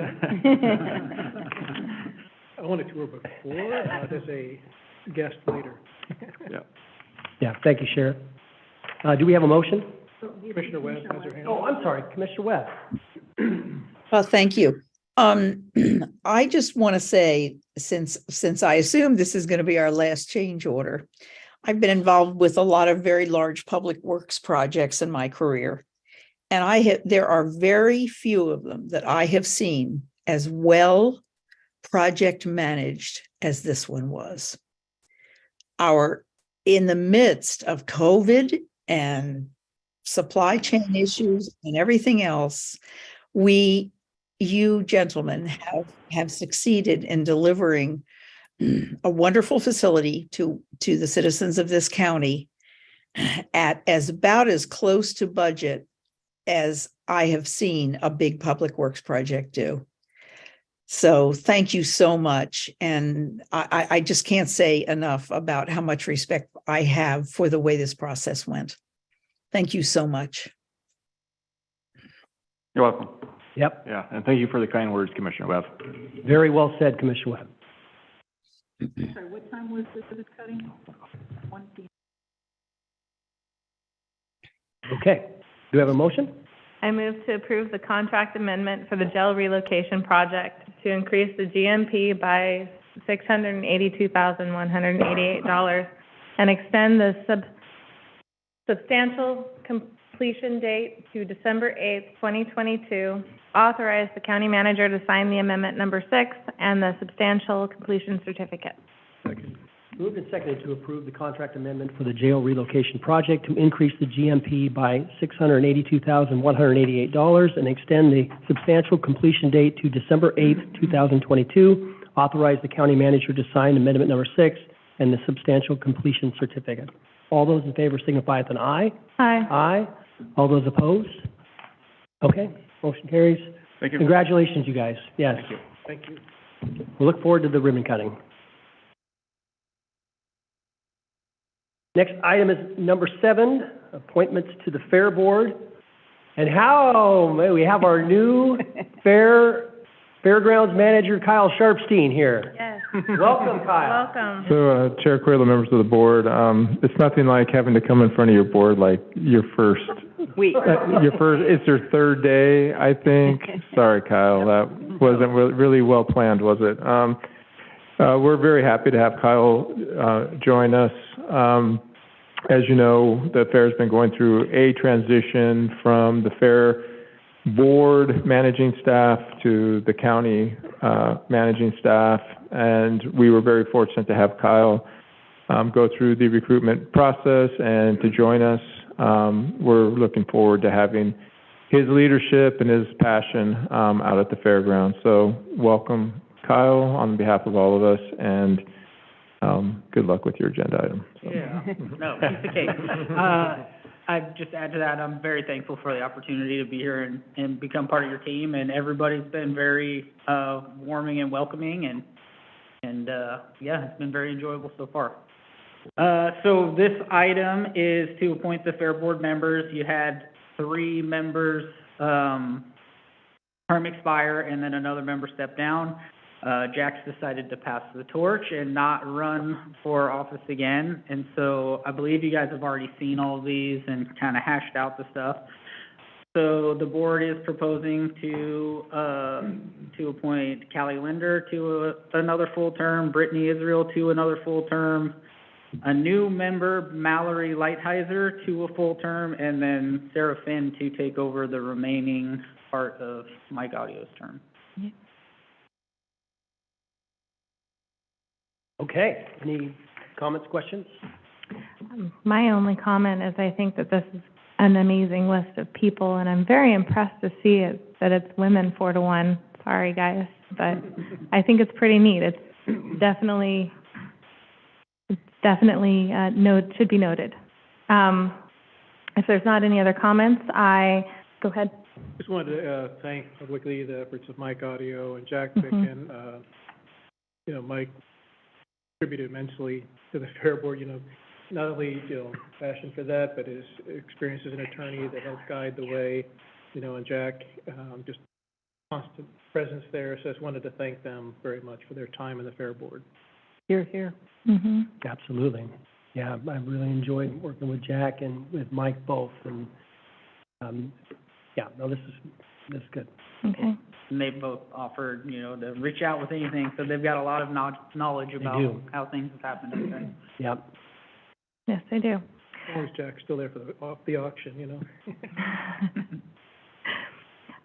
I want a tour before, as a guest later. Yeah. Yeah, thank you, Sheriff. Do we have a motion? Commissioner Webb has her hand. Oh, I'm sorry, Commissioner Webb. Well, thank you. I just want to say, since I assume this is going to be our last change order, I've been involved with a lot of very large public works projects in my career. And there are very few of them that I have seen as well project managed as this one was. In the midst of COVID and supply chain issues and everything else, you gentlemen have succeeded in delivering a wonderful facility to the citizens of this county at about as close to budget as I have seen a big public works project do. So thank you so much. And I just can't say enough about how much respect I have for the way this process went. Thank you so much. You're welcome. Yep. Yeah, and thank you for the kind words, Commissioner Webb. Very well said, Commissioner Webb. Sorry, what time was this cutting? 1 p.m. Okay. Do we have a motion? I move to approve the contract amendment for the jail relocation project to increase the GMP by $682,188 and extend the substantial completion date to December 8th, 2022. Authorize the county manager to sign the amendment number 6 and the substantial completion certificate. Second. Moved and seconded to approve the contract amendment for the jail relocation project to increase the GMP by $682,188 and extend the substantial completion date to December 8th, 2022. Authorize the county manager to sign amendment number 6 and the substantial completion certificate. All those in favor signify with an aye. Aye. Aye. All those opposed? Okay, motion carries. Thank you. Congratulations, you guys. Yes. Thank you. Thank you. We'll look forward to the ribbon cutting. Next item is number 7, appointments to the Fair Board. And how, may we have our new Fairgrounds Manager, Kyle Sharpstein here. Yes. Welcome, Kyle. Welcome. So, Chair Quayla, members of the board, it's nothing like having to come in front of your board like your first Week. it's your third day, I think. Sorry, Kyle, that wasn't really well planned, was it? We're very happy to have Kyle join us. As you know, the fair's been going through a transition from the fair board managing staff to the county managing staff, and we were very fortunate to have Kyle go through the recruitment process and to join us. We're looking forward to having his leadership and his passion out at the fairgrounds. So welcome, Kyle, on behalf of all of us, and good luck with your agenda item. So. Yeah, no, piece of cake. I'd just add to that, I'm very thankful for the opportunity to be here and become part of your team, and everybody's been very warming and welcoming, and yeah, it's been very enjoyable so far. So this item is to appoint the Fair Board members. You had 3 members term expire, and then another member step down. Jack's decided to pass the torch and not run for office again. And so I believe you guys have already seen all of these and kind of hashed out the stuff. So the board is proposing to appoint Callie Linder to another full term, Brittany Israel to another full term, a new member, Mallory Lighthizer, to a full term, and then Sarah Finn to take over the remaining part of Mike Audio's term. Okay, any comments, questions? My only comment is I think that this is an amazing list of people, and I'm very impressed to see it, that it's women 4-1. Sorry, guys, but I think it's pretty neat. It's definitely should be noted. If there's not any other comments, go ahead. Just wanted to thank publicly the efforts of Mike Audio and Jack Bicken. You know, Mike contributed immensely to the Fair Board, you know, not only, you know, passion for that, but his experience as an attorney that helped guide the way, you know, and Jack, just constant presence there. So I just wanted to thank them very much for their time in the Fair Board. Here, here. Mm-hmm. Absolutely. Yeah, I really enjoyed working with Jack and with Mike both, and yeah, no, this is good. Okay. And they both offered, you know, to reach out with anything, so they've got a lot of knowledge about how things have happened. Okay. Yep. Yes, they do. Always Jack's still there for the auction, you know.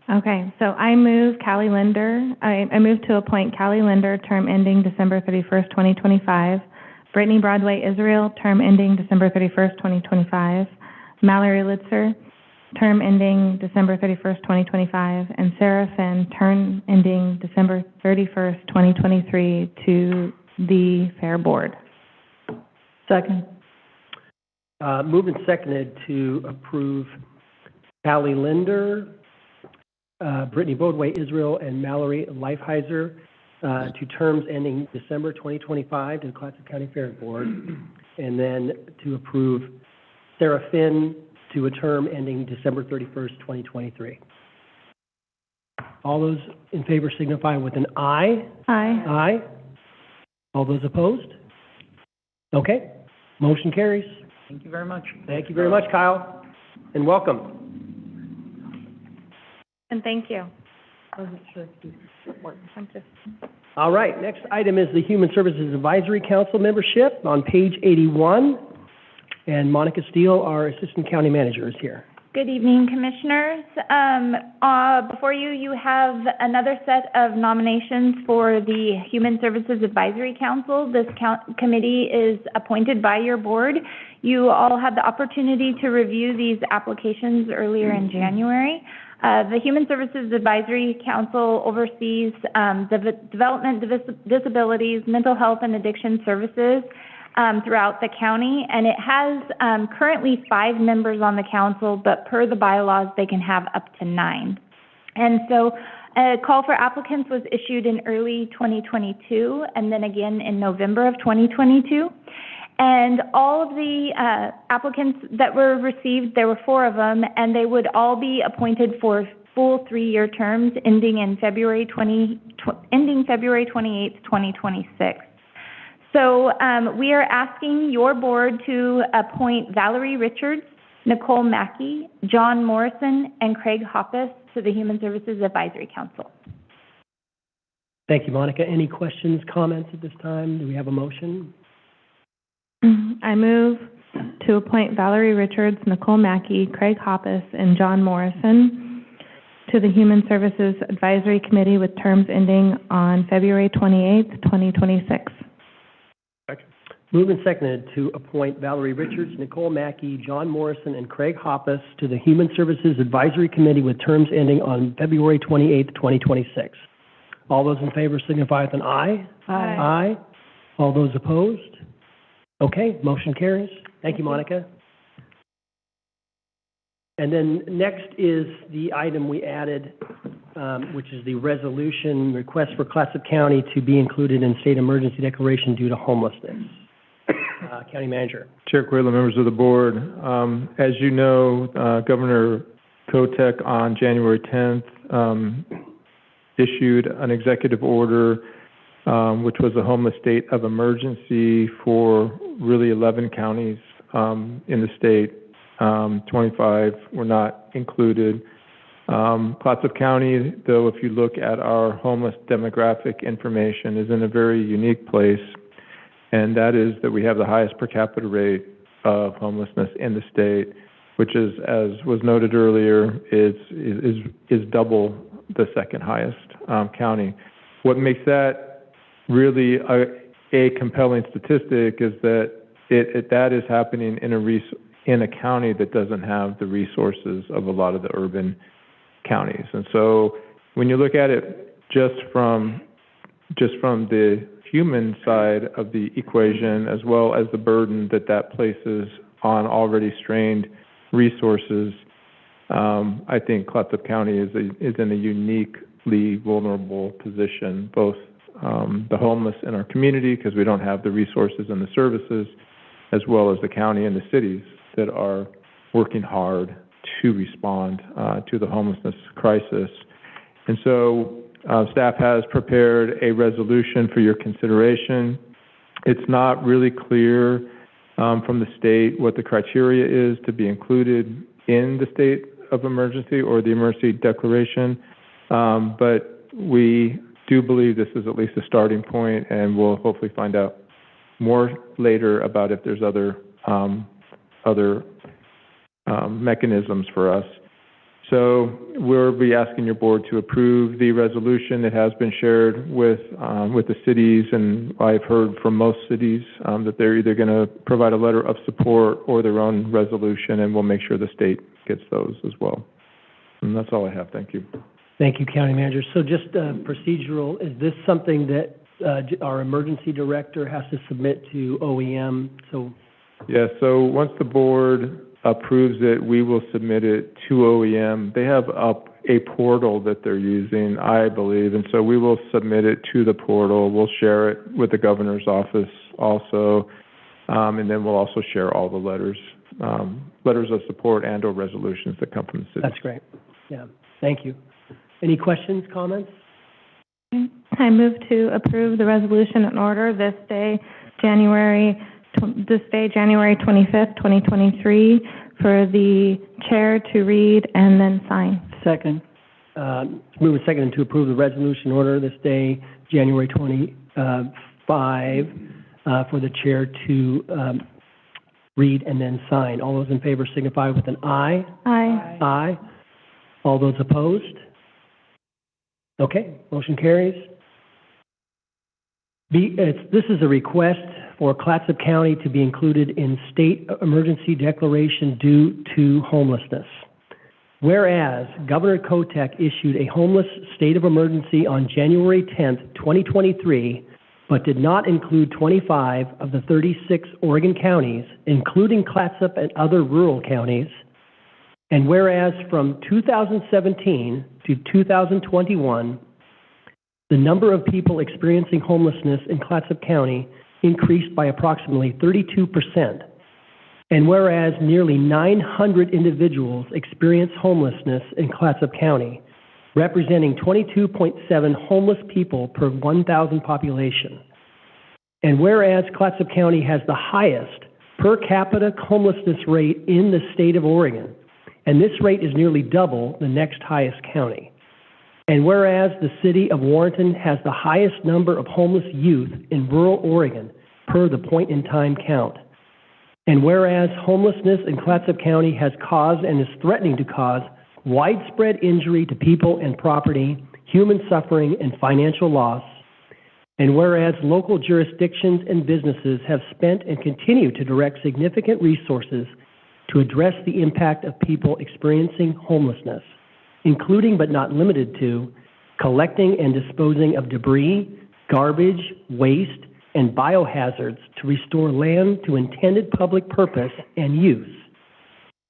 Okay, so I move Callie Linder, I move to appoint Callie Linder, term ending December 31st, 2025. Brittany Broadway Israel, term ending December 31st, 2025. Mallory Litzer, term ending December 31st, 2025. And Sarah Finn, term ending December 31st, 2023 to the Fair Board. Second. Moved and seconded to approve Callie Linder, Brittany Broadway Israel, and Mallory Lighthizer to terms ending December 2025 to the Clatsop County Fair Board, and then to approve Sarah Finn to a term ending December 31st, 2023. All those in favor signify with an aye. Aye. Aye. All those opposed? Okay, motion carries. Thank you very much. Thank you very much, Kyle, and welcome. And thank you. All right, next item is the Human Services Advisory Council membership on page 81. And Monica Steele, our Assistant County Manager, is here. Good evening, Commissioners. Before you, you have another set of nominations for the Human Services Advisory Council. This committee is appointed by your board. You all had the opportunity to review these applications earlier in January. The Human Services Advisory Council oversees development, disabilities, mental health, and addiction services throughout the county, and it has currently 5 members on the council, but per the bylaws, they can have up to 9. And so a call for applicants was issued in early 2022, and then again in November of 2022. And all of the applicants that were received, there were 4 of them, and they would all be appointed for full 3-year terms ending February 28th, 2026. So we are asking your board to appoint Valerie Richards, Nicole Mackey, John Morrison, and Craig Hoppus to the Human Services Advisory Council. Thank you, Monica. Any questions, comments at this time? Do we have a motion? I move to appoint Valerie Richards, Nicole Mackey, Craig Hoppus, and John Morrison to the Human Services Advisory Committee with terms ending on February 28th, 2026. Moved and seconded to appoint Valerie Richards, Nicole Mackey, John Morrison, and Craig Hoppus to the Human Services Advisory Committee with terms ending on February 28th, 2026. All those in favor signify with an aye. Aye. Aye. All those opposed? Okay, motion carries. Thank you, Monica. And then next is the item we added, which is the resolution request for Clatsop County to be included in state emergency declaration due to homelessness. County Manager. Chair Quayla, members of the board, as you know, Governor Kotek on January 10th issued an executive order which was a homeless state of emergency for really 11 counties in the state. 25 were not included. Clatsop County, though, if you look at our homeless demographic information, is in a very unique place, and that is that we have the highest per capita rate of homelessness in the state, which is, as was noted earlier, is double the second highest county. What makes that really a compelling statistic is that that is happening in a county that doesn't have the resources of a lot of the urban counties. And so when you look at it just from the human side of the equation, as well as the burden that places on already strained resources, I think Clatsop County is in a uniquely vulnerable position, both the homeless in our community, because we don't have the resources and the services, as well as the county and the cities that are working hard to respond to the homelessness crisis. And so staff has prepared a resolution for your consideration. It's not really clear from the state what the criteria is to be included in the state of emergency or the emergency declaration, but we do believe this is at least a starting point, and we'll hopefully find out more later about if there's other mechanisms for us. So we'll be asking your board to approve the resolution. It has been shared with the cities, and I've heard from most cities that they're either going to provide a letter of support or their own resolution, and we'll make sure the state gets those as well. And that's all I have. Thank you. Thank you, County Manager. So just procedural, is this something that our emergency director has to submit to OEM? Yeah, so once the board approves it, we will submit it to OEM. They have up a portal that they're using, I believe, and so we will submit it to the portal. We'll share it with the governor's office also, and then we'll also share all the letters of support and or resolutions that come from the city. That's great. Yeah, thank you. Any questions, comments? I move to approve the resolution in order this day, January 25th, 2023, for the chair to read and then sign. Second. Move and second to approve the resolution order this day, January 25, for the chair to read and then sign. All those in favor signify with an aye. Aye. Aye. All those opposed? Okay, motion carries. This is a request for Clatsop County to be included in state emergency declaration due to homelessness. Whereas Governor Kotek issued a homeless state of emergency on January 10th, 2023, but did not include 25 of the 36 Oregon counties, including Clatsop and other rural counties. And whereas from 2017 to 2021, the number of people experiencing homelessness in Clatsop County increased by approximately 32%. And whereas nearly 900 individuals experience homelessness in Clatsop County, representing 22.7 homeless people per 1,000 population. And whereas Clatsop County has the highest per capita homelessness rate in the state of Oregon, and this rate is nearly double the next highest county. And whereas the city of Warrenton has the highest number of homeless youth in rural Oregon per the point-in-time count. And whereas homelessness in Clatsop County has caused and is threatening to cause widespread injury to people and property, human suffering, and financial loss. And whereas local jurisdictions and businesses have spent and continue to direct significant resources to address the impact of people experiencing homelessness, including but not limited to collecting and disposing of debris, garbage, waste, and biohazards to restore land to intended public purpose and use.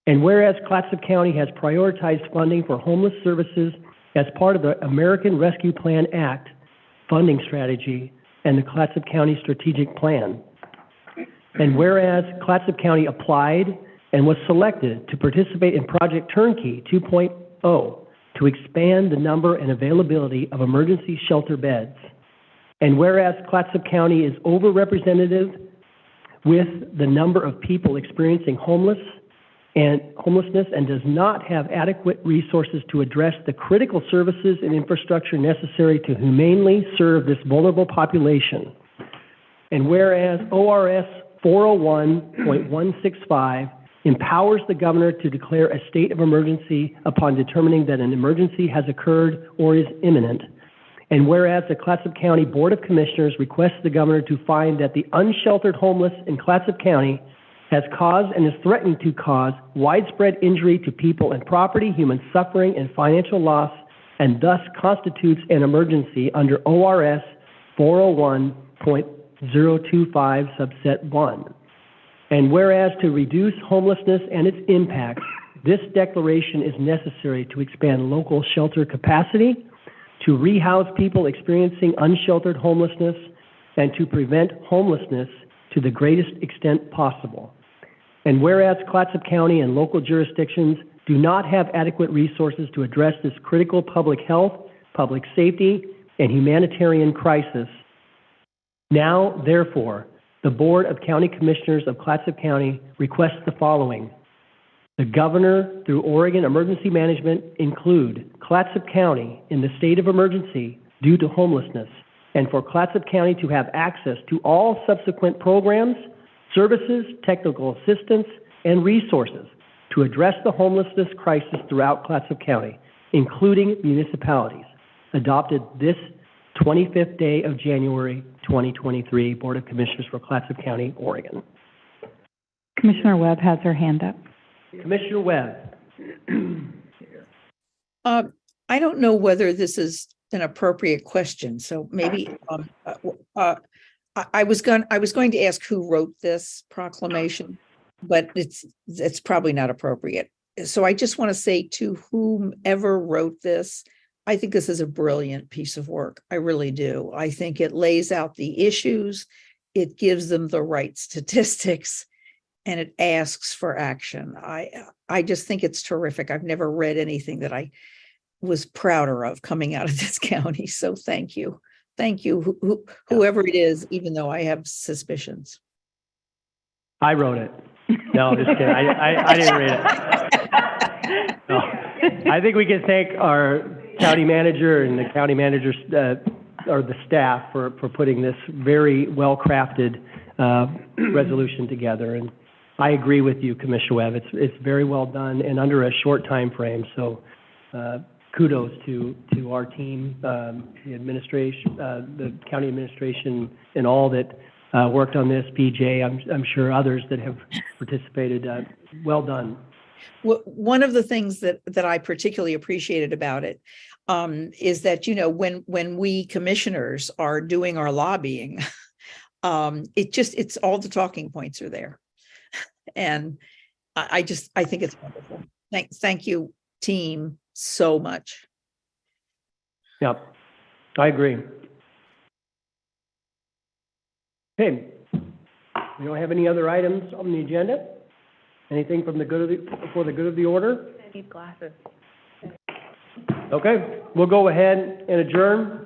And whereas Clatsop County has prioritized funding for homeless services as part of the American Rescue Plan Act funding strategy and the Clatsop County Strategic Plan. And whereas Clatsop County applied and was selected to participate in Project Turnkey 2.0 to expand the number and availability of emergency shelter beds. And whereas Clatsop County is overrepresented with the number of people experiencing homelessness and does not have adequate resources to address the critical services and infrastructure necessary to humanely serve this vulnerable population. And whereas ORS 401.165 empowers the governor to declare a state of emergency upon determining that an emergency has occurred or is imminent. And whereas the Clatsop County Board of Commissioners requests the governor to find that the unsheltered homeless in Clatsop County has caused and is threatening to cause widespread injury to people and property, human suffering, and financial loss, and thus constitutes an emergency under ORS 401.025 subset 1. And whereas to reduce homelessness and its impacts, this declaration is necessary to expand local shelter capacity, to rehouse people experiencing unsheltered homelessness, and to prevent homelessness to the greatest extent possible. And whereas Clatsop County and local jurisdictions do not have adequate resources to address this critical public health, public safety, and humanitarian crisis, now, therefore, the Board of County Commissioners of Clatsop County requests the following. The governor, through Oregon Emergency Management, include Clatsop County in the state of emergency due to homelessness, and for Clatsop County to have access to all subsequent programs, services, technical assistance, and resources to address the homelessness crisis throughout Clatsop County, including municipalities, adopted this 25th day of January 2023, Board of Commissioners for Clatsop County, Oregon. Commissioner Webb has her hand up. Commissioner Webb. I don't know whether this is an appropriate question, so maybe I was going to ask who wrote this proclamation, but it's probably not appropriate. So I just want to say to whomever wrote this, I think this is a brilliant piece of work. I really do. I think it lays out the issues, it gives them the right statistics, and it asks for action. I just think it's terrific. I've never read anything that I was prouder of coming out of this county. So thank you. Thank you, whoever it is, even though I have suspicions. I wrote it. No, I'm just kidding. I didn't read it. No. I think we can thank our county manager and the county manager's or the staff for putting this very well-crafted resolution together. And I agree with you, Commissioner Webb. It's very well done and under a short time frame. So kudos to our team, the administration, the county administration, and all that worked on this. PJ, I'm sure others that have participated. Well done. Well, one of the things that I particularly appreciated about it is that, you know, when we commissioners are doing our lobbying, it's all the talking points are there. And I think it's wonderful. Thank you, team, so much. Yep, I agree. Okay, We don't have any other items on the agenda? Anything from the good of the, for the good of the order? I need glasses. Okay, we'll go ahead and adjourn.